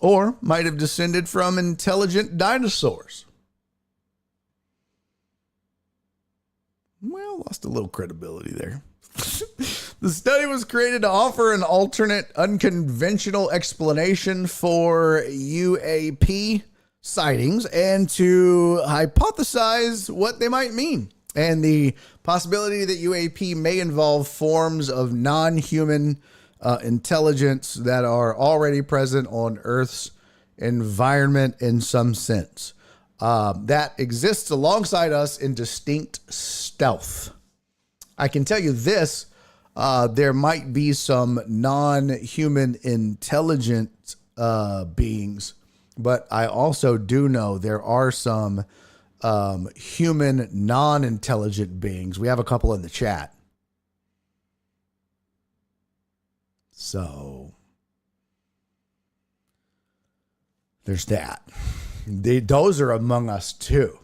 or might have descended from intelligent dinosaurs. Well, lost a little credibility there. The study was created to offer an alternate, unconventional explanation for UAP sightings and to hypothesize what they might mean, and the possibility that UAP may involve forms of non-human intelligence that are already present on Earth's environment in some sense. That exists alongside us in distinct stealth. I can tell you this, there might be some non-human intelligent beings, but I also do know there are some human non-intelligent beings. We have a couple in the chat. So there's that. Those are among us too.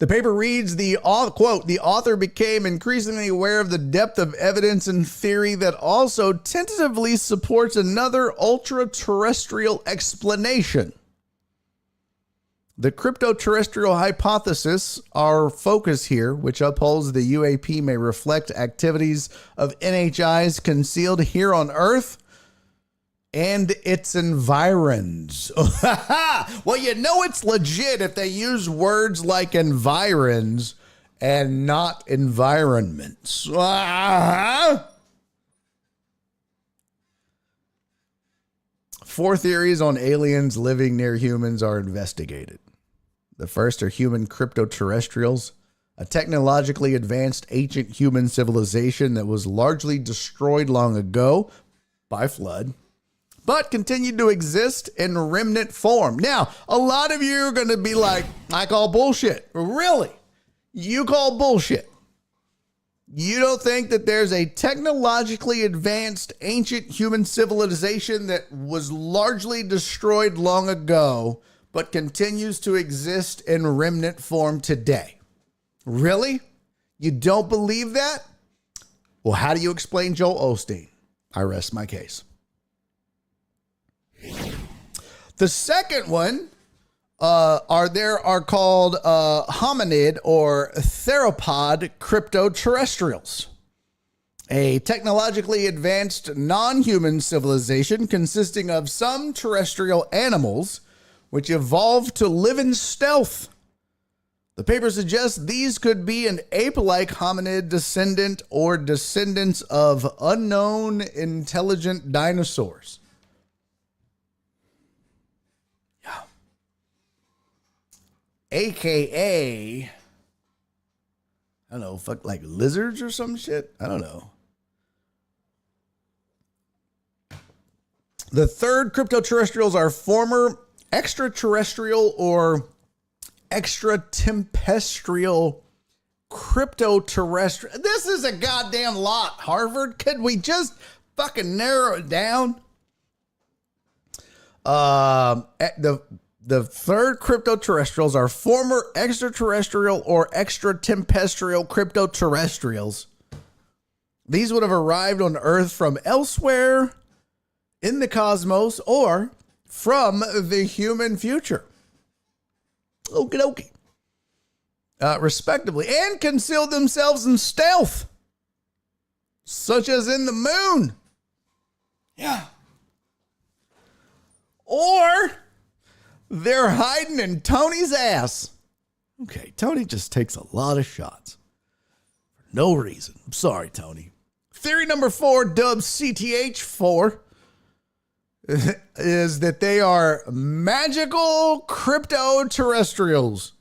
The paper reads, quote, the author became increasingly aware of the depth of evidence and theory that also tentatively supports another ultra-terrestrial explanation. The crypto-terrestrial hypothesis, our focus here, which upholds the UAP may reflect activities of NHIs concealed here on Earth and its environs. Well, you know it's legit if they use words like environs and not environments. Four theories on aliens living near humans are investigated. The first are human crypto-terrestrials, a technologically advanced ancient human civilization that was largely destroyed long ago by flood, but continued to exist in remnant form. Now, a lot of you are going to be like, I call bullshit. Really? You call bullshit? You don't think that there's a technologically advanced ancient human civilization that was largely destroyed long ago, but continues to exist in remnant form today? Really? You don't believe that? Well, how do you explain Joel Osteen? I rest my case. The second one are called hominid or theropod crypto-terrestrials, a technologically advanced non-human civilization consisting of some terrestrial animals which evolved to live in stealth. The paper suggests these could be an ape-like hominid descendant or descendants of unknown intelligent dinosaurs. AKA, I don't know, fuck like lizards or some shit. I don't know. The third crypto-terrestrials are former extraterrestrial or extraterrestrial crypto-terrestrial. This is a goddamn lot, Harvard. Could we just fucking narrow it down? The third crypto-terrestrials are former extraterrestrial or extraterrestrial crypto-terrestrials. These would have arrived on Earth from elsewhere in the cosmos or from the human future. Okie dokie. Respectively, and concealed themselves in stealth, such as in the moon. Yeah. Or they're hiding in Tony's ass. Okay, Tony just takes a lot of shots for no reason. I'm sorry, Tony. Theory number 4, dubbed CTH4, is that they are magical crypto-terrestrials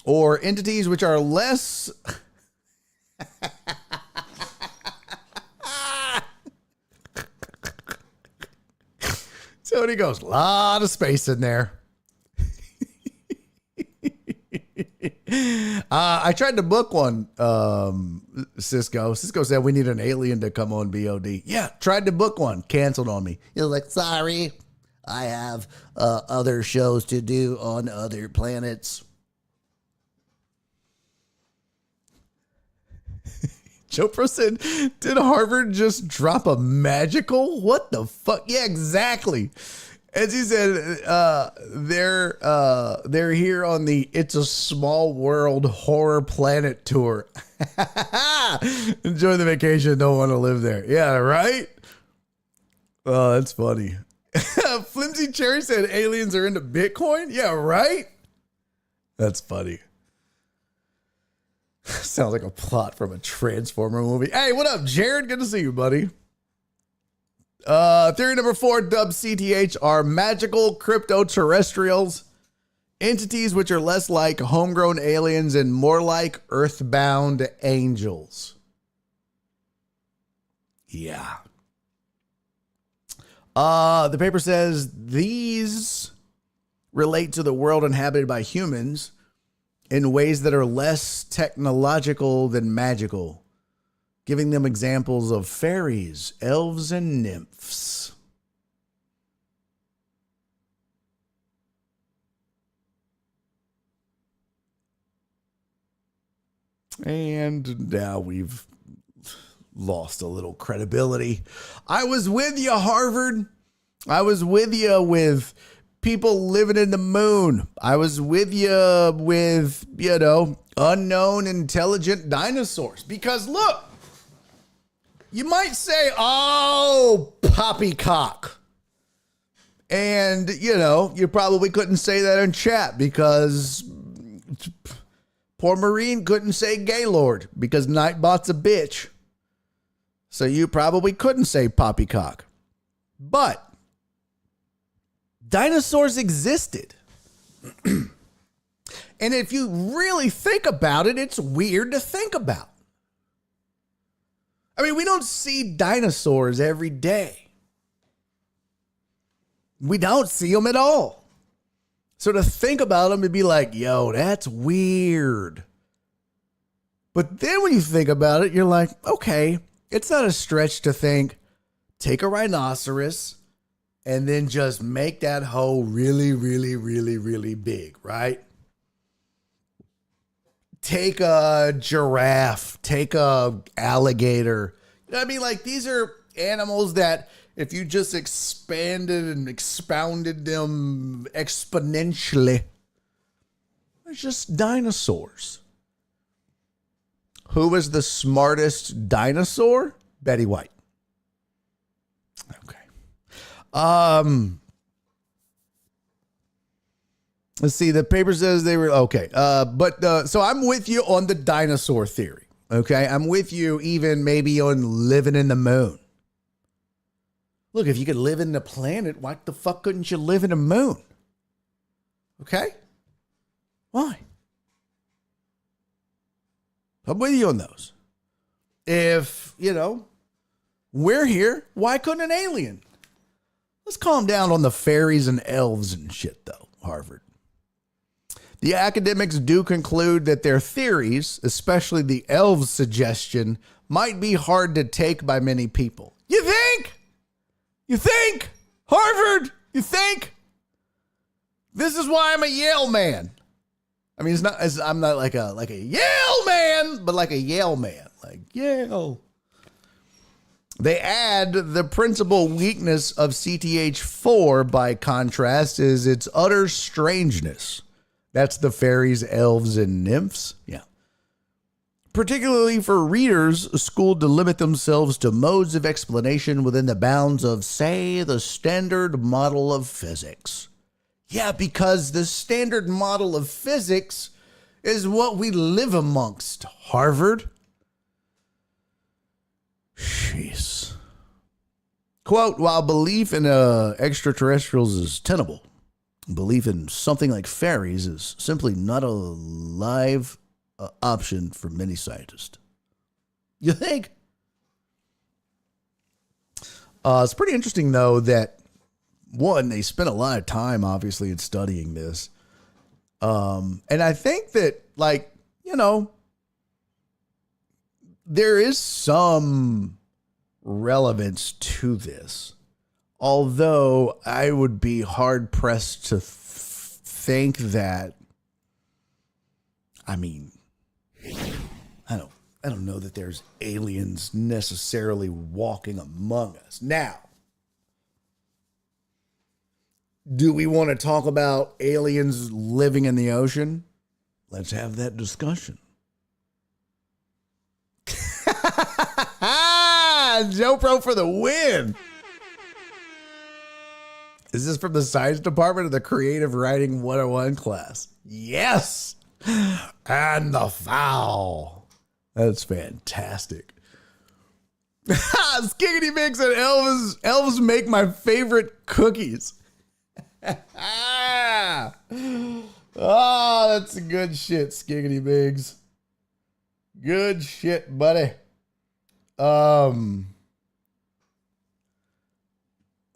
or entities which are less... Tony goes, a lot of space in there. I tried to book one, Cisco. Cisco said we need an alien to come on BOD. Yeah, tried to book one. Canceled on me. He was like, sorry, I have other shows to do on other planets. Joe Pro said, did Harvard just drop a magical? What the fuck? Yeah, exactly. As he said, they're here on the It's a Small World Horror Planet tour. Enjoy the vacation. Don't want to live there. Yeah, right? Oh, that's funny. Flimsy Cherry said aliens are into Bitcoin. Yeah, right? That's funny. Sounds like a plot from a Transformer movie. Hey, what up, Jared? Good to see you, buddy. Theory number 4, dubbed CTH, are magical crypto-terrestrials, entities which are less like homegrown aliens and more like earthbound angels. Yeah. The paper says these relate to the world inhabited by humans in ways that are less technological than magical, giving them examples of fairies, elves, and nymphs. And now we've lost a little credibility. I was with you, Harvard. I was with you with people living in the moon. I was with you with, unknown intelligent dinosaurs. Because look, you might say, oh, poppycock. And, you probably couldn't say that in chat because poor Marine couldn't say Gaylord because Nightbot's a bitch. So you probably couldn't say poppycock. But dinosaurs existed. And if you really think about it, it's weird to think about. I mean, we don't see dinosaurs every day. We don't see them at all. So to think about them and be like, yo, that's weird. But then when you think about it, you're like, okay, it's not a stretch to think, take a rhinoceros and then just make that hoe really, really, really, really big, right? Take a giraffe, take a alligator. You know what I mean? Like, these are animals that if you just expanded and expounded them exponentially, they're just dinosaurs. Who was the smartest dinosaur? Betty White. Okay. Let's see. The paper says they were okay. So I'm with you on the dinosaur theory. Okay. I'm with you even maybe on living in the moon. Look, if you could live in the planet, why the fuck couldn't you live in the moon? Okay. Why? I'm with you on those. If, we're here, why couldn't an alien? Let's calm down on the fairies and elves and shit, though, Harvard. The academics do conclude that their theories, especially the elves' suggestion, might be hard to take by many people. You think? You think? Harvard? You think? This is why I'm a Yale man. I mean, I'm not like a Yale man, but like a Yale man, like Yale. They add the principal weakness of CTH4, by contrast, is its utter strangeness. That's the fairies, elves, and nymphs. Yeah. Particularly for readers schooled to limit themselves to modes of explanation within the bounds of, say, the standard model of physics. Yeah, because the standard model of physics is what we live amongst, Harvard. Jeez. Quote, while belief in extraterrestrials is tenable, belief in something like fairies is simply not a live option for many scientists. You think? It's pretty interesting, though, that one, they spent a lot of time, obviously, in studying this. And I think that, there is some relevance to this. Although I would be hard pressed to think that, I don't know that there's aliens necessarily walking among us. Now, do we want to talk about aliens living in the ocean? Let's have that discussion. Joe Pro for the win. Is this from the science department of the creative writing 101 class? Yes. And the foul. That's fantastic. Skiggity Mix and Elves make my favorite cookies. Oh, that's good shit, Skiggity Biggs. Good shit, buddy.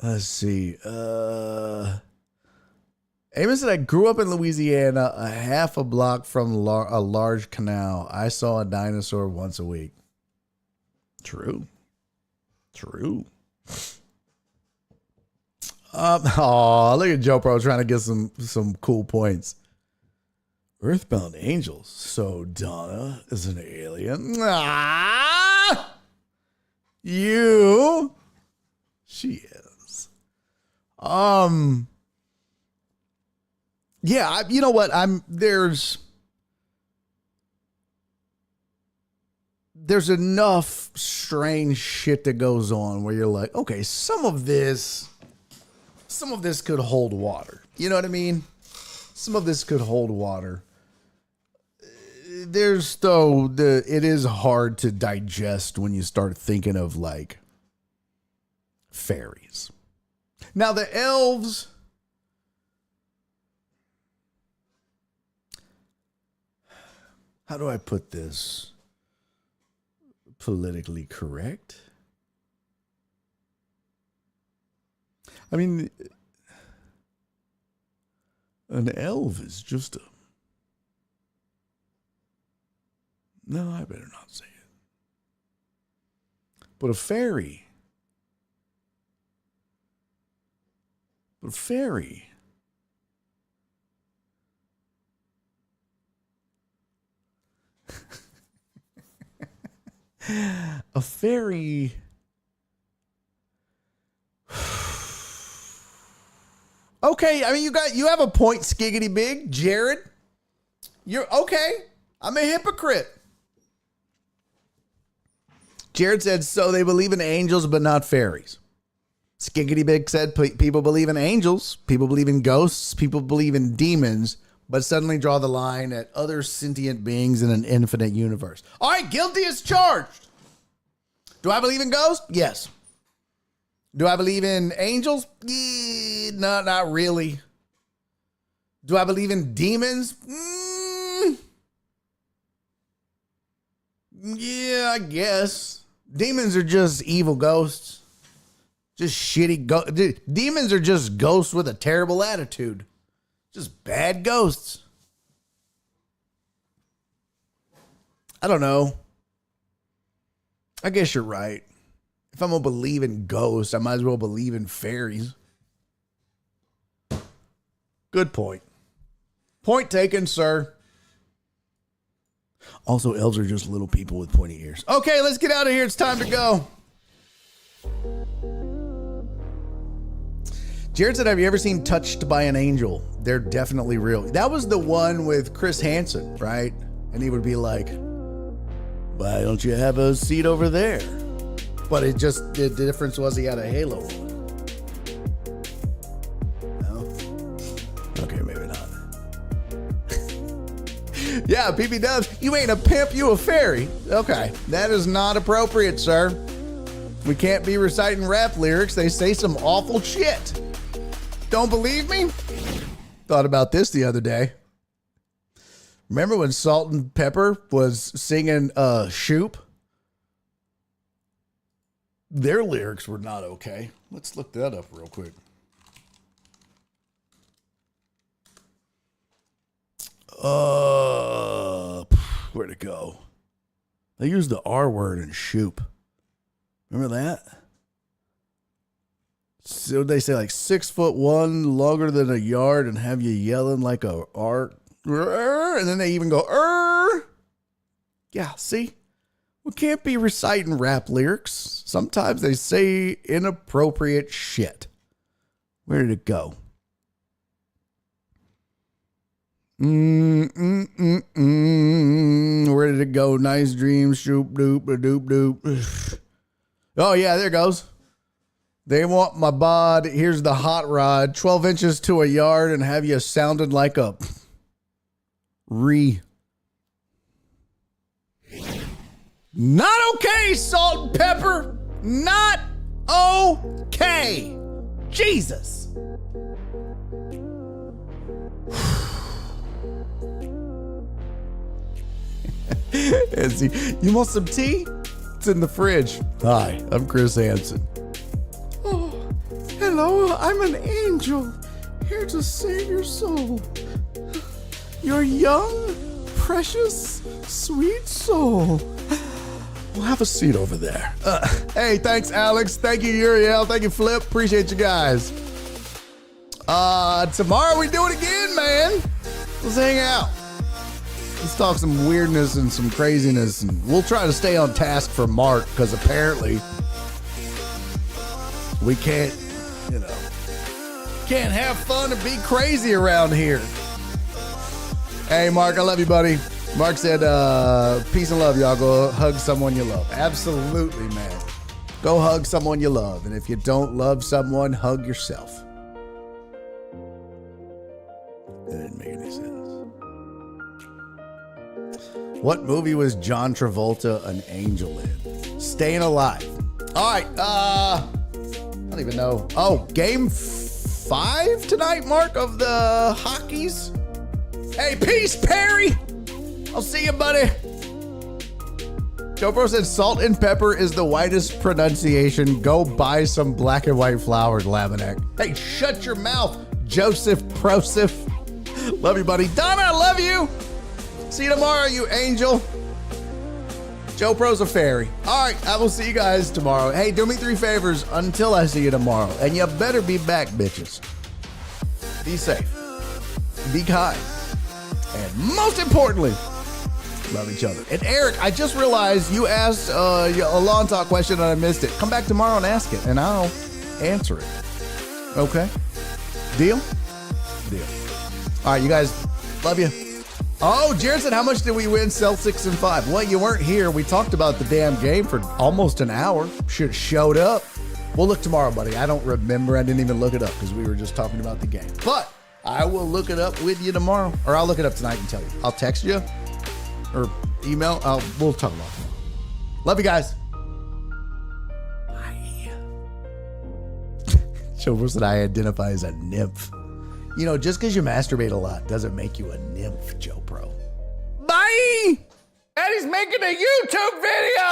Let's see. Amos said, I grew up in Louisiana, a half a block from a large canal. I saw a dinosaur once a week. True. Oh, look at Joe Pro trying to get some cool points. Earthbound Angels. So Donna is an alien. You. She is. Yeah, you know what? There's enough strange shit that goes on where you're like, okay, some of this could hold water. You know what I mean? Some of this could hold water. It is hard to digest when you start thinking of like fairies. Now the elves, how do I put this politically correct? I mean, an elf is just a... No, I better not say it. But a fairy... A fairy... A fairy... Okay, I mean, you have a point, Skiggity Big. Jared, you're okay. I'm a hypocrite. Jared said, so they believe in angels, but not fairies. Skiggity Big said, people believe in angels, people believe in ghosts, people believe in demons, but suddenly draw the line at other sentient beings in an infinite universe. All right, guilty as charged. Do I believe in ghosts? Yes. Do I believe in angels? No, not really. Do I believe in demons? Yeah, I guess. Demons are just evil ghosts. Just shitty ghosts. Demons are just ghosts with a terrible attitude. Just bad ghosts. I don't know. I guess you're right. If I'm going to believe in ghosts, I might as well believe in fairies. Good point. Point taken, sir. Also, elves are just little people with pointy ears. Okay, let's get out of here. It's time to go. Jared said, have you ever seen Touched by an Angel? They're definitely real. That was the one with Chris Hansen, right? And he would be like, why don't you have a seat over there? But the difference was he had a halo. No? Okay, maybe not. Yeah, PP Dubs, you ain't a pimp, you a fairy. Okay, that is not appropriate, sir. We can't be reciting rap lyrics. They say some awful shit. Don't believe me? Thought about this the other day. Remember when Salt and Pepper was singing Shoop? Their lyrics were not okay. Let's look that up real quick. Where'd it go? They used the R word in Shoop. Remember that? So they say like 6'1", longer than a yard, and have you yelling like a R. And then they even go, Yeah, see? We can't be reciting rap lyrics. Sometimes they say inappropriate shit. Where did it go? Where did it go? Nice dreams, shoop doop doop doop. Oh yeah, there it goes. They want my bod. Here's the hot rod. 12 inches to a yard, and have you sounded like a Not okay, Salt and Pepper. Not okay. Jesus. You want some tea? It's in the fridge. Hi, I'm Chris Hansen. Oh, hello. Hello, I'm an angel, here to save your soul. Your young, precious, sweet soul. We'll have a seat over there. Hey, thanks, Alex. Thank you, Uriel. Thank you, Flip. Appreciate you guys. Tomorrow we do it again, man. Let's hang out. Let's talk some weirdness and some craziness, and we'll try to stay on task for Mark, because apparently we can't, can't have fun and be crazy around here. Hey, Mark, I love you, buddy. Mark said, peace and love, y'all. Go hug someone you love. Absolutely, man. Go hug someone you love. And if you don't love someone, hug yourself. That didn't make any sense. What movie was John Travolta an angel in? Staying Alive. All right. I don't even know. Oh, game 5 tonight, Mark, of the hockeys. Hey, peace, Perry. I'll see you, buddy. Joe Bro said salt and pepper is the whitest pronunciation. Go buy some black and white flowers, Laminac. Hey, shut your mouth, Joseph Prosif. Love you, buddy. Donna, I love you. See you tomorrow, you angel. Joe Pro's a fairy. All right, I will see you guys tomorrow. Hey, do me 3 favors until I see you tomorrow. And you better be back, bitches. Be safe. Be kind. And most importantly, love each other. And Eric, I just realized you asked a Lawn Talk question and I missed it. Come back tomorrow and ask it, and I'll answer it. Okay? Deal? Deal. All right, you guys, love you. Oh, Jared said, how much did we win Celtics in 5? Well, you weren't here. We talked about the damn game for almost an hour. Should have showed up. We'll look tomorrow, buddy. I don't remember. I didn't even look it up because we were just talking about the game. But I will look it up with you tomorrow. Or I'll look it up tonight and tell you. I'll text you or email. We'll talk about it tomorrow. Love you guys. Bye. Joe said I identify as a nymph. Just because you masturbate a lot doesn't make you a nymph, Joe Pro. Bye! And he's making a YouTube video!